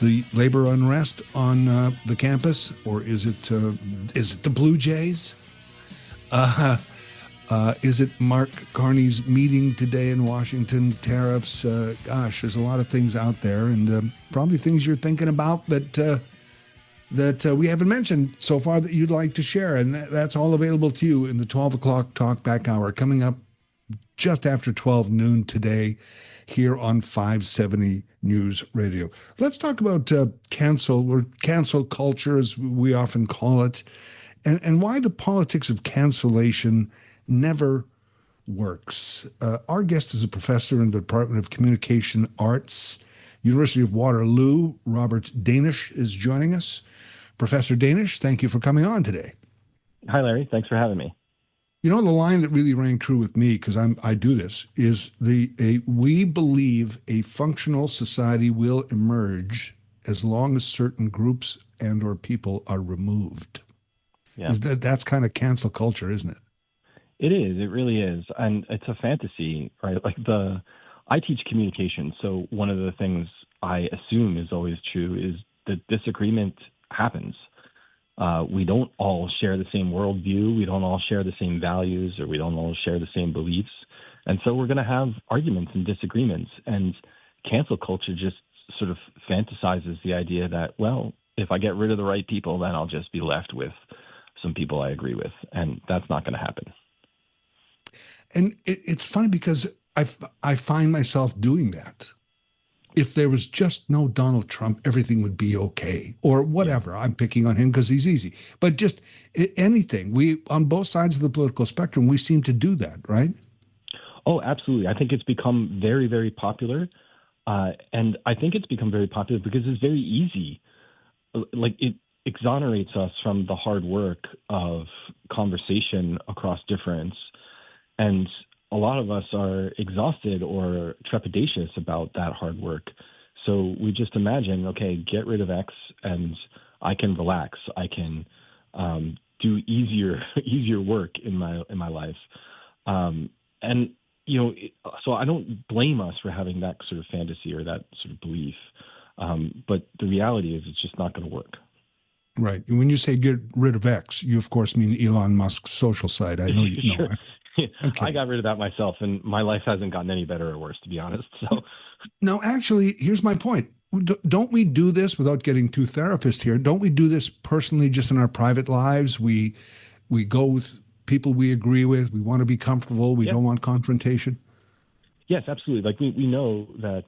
the labor unrest on the campus, or is it the Blue Jays? Is it Mark Carney's meeting today in Washington? Tariffs? Gosh, there's a lot of things out there, and probably things you're thinking about that we haven't mentioned so far that you'd like to share. And that's all available to you in the 12 o'clock Talkback Hour, coming up just after 12 noon today here on 570 News Radio. Let's talk about cancel culture, as we often call it, and why the politics of cancellation never works. Our guest is a professor in the Department of Communication Arts, University of Waterloo. Robert Danish is joining us. Professor Danish, thank you for coming on today. Hi, Larry. Thanks for having me. The line that really rang true with me, because I do this, is we believe a functional society will emerge as long as certain groups and or people are removed. Yeah. That's kind of cancel culture, isn't it? It is. It really is. And it's a fantasy, right? I teach communication. So one of the things I assume is always true is that disagreement happens. We don't all share the same worldview. We don't all share the same values, or we don't all share the same beliefs. And so we're going to have arguments and disagreements. And cancel culture just sort of fantasizes the idea that, well, if I get rid of the right people, then I'll just be left with some people I agree with. And that's not going to happen. And it's funny because I find myself doing that. If there was just no Donald Trump, everything would be okay, or whatever. I'm picking on him because he's easy. But just anything. We, on both sides of the political spectrum, we seem to do that, right? Oh, absolutely. I think it's become very, very popular. And I think it's become very popular because it's very easy. It exonerates us from the hard work of conversation across difference. And a lot of us are exhausted or trepidatious about that hard work. So we just imagine, okay, get rid of X and I can relax. I can do easier work in my life. And so I don't blame us for having that sort of fantasy or that sort of belief. But the reality is it's just not going to work. Right. When you say get rid of X, you of course mean Elon Musk's social site. I know you know. Okay. I got rid of that myself, and my life hasn't gotten any better or worse, to be honest. So, no, actually, here's my point. Don't we do this without getting too therapist here? Don't we do this personally, just in our private lives? We go with people we agree with. We want to be comfortable. We don't want confrontation. Yes, absolutely. Like we know that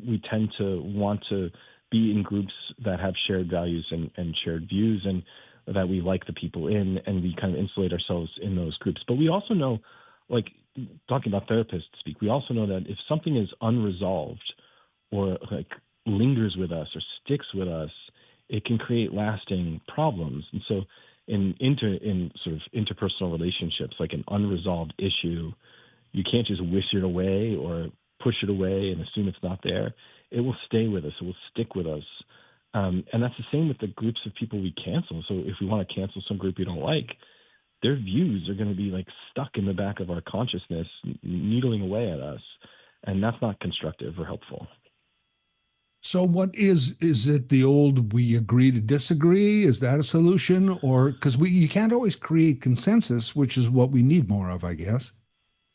we tend to want to be in groups that have shared values and shared views, and that we like the people in, and we kind of insulate ourselves in those groups. But we also know, like talking about therapists speak, we also know that if something is unresolved or like lingers with us or sticks with us, it can create lasting problems. And so in sort of interpersonal relationships, like an unresolved issue, you can't just wish it away or push it away and assume it's not there. It will stay with us. It will stick with us. And that's the same with the groups of people we cancel. So if we want to cancel some group we don't like, their views are going to be like stuck in the back of our consciousness, needling away at us. And that's not constructive or helpful. So what is it the old we agree to disagree? Is that a solution? Or because you can't always create consensus, which is what we need more of, I guess.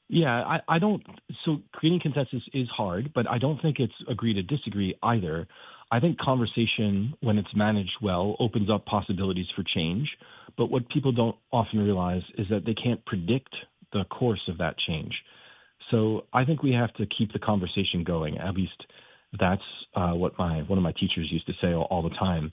Yeah, I don't. So creating consensus is hard, but I don't think it's agree to disagree either. I think conversation, when it's managed well, opens up possibilities for change. But what people don't often realize is that they can't predict the course of that change. So I think we have to keep the conversation going. At least that's what one of my teachers used to say all the time.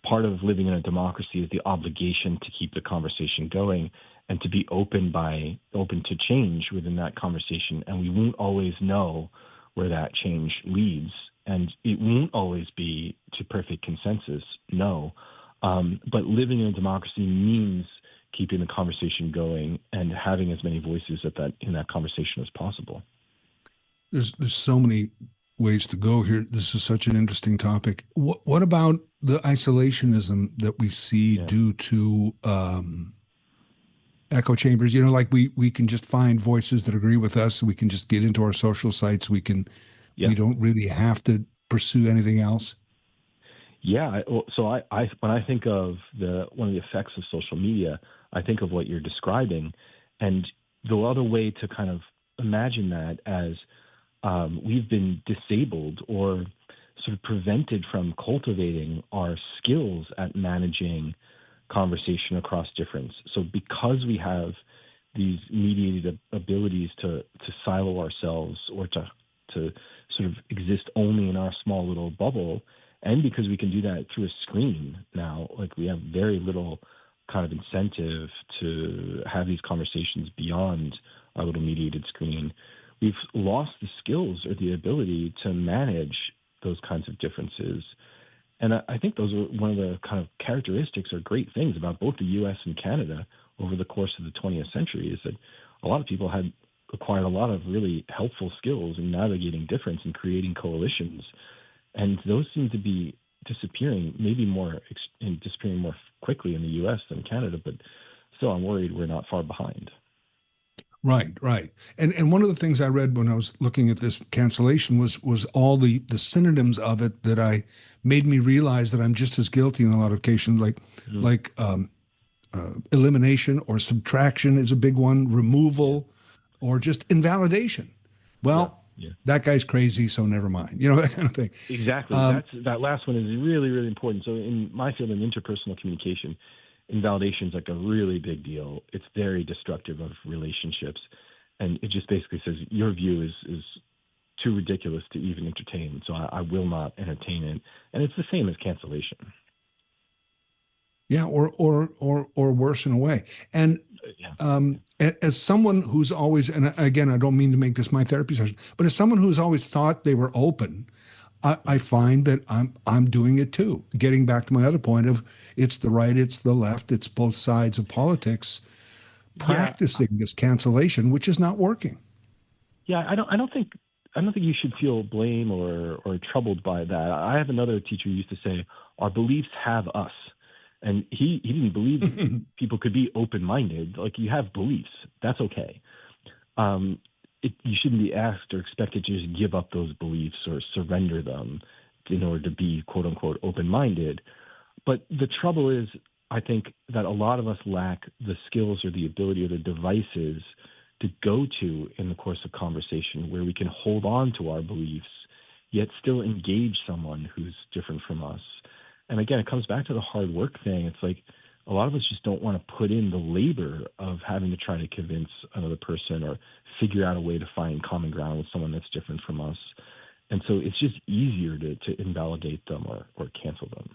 Part of living in a democracy is the obligation to keep the conversation going and to be open to change within that conversation. And we won't always know where that change leads. And it won't always be to perfect consensus, no. But living in a democracy means keeping the conversation going and having as many voices in that conversation as possible. There's so many ways to go here. This is such an interesting topic. What about the isolationism that we see due to echo chambers? Like we can just find voices that agree with us. We can just get into our social sites. We don't really have to pursue anything else. Yeah. So I when I think of one of the effects of social media, I think of what you're describing, and the other way to kind of imagine that as we've been disabled or sort of prevented from cultivating our skills at managing conversation across difference. So because we have these mediated abilities to silo ourselves or to sort of exist only in our small little bubble, and because we can do that through a screen now, like we have very little kind of incentive to have these conversations beyond our little mediated screen, we've lost the skills or the ability to manage those kinds of differences. And I think those are one of the kind of characteristics or great things about both the U.S. and Canada over the course of the 20th century is that a lot of people had acquired a lot of really helpful skills in navigating difference and creating coalitions. And those seem to be disappearing more quickly in the U.S. than Canada, but still I'm worried we're not far behind. Right. And one of the things I read when I was looking at this cancellation was all the synonyms of it that made me realize that I'm just as guilty in a lot of occasions, like elimination or subtraction is a big one, removal, or just invalidation. Well, that guy's crazy, so never mind. That kind of thing. Exactly. That last one is really, really important. So in my field, in interpersonal communication, invalidation is like a really big deal. It's very destructive of relationships. And it just basically says your view is too ridiculous to even entertain. So I will not entertain it. And it's the same as cancellation. Yeah, or worse in a way. And as someone who's always, and again, I don't mean to make this my therapy session, but as someone who's always thought they were open, I find that I'm doing it too. Getting back to my other point of it's the right, it's the left, it's both sides of politics, practicing this cancellation, which is not working. Yeah, I don't think you should feel blame or troubled by that. I have another teacher who used to say, our beliefs have us. And he didn't believe people could be open-minded. Like, you have beliefs. That's okay. You shouldn't be asked or expected to just give up those beliefs or surrender them in order to be, quote unquote, open-minded. But the trouble is, I think that a lot of us lack the skills or the ability or the devices to go to in the course of conversation where we can hold on to our beliefs, yet still engage someone who's different from us. And again, it comes back to the hard work thing. It's like a lot of us just don't want to put in the labor of having to try to convince another person or figure out a way to find common ground with someone that's different from us. And so it's just easier to invalidate them or cancel them.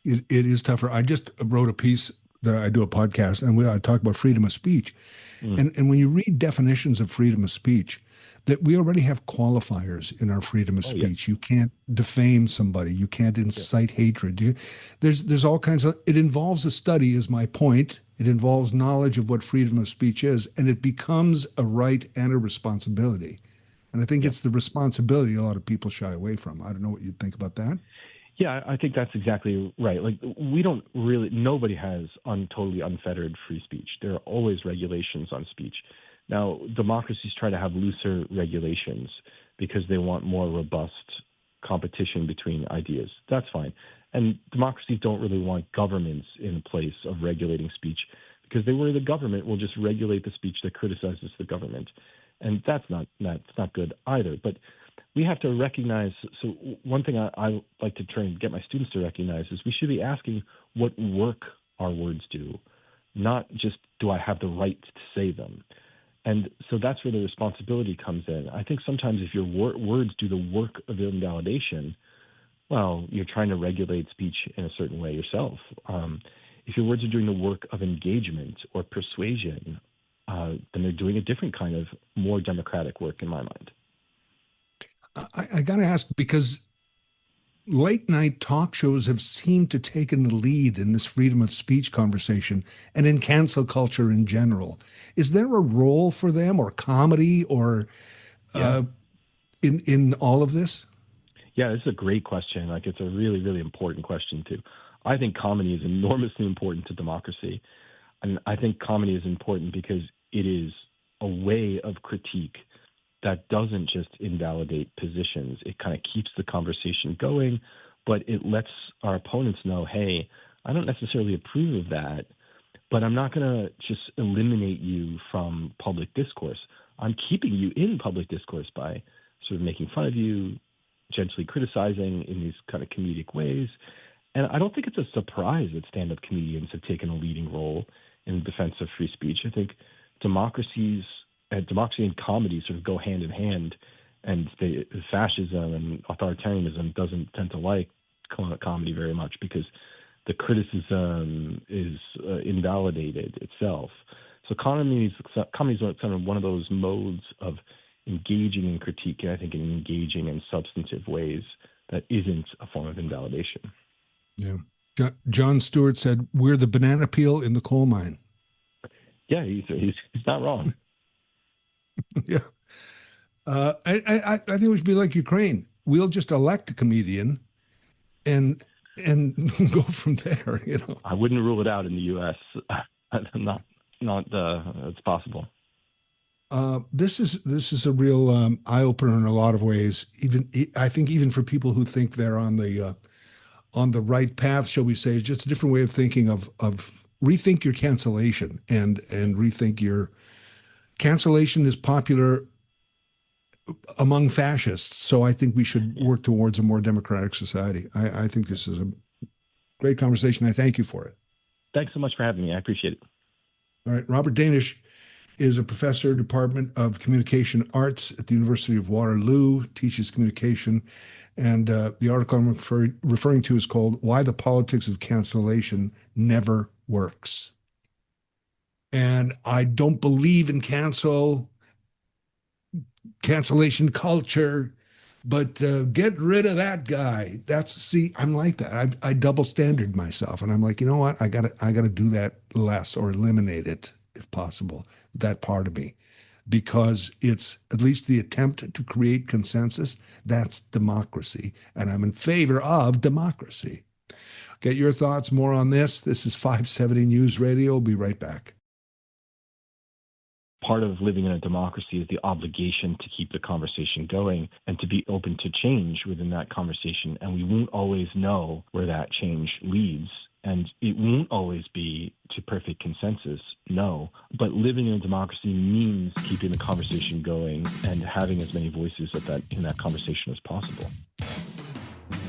It is tougher. I just wrote a piece that I do a podcast, and I talk about freedom of speech. And when you read definitions of freedom of speech, that we already have qualifiers in our freedom of speech. Yeah. You can't defame somebody. You can't incite hatred. There's all kinds of, it involves a study is my point. It involves knowledge of what freedom of speech is, and it becomes a right and a responsibility. And I think it's the responsibility a lot of people shy away from. I don't know what you think about that. Yeah, I think that's exactly right. Like, nobody has totally unfettered free speech. There are always regulations on speech. Now, democracies try to have looser regulations because they want more robust competition between ideas. That's fine. And democracies don't really want governments in place of regulating speech because they worry the government will just regulate the speech that criticizes the government. And that's not good either. But we have to recognize, so one thing I like to try and get my students to recognize is we should be asking what work our words do, not just do I have the right to say them. And so that's where the responsibility comes in. I think sometimes if your words do the work of invalidation, well, you're trying to regulate speech in a certain way yourself. If your words are doing the work of engagement or persuasion, then they're doing a different kind of more democratic work in my mind. I got to ask, because late night talk shows have seemed to taken the lead in this freedom of speech conversation and in cancel culture in general. Is there a role for them or comedy or in all of this? Yeah, this is a great question. Like, it's a really, really important question too. I think comedy is enormously important to democracy. And I think comedy is important because it is a way of critique that doesn't just invalidate positions. It kind of keeps the conversation going, but it lets our opponents know, hey, I don't necessarily approve of that, but I'm not going to just eliminate you from public discourse. I'm keeping you in public discourse by sort of making fun of you, gently criticizing in these kind of comedic ways. And I don't think it's a surprise that stand-up comedians have taken a leading role in defense of free speech. I think democracy and comedy sort of go hand in hand, and fascism and authoritarianism doesn't tend to like comedy very much because the criticism is invalidated itself. So comedy is kind of one of those modes of engaging in critique, and I think in engaging in substantive ways that isn't a form of invalidation. Yeah. John Stewart said, "We're the banana peel in the coal mine." Yeah, he's not wrong. Yeah. I think we should be like Ukraine. We'll just elect a comedian and go from there, you know. I wouldn't rule it out in the U.S. It's possible. This is a real eye opener in a lot of ways. I think even for people who think they're on the right path, shall we say, it's just a different way of thinking of rethink your cancellation and rethink your cancellation is popular among fascists. So I think we should work towards a more democratic society. I think this is a great conversation. I thank you for it. Thanks so much for having me. I appreciate it. All right. Robert Danish is a professor, Department of Communication Arts at the University of Waterloo, teaches communication. And the article I'm referring to is called "Why the Politics of Cancellation Never Works." And I don't believe in cancellation culture, but get rid of that guy. I'm like that. I double standard myself, and I'm like, you know what? I gotta do that less or eliminate it if possible. That part of me, because it's at least the attempt to create consensus. That's democracy, and I'm in favor of democracy. Get your thoughts more on this. This is 570 News Radio. We'll be right back. Part of living in a democracy is the obligation to keep the conversation going and to be open to change within that conversation. And we won't always know where that change leads. And it won't always be to perfect consensus, no. But living in a democracy means keeping the conversation going and having as many voices in that conversation as possible.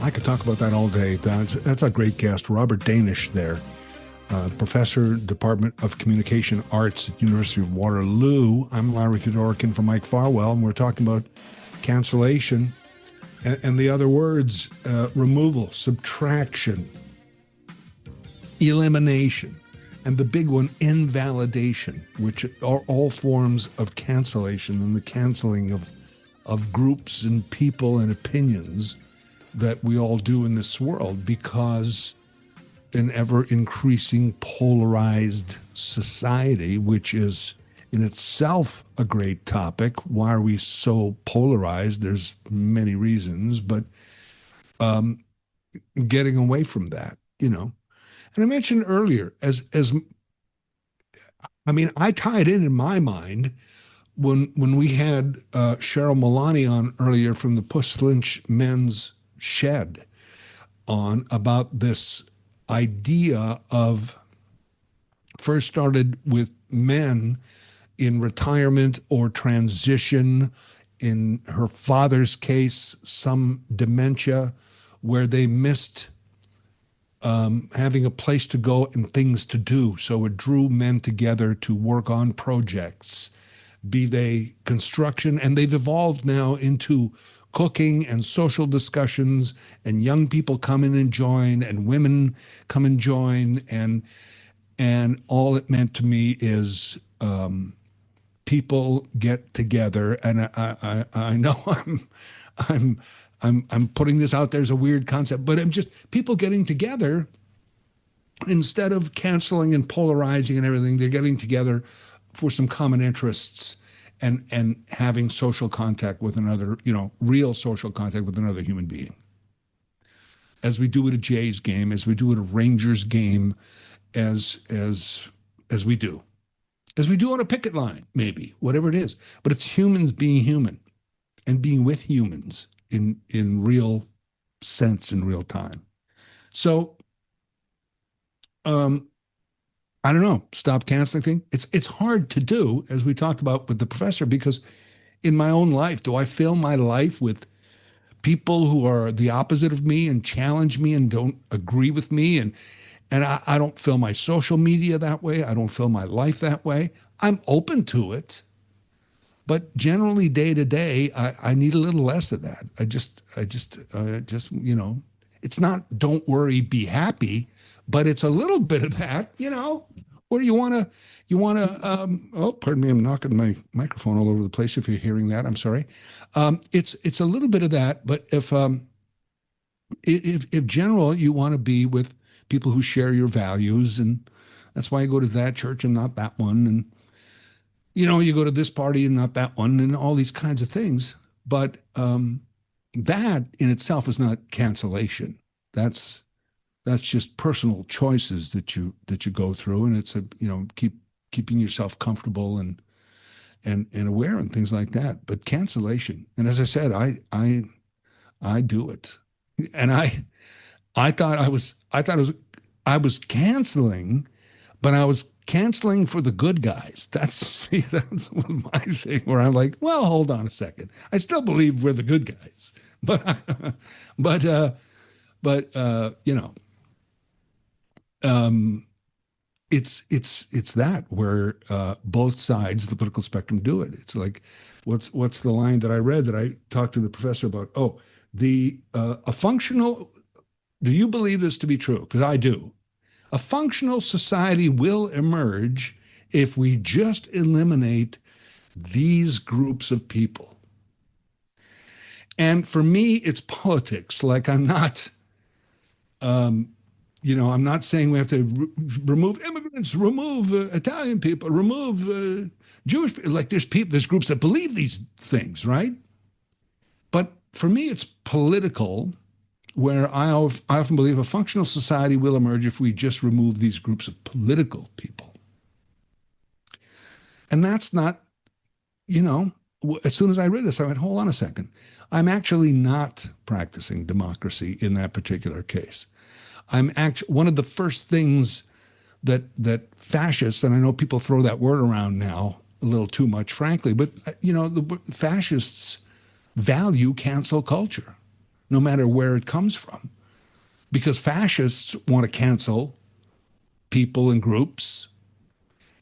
I could talk about that all day. That's a great guest, Robert Danish there. Professor, Department of Communication Arts at University of Waterloo. I'm Larry Fedorkin for Mike Farwell, and we're talking about cancellation and the other words, removal, subtraction, elimination, and the big one, invalidation, which are all forms of cancellation and the canceling of groups and people and opinions that we all do in this world because an ever-increasing polarized society, which is in itself a great topic. Why are we so polarized? There's many reasons, but getting away from that, And I mentioned earlier, I tied in my mind when we had Cheryl Malani on earlier from the Puslinch Men's Shed on about this idea of first started with men in retirement or transition, in her father's case, some dementia, where they missed having a place to go and things to do. So it drew men together to work on projects, be they construction, and they've evolved now into cooking and social discussions, and young people come in and join, and women come and join, and all it meant to me is people get together. And I know I'm putting this out there as a weird concept, but I'm just people getting together instead of canceling and polarizing and everything. They're getting together for some common interests and having social contact with another, real social contact with another human being. As we do at a Jays game, as we do at a Rangers game, as we do on a picket line, maybe, whatever it is. But it's humans being human and being with humans in real sense, in real time. So, I don't know, stop canceling thing. It's hard to do, as we talked about with the professor, because in my own life, do I fill my life with people who are the opposite of me and challenge me and don't agree with me? And I don't fill my social media that way. I don't fill my life that way. I'm open to it. But generally, day to day, I need a little less of that. I just, it's not don't worry, be happy, but it's a little bit of that, where you want to, pardon me, I'm knocking my microphone all over the place. If you're hearing that, I'm sorry. It's a little bit of that, but if general, you want to be with people who share your values, and that's why you go to that church and not that one, and you go to this party and not that one, and all these kinds of things. But that in itself is not cancellation. That's just personal choices that you go through, and it's keeping yourself comfortable and aware and things like that. But cancellation, and as I said, I do it, and I thought I was canceling, but I was canceling for the good guys. That's my thing, where I'm like, well, hold on a second. I still believe we're the good guys, but it's that where both sides of the political spectrum do it. It's like, what's the line that I read that I talked to the professor about? A functional. Do you believe this to be true? Because I do. A functional society will emerge if we just eliminate these groups of people. And for me, it's politics. Like, I'm not, I'm not saying we have to remove immigrants, remove Italian people, remove Jewish people. Like, there's groups that believe these things, right? But for me, it's political, where I often believe a functional society will emerge if we just remove these groups of political people. And that's not, as soon as I read this, I went, hold on a second. I'm actually not practicing democracy in that particular case. One of the first things that fascists, and I know people throw that word around now a little too much, frankly, but, the fascists value cancel culture, no matter where it comes from. Because fascists want to cancel people and groups.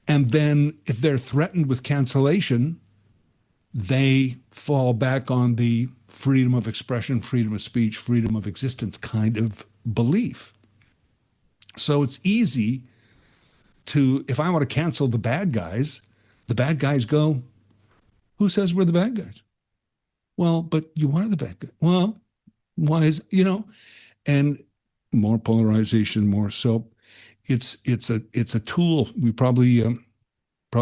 And then if they're threatened with cancellation, they fall back on the freedom of expression, freedom of speech, freedom of existence kind of belief. So it's easy if I want to cancel the bad guys go, who says we're the bad guys? Well, but you are the bad guy. Well, why is, and more polarization, more. So it's a tool. We probably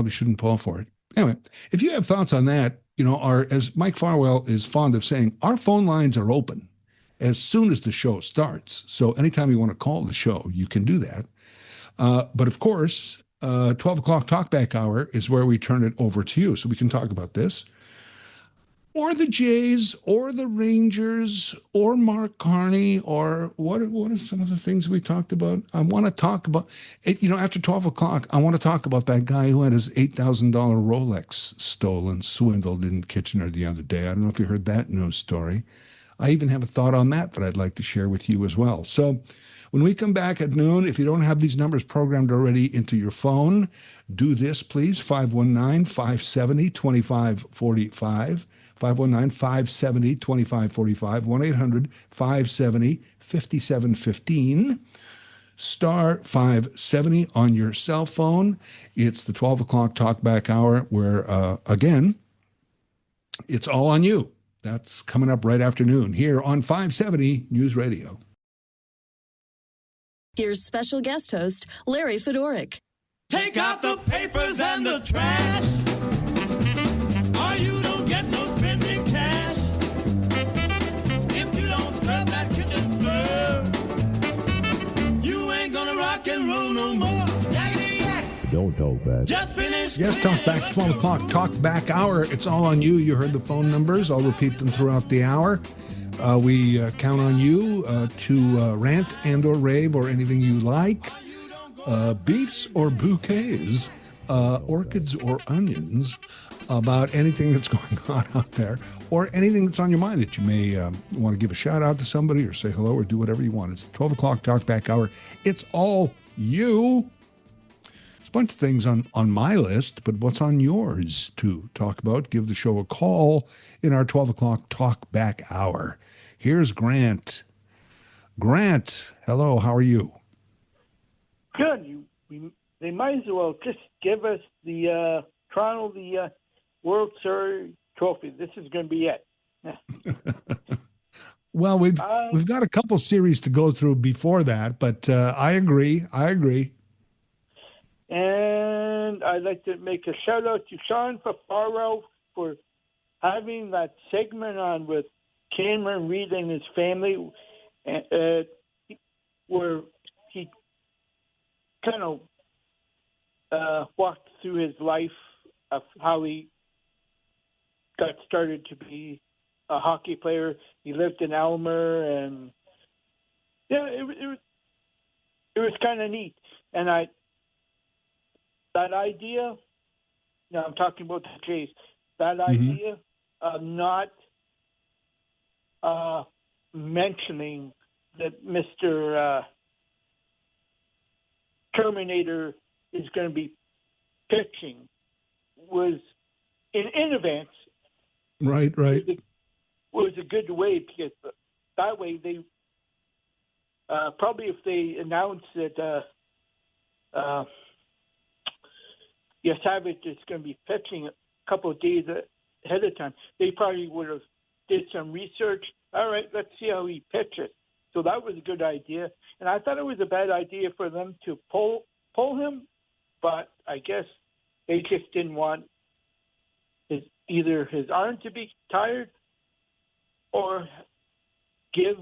shouldn't fall for it. Anyway, if you have thoughts on that, as Mike Farwell is fond of saying, our phone lines are open as soon as the show starts. So anytime you want to call the show, you can do that. But of course, 12 o'clock Talkback Hour is where we turn it over to you. So we can talk about this, or the Jays, or the Rangers, or Mark Carney, or what are some of the things we talked about? I want to talk about, after 12 o'clock, I want to talk about that guy who had his $8,000 Rolex stolen, swindled in Kitchener the other day. I don't know if you heard that news story. I even have a thought on that I'd like to share with you as well. So when we come back at noon, if you don't have these numbers programmed already into your phone, do this, please, 519-570-2545. 519-570-2545, 1-800-570-5715, star 570 on your cell phone. It's the 12 o'clock Talkback Hour where, again, it's all on you. That's coming up right after noon here on 570 News Radio. Here's special guest host, Larry Fedoric. Take out the papers and the trash, or you don't get no spending cash. If you don't scrub that kitchen floor, you ain't gonna rock and roll no more. Don't talk back. Just finish. Yes, Talkback, 12 o'clock Talkback Hour. It's all on you. You heard the phone numbers. I'll repeat them throughout the hour. We count on you to rant and or rave or anything you like. Beefs or bouquets, orchids or onions, about anything that's going on out there, or anything that's on your mind that you may want to give a shout out to somebody or say hello or do whatever you want. It's the 12 o'clock Talkback Hour. It's all you. There's a bunch of things on my list, but what's on yours to talk about? Give the show a call in our 12 o'clock Talkback Hour. Here's Grant. Grant, hello, how are you? Good. They might as well just give us the Toronto, the World Series trophy. This is going to be it. Well, we've got a couple series to go through before that, but I agree. And I'd like to make a shout out to Sean Farwell for having that segment on with Cameron Reed and his family, where he kind of walked through his life of how he got started to be a hockey player. He lived in Elmer, and it was kind of neat. And that idea. Now I'm talking about the Jays. That idea of not mentioning that Mr. Terminator is going to be pitching was in advance. Right. Was a good way, because that way they probably, if they announced that Savage is going to be pitching a couple of days ahead of time, they probably would have did some research. All right, let's see how he pitches. So that was a good idea. And I thought it was a bad idea for them to pull him, but I guess they just didn't want either his arm to be tired or give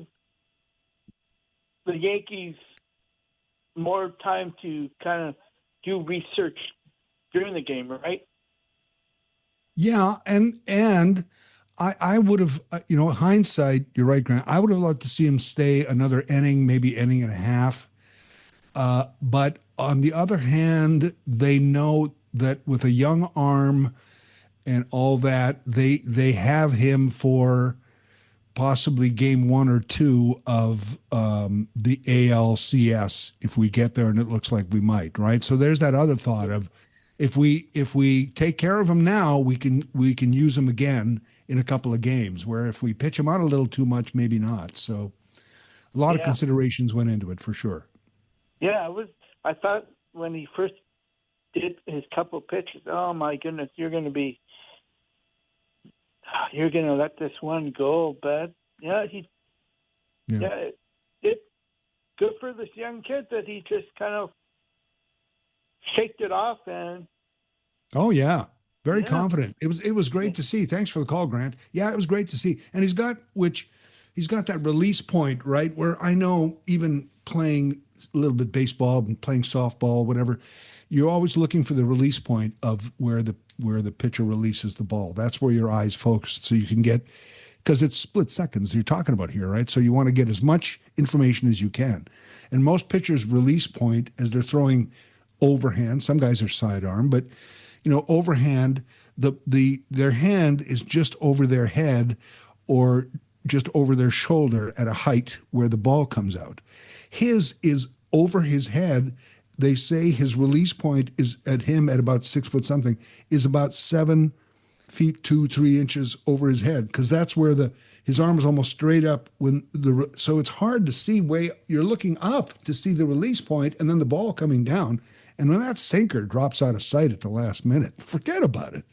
the Yankees more time to kind of do research during the game, right? Yeah, and I would have, hindsight, you're right, Grant. I would have loved to see him stay another inning, maybe inning and a half. But on the other hand, they know that with a young arm and all that, they have him for possibly game 1 or 2 of the ALCS if we get there, and it looks like we might, right? So there's that other thought of if we take care of him now, we can use him again in a couple of games. Where if we pitch him out a little too much, maybe not. So a lot of considerations went into it for sure. Yeah, I thought when he first did his couple pitches, oh my goodness, you're going to let this one go, but it good for this young kid that he just kind of shaked it off and. Oh yeah, very confident. It was great to see. Thanks for the call, Grant. Yeah, it was great to see, and he's got that release point, right, where I know even playing a little bit baseball and playing softball, whatever, you're always looking for the release point of where the pitcher releases the ball. That's where your eyes focus, so you can get, because it's split seconds you're talking about here, right? So you want to get as much information as you can. And most pitchers' release point as they're throwing overhand, some guys are sidearm, but overhand, their hand is just over their head or just over their shoulder at a height where the ball comes out. His is over his head. They say his release point is at him at about 6 foot something, is about 7 feet 2-3 inches over his head, because that's where his arm is almost straight up so it's hard to see you're looking up to see the release point and then the ball coming down. And when that sinker drops out of sight at the last minute, forget about it.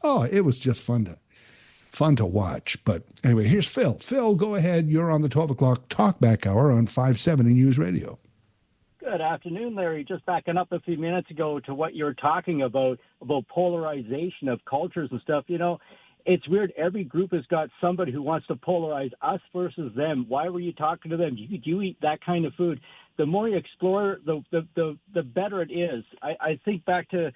Oh, it was just fun to watch. But anyway, here's Phil. Phil, go ahead. You're on the 12 o'clock Talkback Hour on 570 News Radio. Good afternoon, Larry. Just backing up a few minutes ago to what you were talking about polarization of cultures and stuff. It's weird. Every group has got somebody who wants to polarize us versus them. Why were you talking to them? Do you eat that kind of food? The more you explore, the better it is. I think back to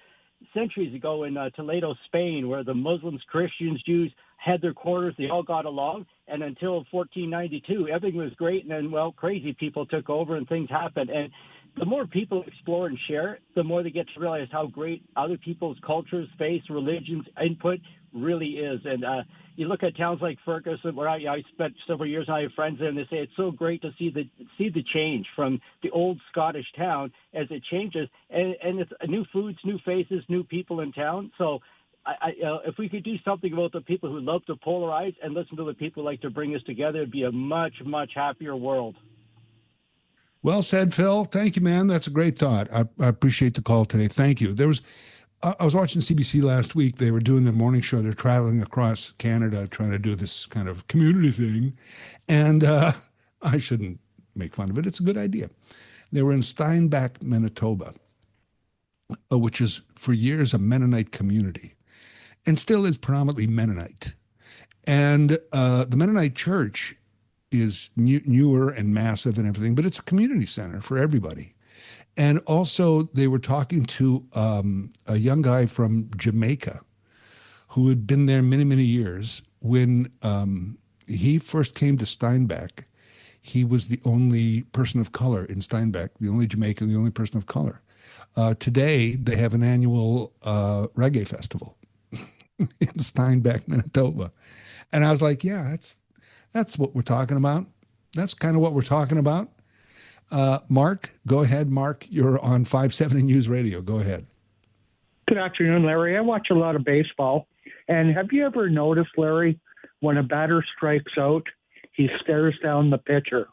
centuries ago in Toledo, Spain, where the Muslims, Christians, Jews had their quarters. They all got along. And until 1492, everything was great. And then, crazy people took over and things happened. And the more people explore and share, the more they get to realize how great other people's cultures, faiths, religions, input really is. And you look at towns like Ferguson, where I spent several years, and I have friends there, and they say it's so great to see the change from the old Scottish town as it changes. And it's new foods, new faces, new people in town. So if we could do something about the people who love to polarize and listen to the people who like to bring us together, it'd be a much, much happier world. Well said, Phil. Thank you, man. That's a great thought. I appreciate the call today. Thank you. I was watching CBC last week. They were doing their morning show. They're traveling across Canada trying to do this kind of community thing. And I shouldn't make fun of it. It's a good idea. They were in Steinbach, Manitoba, which is for years a Mennonite community and still is predominantly Mennonite. And the Mennonite church is newer and massive and everything, but it's a community center for everybody. And also they were talking to a young guy from Jamaica who had been there many, many years. When he first came to Steinbach, he was the only person of color in Steinbach, the only Jamaican, the only person of color. Today, they have an annual reggae festival in Steinbach, Manitoba. And I was like, yeah, that's what we're talking about. That's kind of what we're talking about. Mark, go ahead. Mark, you're on 570 News Radio. Go ahead. Good afternoon, Larry. I watch a lot of baseball. And have you ever noticed, Larry, when a batter strikes out, he stares down the pitcher?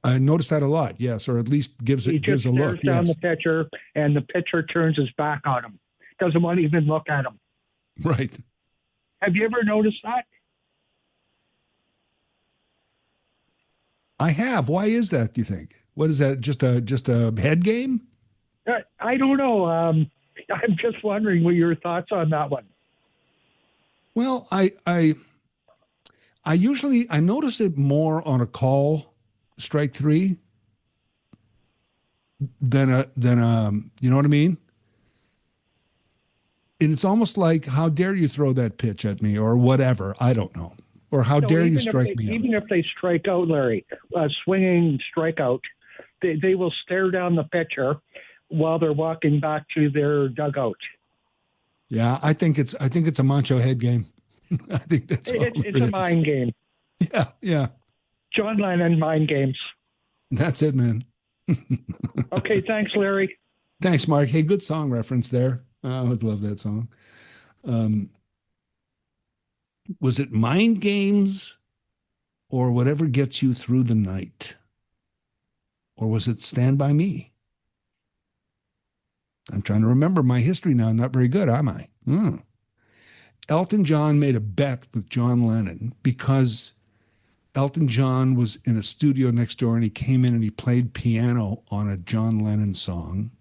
I noticed that a lot, yes, or at least gives a look. He just stares down the pitcher, and the pitcher turns his back on him. Doesn't want to even look at him. Right. Have you ever noticed that? I have. Why is that, do you think? What is that, just a head game? I don't know. I'm just wondering what your thoughts on that one. Well, I usually notice it more on a call strike three, then you know what I mean? And it's almost like, how dare you throw that pitch at me or whatever. I don't know. Or how dare you strike me out. Even if they strike out, Larry, a swinging strikeout, they will stare down the pitcher while they're walking back to their dugout. Yeah, I think it's a macho head game. I think it's a mind game. Yeah. John Lennon mind games. That's it, man. Okay, thanks, Larry. Thanks, Mark. Hey, good song reference there. I would love that song. Was it Mind Games or Whatever Gets You Through the Night? Or was it Stand By Me? I'm trying to remember my history now. Not very good, am I? Elton John made a bet with John Lennon because Elton John was in a studio next door and he came in and he played piano on a John Lennon song.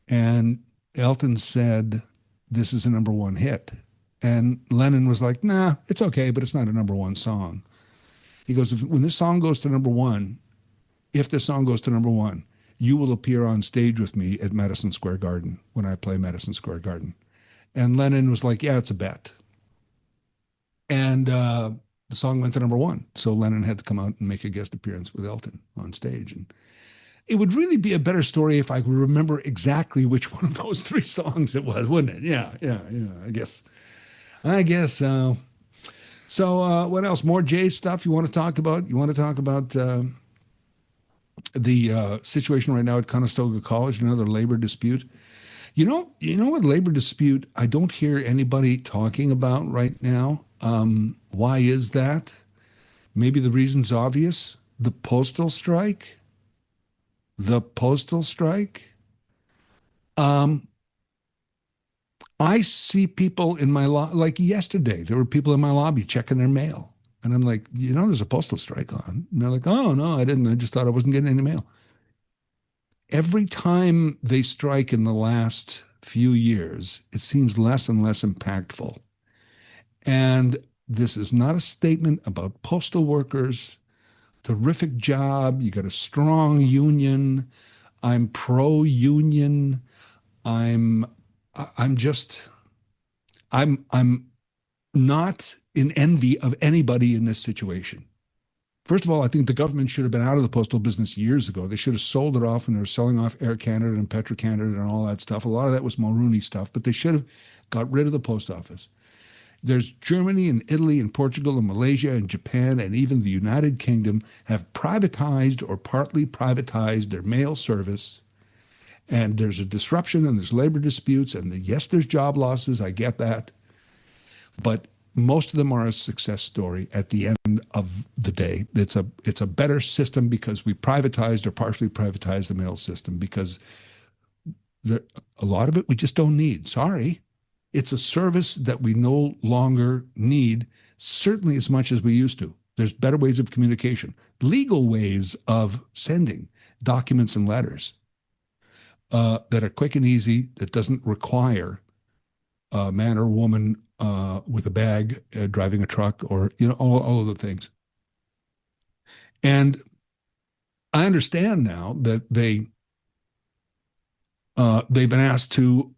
And Elton said, this is a number one hit. And Lennon was like, nah, it's okay, but it's not a number one song. He goes, when this song goes to number one, if this song goes to number one, you will appear on stage with me at Madison Square Garden when I play Madison Square Garden. And Lennon was like, yeah, it's a bet. And the song went to number one. So Lennon had to come out and make a guest appearance with Elton on stage. And it would really be a better story if I could remember exactly which one of those three songs it was, wouldn't it? Yeah, I guess so. So what else? More Jay stuff you want to talk about? You want to talk about the situation right now at Conestoga College, another labor dispute? You know what labor dispute I don't hear anybody talking about right now? Why is that? Maybe the reason's obvious. The postal strike. I see people in my like yesterday, there were people in my lobby checking their mail. And I'm like, there's a postal strike on. And they're like, oh, no, I didn't. I just thought I wasn't getting any mail. Every time they strike in the last few years, it seems less and less impactful. And this is not a statement about postal workers. Terrific job. You got a strong union. I'm pro-union. I'm not in envy of anybody in this situation. First of all, I think the government should have been out of the postal business years ago. They should have sold it off when they were selling off Air Canada and Petro-Canada and all that stuff. A lot of that was Mulrooney stuff, but they should have got rid of the post office. There's Germany and Italy and Portugal and Malaysia and Japan and even the United Kingdom have privatized or partly privatized their mail service. And there's a disruption and there's labor disputes and yes, there's job losses. I get that. But most of them are a success story at the end of the day. It's a better system because we privatized or partially privatized the mail system because a lot of it we just don't need. Sorry. It's a service that we no longer need, certainly as much as we used to. There's better ways of communication, legal ways of sending documents and letters that are quick and easy, that doesn't require a man or woman with a bag driving a truck or, all of the things. And I understand now that they've been asked to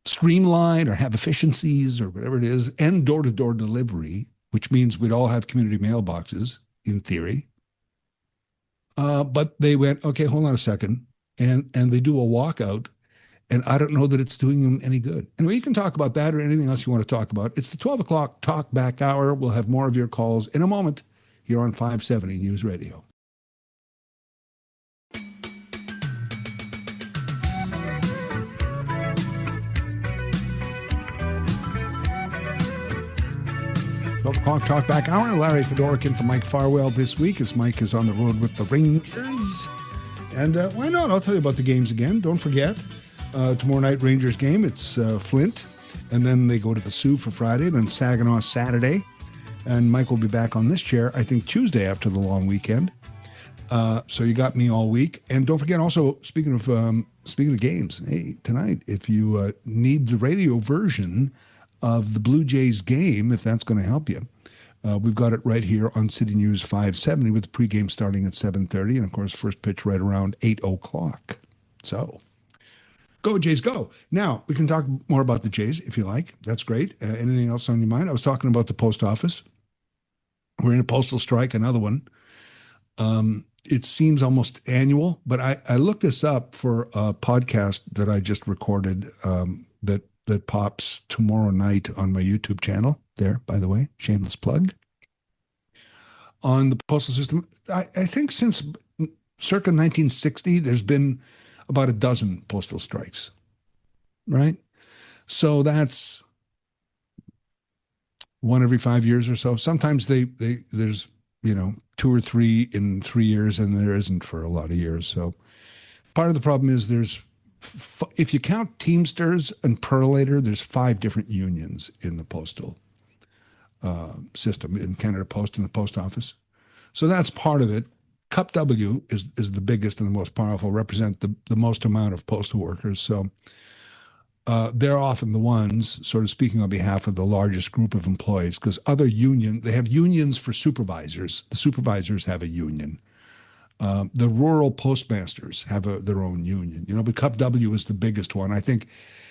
streamline or have efficiencies or whatever it is, and door-to-door delivery, which means we'd all have community mailboxes in theory. But they went, okay, hold on a second. And they do a walkout, and I don't know that it's doing them any good. Anyway, you can talk about that or anything else you want to talk about. It's the 12 o'clock Talkback Hour. We'll have more of your calls in a moment here on 570 News Radio. Talkback Hour. Larry Fedoruk in for Mike Farwell this week as Mike is on the road with the Rangers. And why not? I'll tell you about the games again. Don't forget, tomorrow night Rangers game. It's Flint. And then they go to the Sioux for Friday, then Saginaw Saturday. And Mike will be back on this chair, I think, Tuesday after the long weekend. So you got me all week. And don't forget also, speaking of games, hey, tonight, if you need the radio version of the Blue Jays game, if that's going to help you, We've got it right here on City News 570 with the pregame starting at 7:30, and of course, first pitch right around 8:00. So, go Jays, go! Now we can talk more about the Jays if you like. That's great. Anything else on your mind? I was talking about the post office. We're in a postal strike, another one. It seems almost annual, but I looked this up for a podcast that I just recorded that pops tomorrow night on my YouTube channel. There, by the way, shameless plug. On the postal system, I think since circa 1960, there's been about a dozen postal strikes, right? So that's one every 5 years or so. Sometimes there's 2 or 3 in 3 years, and there isn't for a lot of years. So part of the problem is if you count Teamsters and Perlator, there's 5 different unions in the postal system, in Canada Post and the post office. So that's part of it. Cup W is the biggest and the most powerful, represent the most amount of postal workers. So they're often the ones sort of speaking on behalf of the largest group of employees, because they have unions for supervisors. The supervisors have a union. The rural postmasters have their own union, but Cup W is the biggest one. I think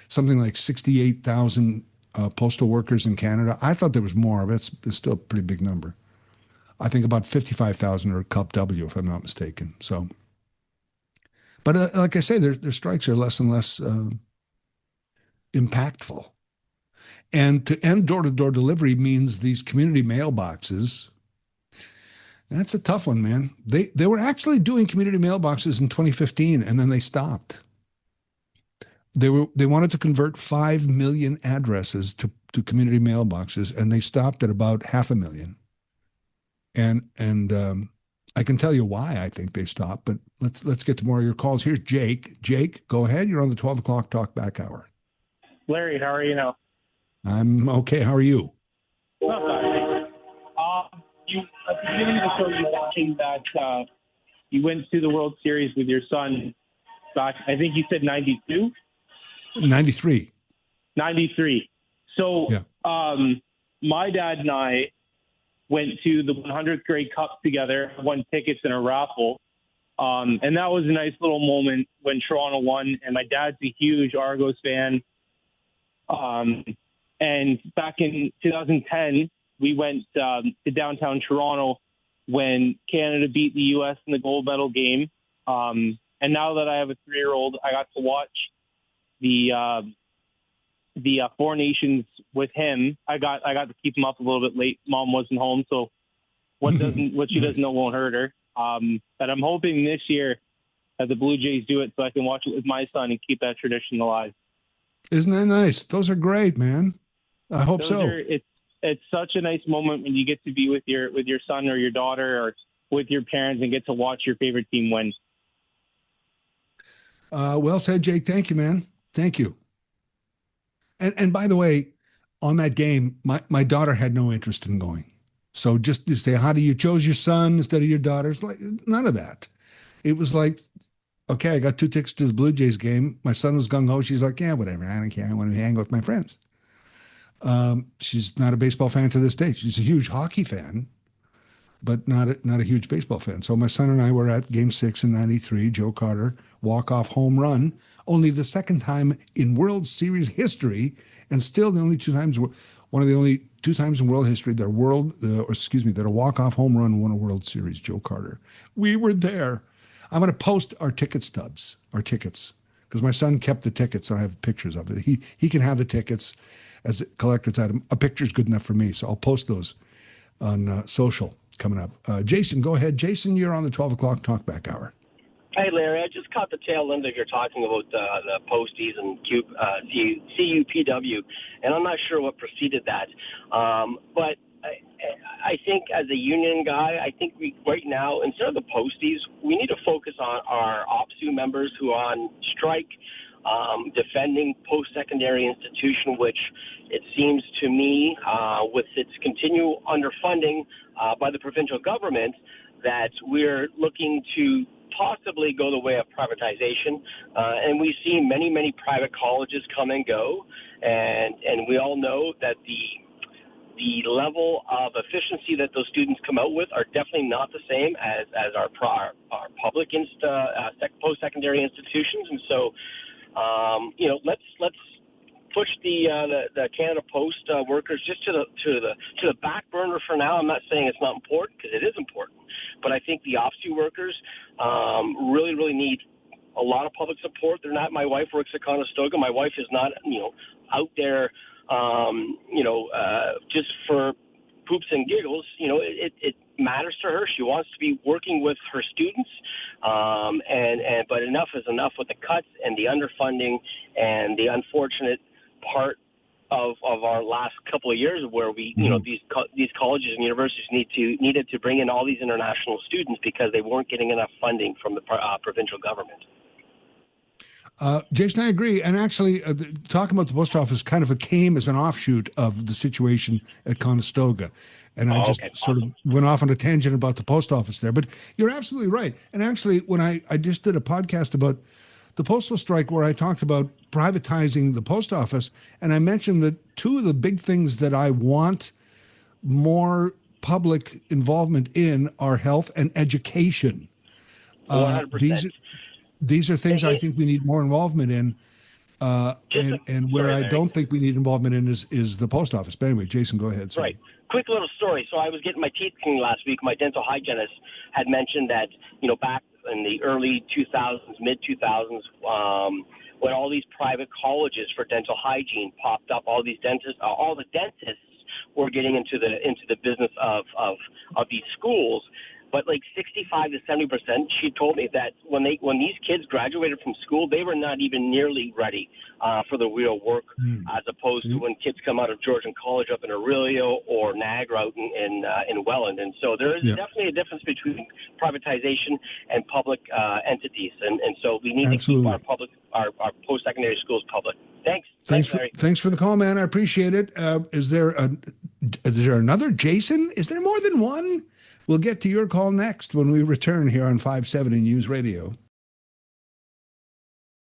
something like 68,000 postal workers in Canada. I thought there was more, but it's still a pretty big number. I think about 55,000 are Cup W, if I'm not mistaken. So, but like I say, their strikes are less and less impactful. And to end door-to-door delivery means these community mailboxes. That's a tough one, man. They were actually doing community mailboxes in 2015, and then they stopped. They wanted to convert 5 million addresses to community mailboxes, and they stopped at about 500,000. And I can tell you why I think they stopped, but let's get to more of your calls. Here's Jake. Jake, go ahead. You're on the 12 o'clock Talkback Hour. Larry, how are you now? I'm okay. How are you? Not bad. At the beginning of the show, you mentioned that you went to the World Series with your son back, I think you said 92? 93. 93. So yeah. My dad and I went to the 100th grade cup together, won tickets in a raffle. And that was a nice little moment when Toronto won. And my dad's a huge Argos fan. And back in 2010, we went to downtown Toronto when Canada beat the U.S. in the gold medal game. And now that I have a 3-year-old, I got to watch the Four Nations with him. I got to keep him up a little bit late. Mom wasn't home, so what she doesn't know won't hurt her. But I'm hoping this year that the Blue Jays do it so I can watch it with my son and keep that tradition alive. Isn't that nice? Those are great, man. I hope so. It's such a nice moment when you get to be with your son or your daughter or with your parents and get to watch your favorite team win. Well said, Jake. Thank you, man. Thank you. And by the way, on that game, my daughter had no interest in going. So just to say, how do you chose your son instead of your daughters? Like, none of that. It was like, okay, I got 2 tickets to the Blue Jays game. My son was gung-ho. She's like, yeah, whatever. I don't care. I want to hang out with my friends. She's not a baseball fan to this day. She's a huge hockey fan, but not a huge baseball fan. So my son and I were at Game 6 in 93, Joe Carter, walk-off home run, only the second time in World Series history, and still one of the only 2 times in world history that a walk-off home run won a World Series, Joe Carter. We were there. I'm going to post our ticket stubs, our tickets, because my son kept the tickets, and I have pictures of it. He can have the tickets as a collector's item. A picture's good enough for me, so I'll post those on social coming up. Jason, go ahead. Jason, you're on the 12 o'clock Talkback Hour. Hey, Larry, I just caught the tail end of your talking about the posties and CUPW, and I'm not sure what preceded that. But I think as a union guy, I think we right now, instead of the posties, we need to focus on our OPSU members who are on strike, defending post-secondary institution, which it seems to me, with its continual underfunding by the provincial government, that we're looking to possibly go the way of privatization. And we see many, many private colleges come and go. And we all know that the level of efficiency that those students come out with are definitely not the same as our public post-secondary institutions. And so, let's push the Canada Post workers just to the back burner for now. I'm not saying it's not important, because it is important, but I think the OPSU workers really need a lot of public support. They're not. My wife works at Conestoga. My wife is not out there just for poops and giggles. It matters to her. She wants to be working with her students, but enough is enough with the cuts and the underfunding and the unfortunate part of our last couple of years, where we these colleges and universities needed to bring in all these international students because they weren't getting enough funding from the provincial government. Jason, I agree. And actually, talking about the post office kind of came as an offshoot of the situation at Conestoga. And I sort of went off on a tangent about the post office there. But you're absolutely right. And actually, when I just did a podcast about the postal strike where I talked about privatizing the post office, and I mentioned that two of the big things that I want more public involvement in are health and education. 100%. These are things I think we need more involvement in, and where I don't think we need involvement in is the post office. But anyway, Jason, go ahead. Sorry. Right. Quick little story. So I was getting my teeth cleaned last week. My dental hygienist had mentioned that, back in the early 2000s, mid-2000s, when all these private colleges for dental hygiene popped up, all the dentists were getting into the business of these schools. But like 65 to 70%, she told me that when these kids graduated from school, they were not even nearly ready for the real work, as opposed to when kids come out of Georgian College up in Aurelio or Niagara out in Welland. And so there is definitely a difference between privatization and public entities. And so we need to keep our post-secondary schools public. Thanks, Larry. Thanks for the call, man. I appreciate it. Is there another Jason? Is there more than one? We'll get to your call next when we return here on 570 News Radio.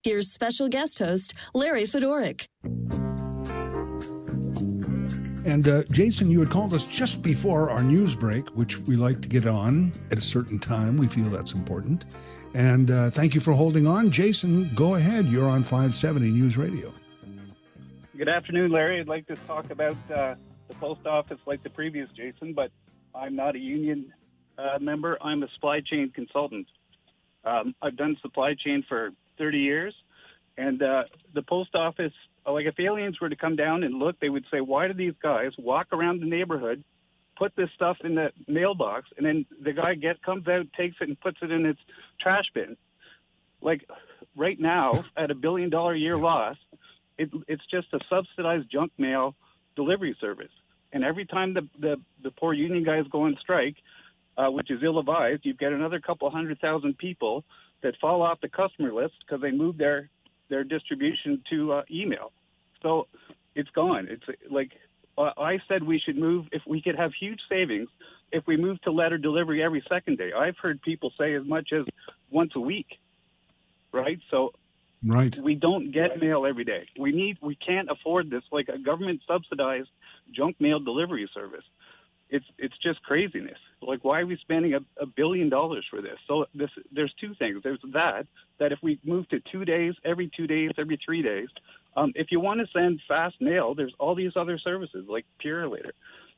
Here's special guest host, Larry Fedoruk. And Jason, you had called us just before our news break, which we like to get on at a certain time. We feel that's important. And thank you for holding on. Jason, go ahead. You're on 570 News Radio. Good afternoon, Larry. I'd like to talk about the post office like the previous Jason, but I'm not a union member. I'm a supply chain consultant. I've done supply chain for 30 years, and the post office, like if aliens were to come down and look, they would say, why do these guys walk around the neighborhood, put this stuff in the mailbox, and then the guy comes out, takes it, and puts it in his trash bin? Like right now, at $1 billion a year loss, it's just a subsidized junk mail delivery service. And every time the poor union guys go on strike, which is ill-advised, you get another couple 100,000 people that fall off the customer list because they moved their distribution to email. So it's gone. It's like I said we should move, if we could have huge savings, if we move to letter delivery every second day. I've heard people say as much as once a week, right? So we don't get mail every day. We can't afford this, like a government subsidized junk mail delivery service. It's just craziness. Like, why are we spending $1 billion for this? So there's two things. There's that if we move to 2 days, every 2 days, every 3 days, if you want to send fast mail, there's all these other services like Purelator.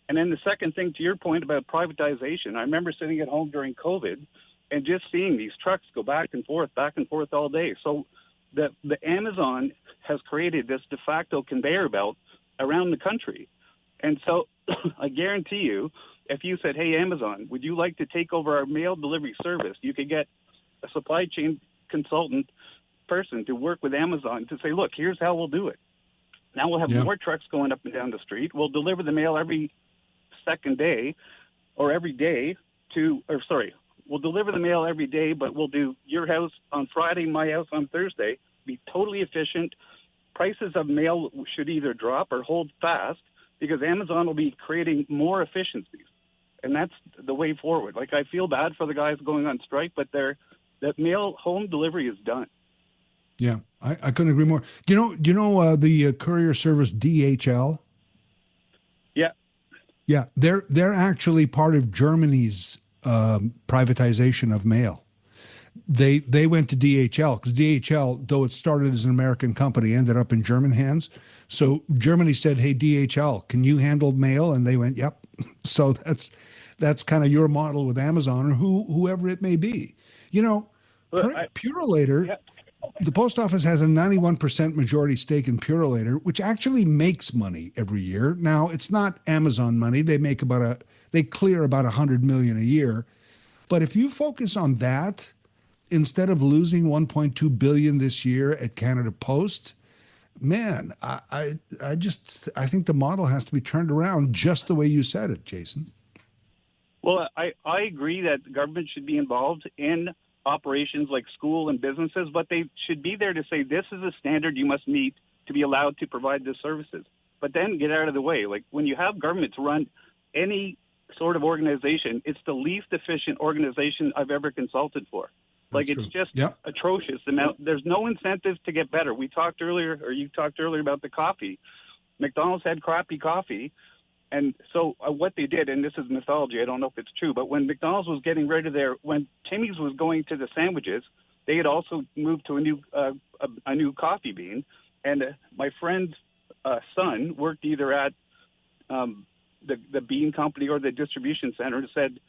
And then the second thing, to your point about privatization, I remember sitting at home during COVID and just seeing these trucks go back and forth all day. So the Amazon has created this de facto conveyor belt around the country. And so I guarantee you, if you said, hey, Amazon, would you like to take over our mail delivery service? You could get a supply chain consultant person to work with Amazon to say, look, here's how we'll do it. Now we'll have more trucks going up and down the street. We'll deliver the mail every second day or every day we'll deliver the mail every day, but we'll do your house on Friday, my house on Thursday. Be totally efficient. Prices of mail should either drop or hold fast because Amazon will be creating more efficiencies. And that's the way forward. Like, I feel bad for the guys going on strike, but that mail home delivery is done. Yeah, I couldn't agree more. Do you know the courier service DHL? Yeah. Yeah, they're actually part of Germany's privatization of mail. They went to DHL because DHL, though it started as an American company, ended up in German hands. So Germany said, "Hey, DHL, can you handle mail?" And they went, "Yep." So that's kind of your model with Amazon or whoever it may be. You know, Purolator, the post office has a 91% majority stake in Purolator, which actually makes money every year. Now, it's not Amazon money. They make they clear about $100 million a year. But if you focus on that, instead of losing 1.2 billion this year at Canada Post, man, I think the model has to be turned around just the way you said it, Jason. Well, I agree that the government should be involved in operations like school and businesses, but they should be there to say this is a standard you must meet to be allowed to provide the services. But then get out of the way. Like when you have government to run any sort of organization, it's the least efficient organization I've ever consulted for. Like it's just atrocious. There's no incentive to get better. We talked earlier, or you talked earlier about the coffee. McDonald's had crappy coffee. And so what they did, and this is mythology, I don't know if it's true, but when McDonald's was getting rid of when Timmy's was going to the sandwiches, they had also moved to a new coffee bean. And my friend's son worked either at the bean company or the distribution center and said,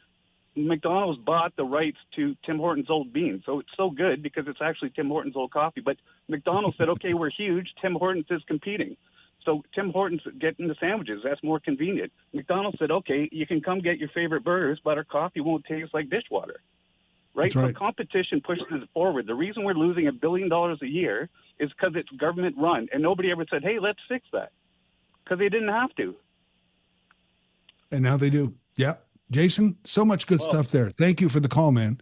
McDonald's bought the rights to Tim Hortons' old beans. So it's so good because it's actually Tim Hortons' old coffee. But McDonald's said, okay, we're huge. Tim Hortons is competing. So Tim Hortons getting the sandwiches, that's more convenient. McDonald's said, okay, you can come get your favorite burgers, but our coffee won't taste like dishwater. Right? So competition pushes it forward. The reason we're losing $1 billion a year is because it's government run. And nobody ever said, hey, let's fix that. Because they didn't have to. And now they do. Yeah. Jason, so much good stuff there. Thank you for the call, man.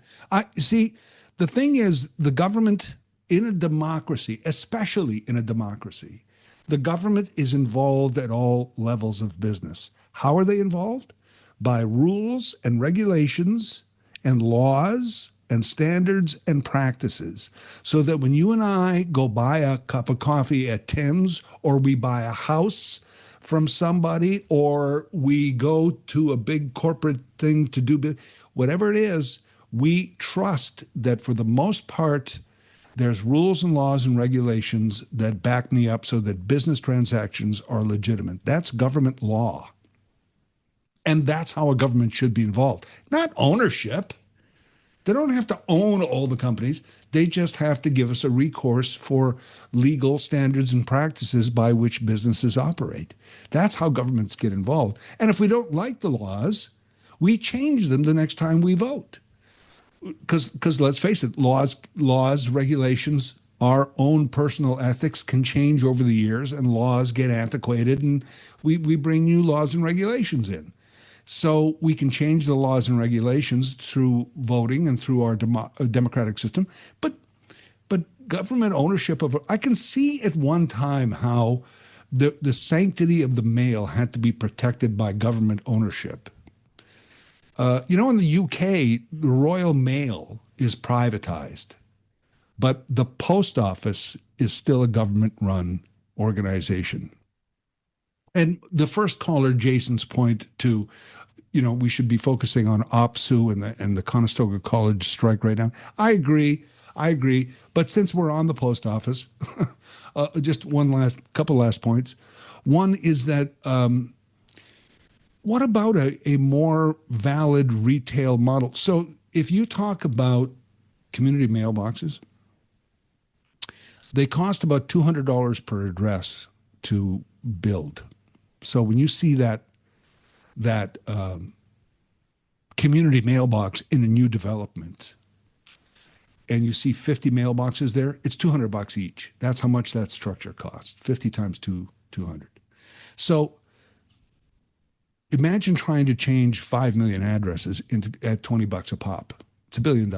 See, the thing is, the government in a democracy, especially in a democracy, the government is involved at all levels of business. How are they involved? By rules and regulations and laws and standards and practices. So that when you and I go buy a cup of coffee at Tim's, or we buy a house from somebody, or we go to a big corporate thing to do, whatever it is, we trust that for the most part, there's rules and laws and regulations that back me up so that business transactions are legitimate. That's government law. And that's how a government should be involved. Not ownership. They don't have to own all the companies. They just have to give us a recourse for legal standards and practices by which businesses operate. That's how governments get involved. And if we don't like the laws, we change them the next time we vote. Because let's face it, laws, regulations, our own personal ethics can change over the years, and laws get antiquated, and we bring new laws and regulations in. So we can change the laws and regulations through voting and through our democratic system. But government ownership of I can see at one time how the sanctity of the mail had to be protected by government ownership. In the UK, the Royal Mail is privatized, but the post office is still a government-run organization. And the first caller, Jason's point to, we should be focusing on OPSU and the Conestoga College strike right now. I agree. But since we're on the post office, just couple last points. One is that what about a more valid retail model? So if you talk about community mailboxes, they cost about $200 per address to build. So when you see that community mailbox in a new development, and you see 50 mailboxes there, it's $200 each. That's how much that structure costs. 50 times 200. So imagine trying to change 5 million addresses at $20 a pop. It's $1 billion.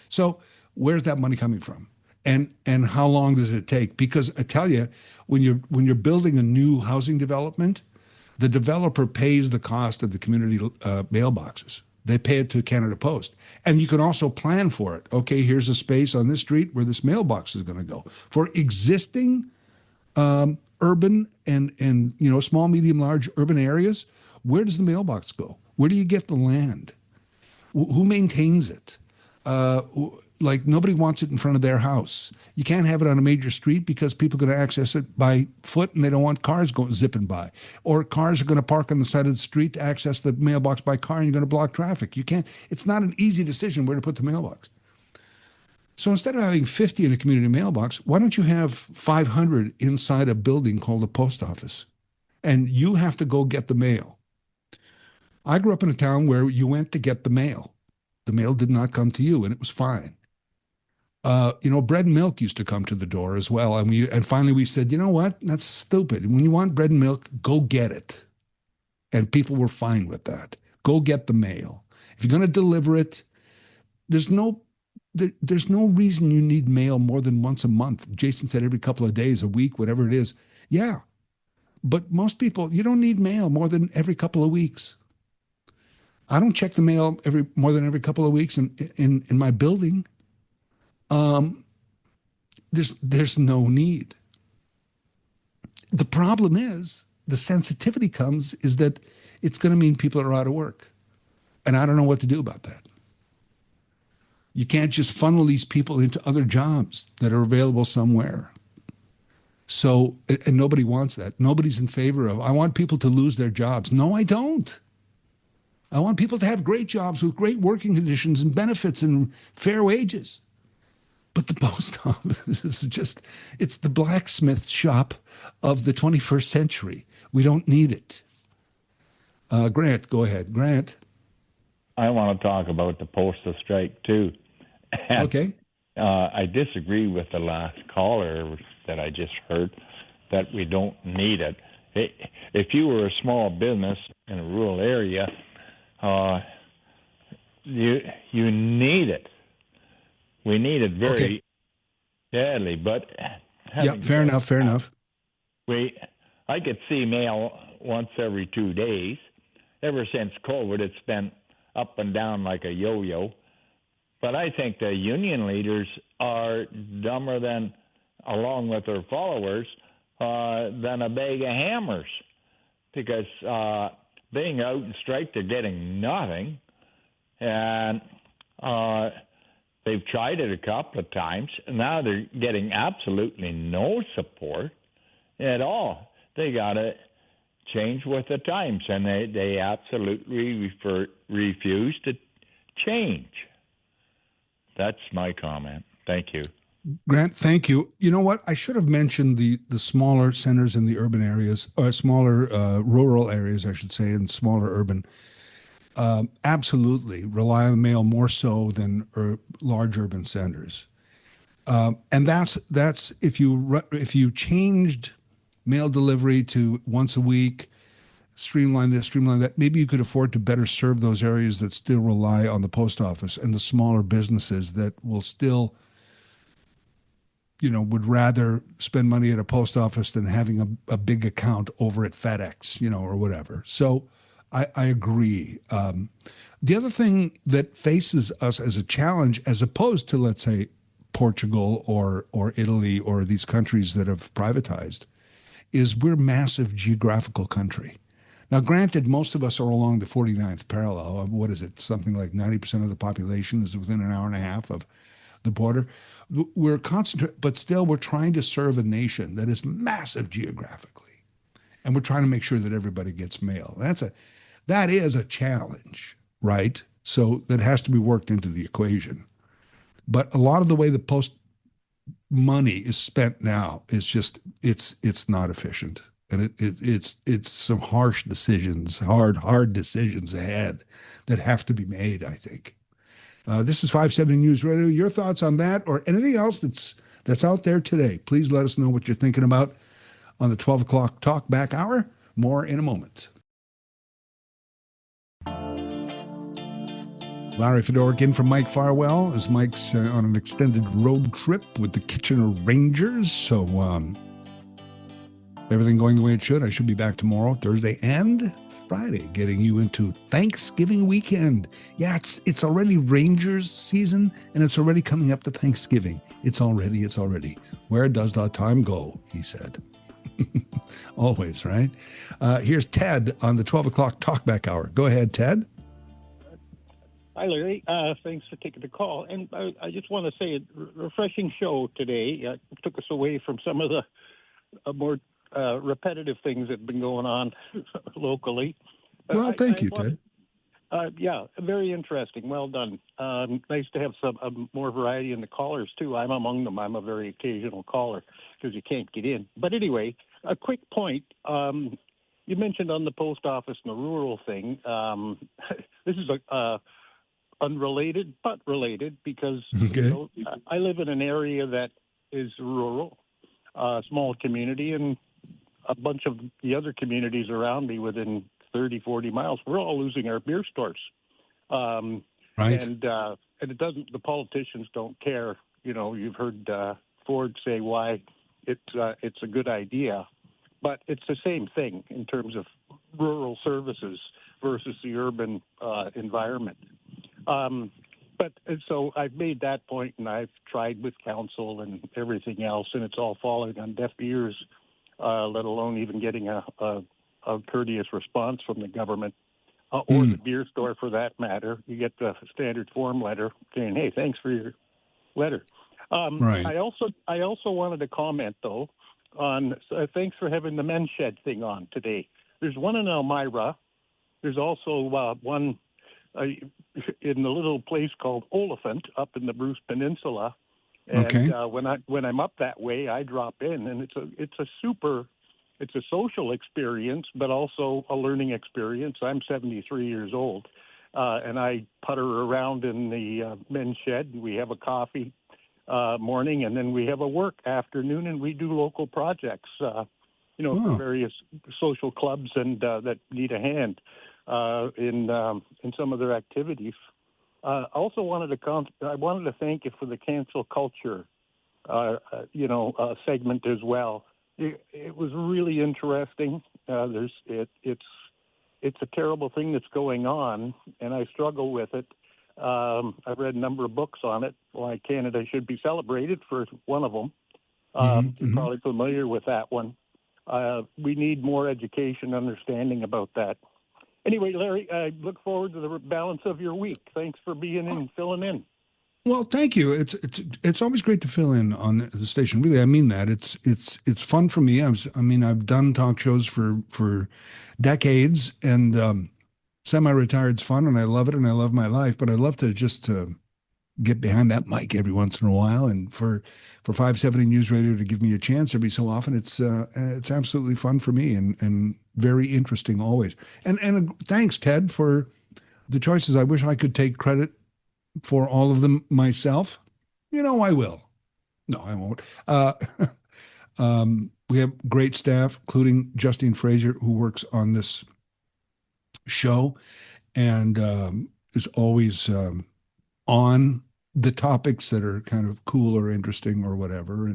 So where's that money coming from? And how long does it take? Because I tell you, when you're building a new housing development, the developer pays the cost of the community mailboxes. They pay it to Canada Post. And you can also plan for it. Okay, here's a space on this street where this mailbox is going to go. For existing urban and small, medium, large urban areas, Where does the mailbox go? Where do you get the land? Who maintains it? Like nobody wants it in front of their house. You can't have it on a major street because people are going to access it by foot and they don't want cars going zipping by. Or cars are going to park on the side of the street to access the mailbox by car and you're going to block traffic. You can't. It's not an easy decision where to put the mailbox. So instead of having 50 in a community mailbox, why don't you have 500 inside a building called a post office? And you have to go get the mail. I grew up in a town where you went to get the mail. The mail did not come to you, and it was fine. Bread and milk used to come to the door as well. And finally we said, you know what? That's stupid. When you want bread and milk, go get it. And people were fine with that. Go get the mail. If you're going to deliver it, there's no reason you need mail more than once a month. Jason said every couple of days, a week, whatever it is. Yeah. But most people, you don't need mail more than every couple of weeks. I don't check the mail more than every couple of weeks in my building. There's no need. The problem is, the sensitivity is that it's going to mean people are out of work. And I don't know what to do about that. You can't just funnel these people into other jobs that are available somewhere. So, and nobody wants that. Nobody's in favor of, I want people to lose their jobs. No, I don't. I want people to have great jobs with great working conditions and benefits and fair wages. But the post office is it's the blacksmith shop of the 21st century. We don't need it. Grant, go ahead. Grant. I want to talk about the postal strike too. Okay. I disagree with the last caller that I just heard that we don't need it. If you were a small business in a rural area, you need it. We need it very badly, but fair enough. I could see mail once every 2 days. Ever since COVID, it's been up and down like a yo-yo. But I think the union leaders are dumber than, along with their followers, than a bag of hammers. Because being out and strike, they're getting nothing. And they've tried it a couple of times. And now they're getting absolutely no support at all. They got to change with the times, and they absolutely refuse to change. That's my comment. Thank you. Grant, thank you. You know what? I should have mentioned the smaller centers in the urban areas, or smaller rural areas, I should say, and smaller urban. Absolutely rely on the mail more so than large urban centers. And that's if you changed mail delivery to once a week, streamline this, streamline that, maybe you could afford to better serve those areas that still rely on the post office and the smaller businesses that will still, would rather spend money at a post office than having a big account over at FedEx, or whatever. So I agree. The other thing that faces us as a challenge, as opposed to, let's say, Portugal or Italy or these countries that have privatized, is we're a massive geographical country. Now, granted, most of us are along the 49th parallel. What is it? Something like 90% of the population is within an hour and a half of the border. We're concentrated, but still we're trying to serve a nation that is massive geographically. And we're trying to make sure that everybody gets mail. That is a challenge, right? So that has to be worked into the equation. But a lot of the way the post money is spent now is just, it's not efficient. And it's some harsh decisions, hard decisions ahead that have to be made, I think. This is 570 News Radio. Your thoughts on that or anything else that's out there today? Please let us know what you're thinking about on the 12 o'clock Talkback Hour. More in a moment. Larry Fedoruk in for Mike Farwell, as Mike's on an extended road trip with the Kitchener Rangers. So everything going the way it should. I should be back tomorrow, Thursday and Friday, getting you into Thanksgiving weekend. Yeah, it's already Rangers season, and it's already coming up to Thanksgiving. It's already. Where does the time go, he said. Always, right? Here's Ted on the 12 o'clock Talkback Hour. Go ahead, Ted. Hi, Larry. Thanks for taking the call. And I just want to say a refreshing show today. It took us away from some of the more repetitive things that have been going on locally. Well, thank you, Ted. Yeah, very interesting. Well done. Nice to have some more variety in the callers, too. I'm among them. I'm a very occasional caller because you can't get in. But anyway, a quick point. You mentioned on the post office and the rural thing. This is unrelated, but related because I live in an area that is rural, small community, and a bunch of the other communities around me within 30, 40 miles, we're all losing our beer stores. Right. And it doesn't, the politicians don't care. You know, you've heard Ford say why it's a good idea, but it's the same thing in terms of rural services versus the urban environment. But so I've made that point, and I've tried with council and everything else, and it's all falling on deaf ears, let alone even getting a courteous response from the government or the beer store for that matter. You get the standard form letter saying, hey, thanks for your letter. Right. I also wanted to comment, though, on thanks for having the men's shed thing on today. There's one in Elmira. There's also one in the little place called Oliphant up in the Bruce Peninsula. And when I'm up that way, I drop in, and it's a social experience, but also a learning experience. I'm 73 years old, and I putter around in the men's shed. We have a coffee morning, and then we have a work afternoon, and we do local projects, for various social clubs and that need a hand in some of their activities. Also wanted to thank you for the cancel culture, segment as well. It was really interesting. It's a terrible thing that's going on, and I struggle with it. I've read a number of books on it. Why Canada should be celebrated for one of them. You're probably familiar with that one. We need more education, understanding about that. Anyway, Larry, I look forward to the balance of your week. Thanks for being in and filling in. Well, thank you. It's always great to fill in on the station. Really, I mean that. It's fun for me. I've done talk shows for decades, and semi-retired's fun, and I love it, and I love my life. But I love to just get behind that mic every once in a while, and for 570 News Radio to give me a chance every so often, it's absolutely fun for me and very interesting always. And thanks, Ted, for the choices. I wish I could take credit for all of them myself. I will. No, I won't. We have great staff, including Justine Fraser, who works on this show and is always on the topics that are kind of cool or interesting or whatever.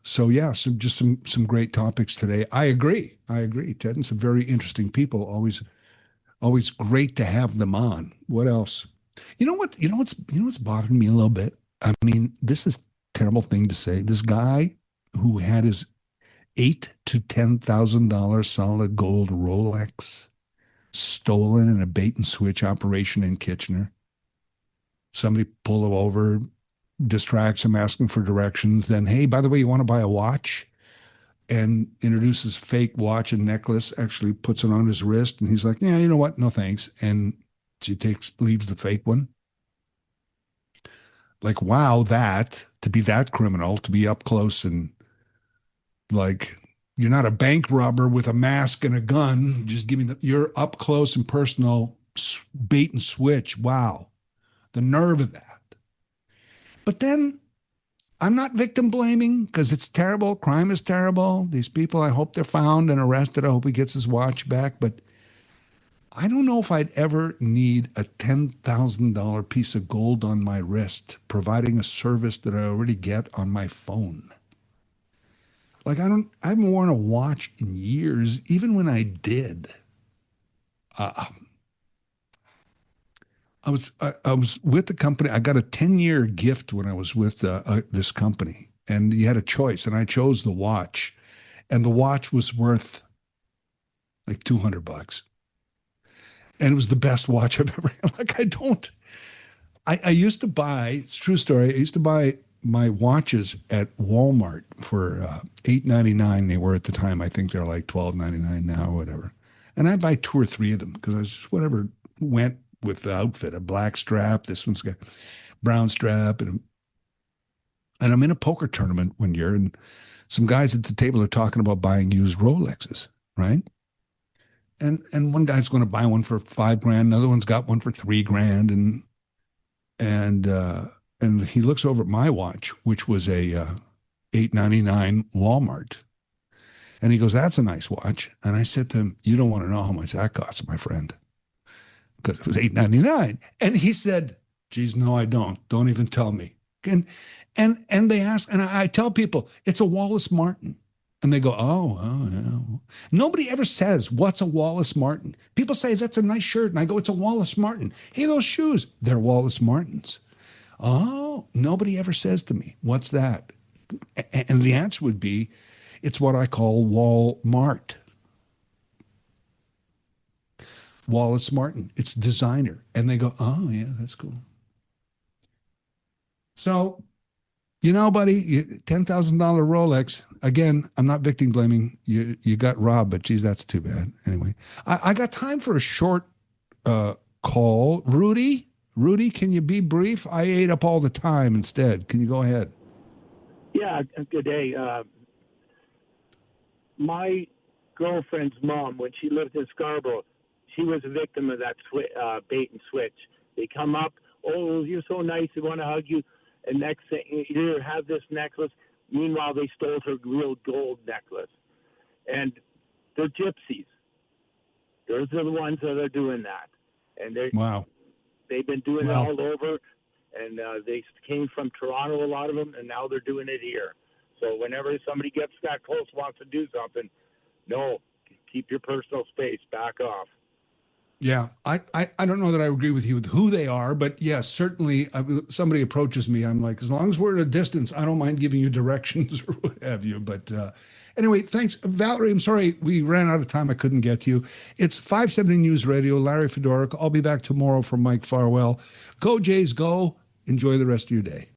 So just some great topics today. I agree, Ted, and some very interesting people. Always great to have them on. What else? You know what's bothering me a little bit? I mean, this is a terrible thing to say. This guy who had his $8,000 to $10,000 solid gold Rolex stolen in a bait and switch operation in Kitchener. Somebody pull him over, distracts him, asking for directions. Then, hey, by the way, you want to buy a watch? And introduces a fake watch and necklace, actually puts it on his wrist. And he's like, yeah, you know what? No, thanks. And she leaves the fake one. Like, wow, to be that criminal, to be up close and like, you're not a bank robber with a mask and a gun, just you're up close and personal bait and switch. Wow. The nerve of that. But then I'm not victim blaming because it's terrible. Crime is terrible. These people, I hope they're found and arrested. I hope he gets his watch back. But I don't know if I'd ever need a $10,000 piece of gold on my wrist, providing a service that I already get on my phone. Like I haven't worn a watch in years, even when I did. I was with the company. I got a 10-year gift when I was with this company, and you had a choice, and I chose the watch. and the watch was worth like $200. And it was the best watch I've ever had. Like, I used to buy, it's a true story, I used to buy my watches at Walmart for $8.99. They were at the time. I think they're like $12.99 now or whatever. And I'd buy 2 or 3 of them because I was just whatever went with the outfit. A black strap, this one's got brown strap. And I'm in a poker tournament one year, and some guys at the table are talking about buying used Rolexes, right? And one guy's going to buy one for $5,000. Another one's got one for $3,000. And he looks over at my watch, which was a $8.99 Walmart. And he goes, "That's a nice watch." And I said to him, "You don't want to know how much that costs, my friend." Because it was $8.99. And he said, "Geez, no, I don't. Don't even tell me." And they ask, and I tell people, it's a Wallace Martin. And they go, oh, yeah. Nobody ever says, what's a Wallace Martin? People say, that's a nice shirt. And I go, it's a Wallace Martin. Hey, those shoes, they're Wallace Martins. Oh, nobody ever says to me, what's that? And the answer would be, it's what I call Walmart. Wallace Martin. It's designer. And they go, oh, yeah, that's cool. So, you know, buddy, $10,000 Rolex. Again, I'm not victim blaming. You got robbed, but geez, that's too bad. Anyway, I got time for a short call. Rudy, can you be brief? I ate up all the time instead. Can you go ahead? Yeah, good day. My girlfriend's mom, when she lived in Scarborough, she was a victim of that bait and switch. They come up, "Oh, you're so nice, we want to hug you." And next thing, you have this necklace. Meanwhile, they stole her real gold necklace. And they're gypsies. Those are the ones that are doing that. And they've been doing it all over. And they came from Toronto, a lot of them, and now they're doing it here. So whenever somebody gets that close, wants to do something, no, keep your personal space, back off. Yeah, I don't know that I agree with you with who they are, but yes, certainly somebody approaches me, I'm like, as long as we're at a distance, I don't mind giving you directions or what have you. But anyway, thanks. Valerie, I'm sorry we ran out of time. I couldn't get to you. It's 570 News Radio, Larry Fedoruk. I'll be back tomorrow from Mike Farwell. Go Jays, go. Enjoy the rest of your day.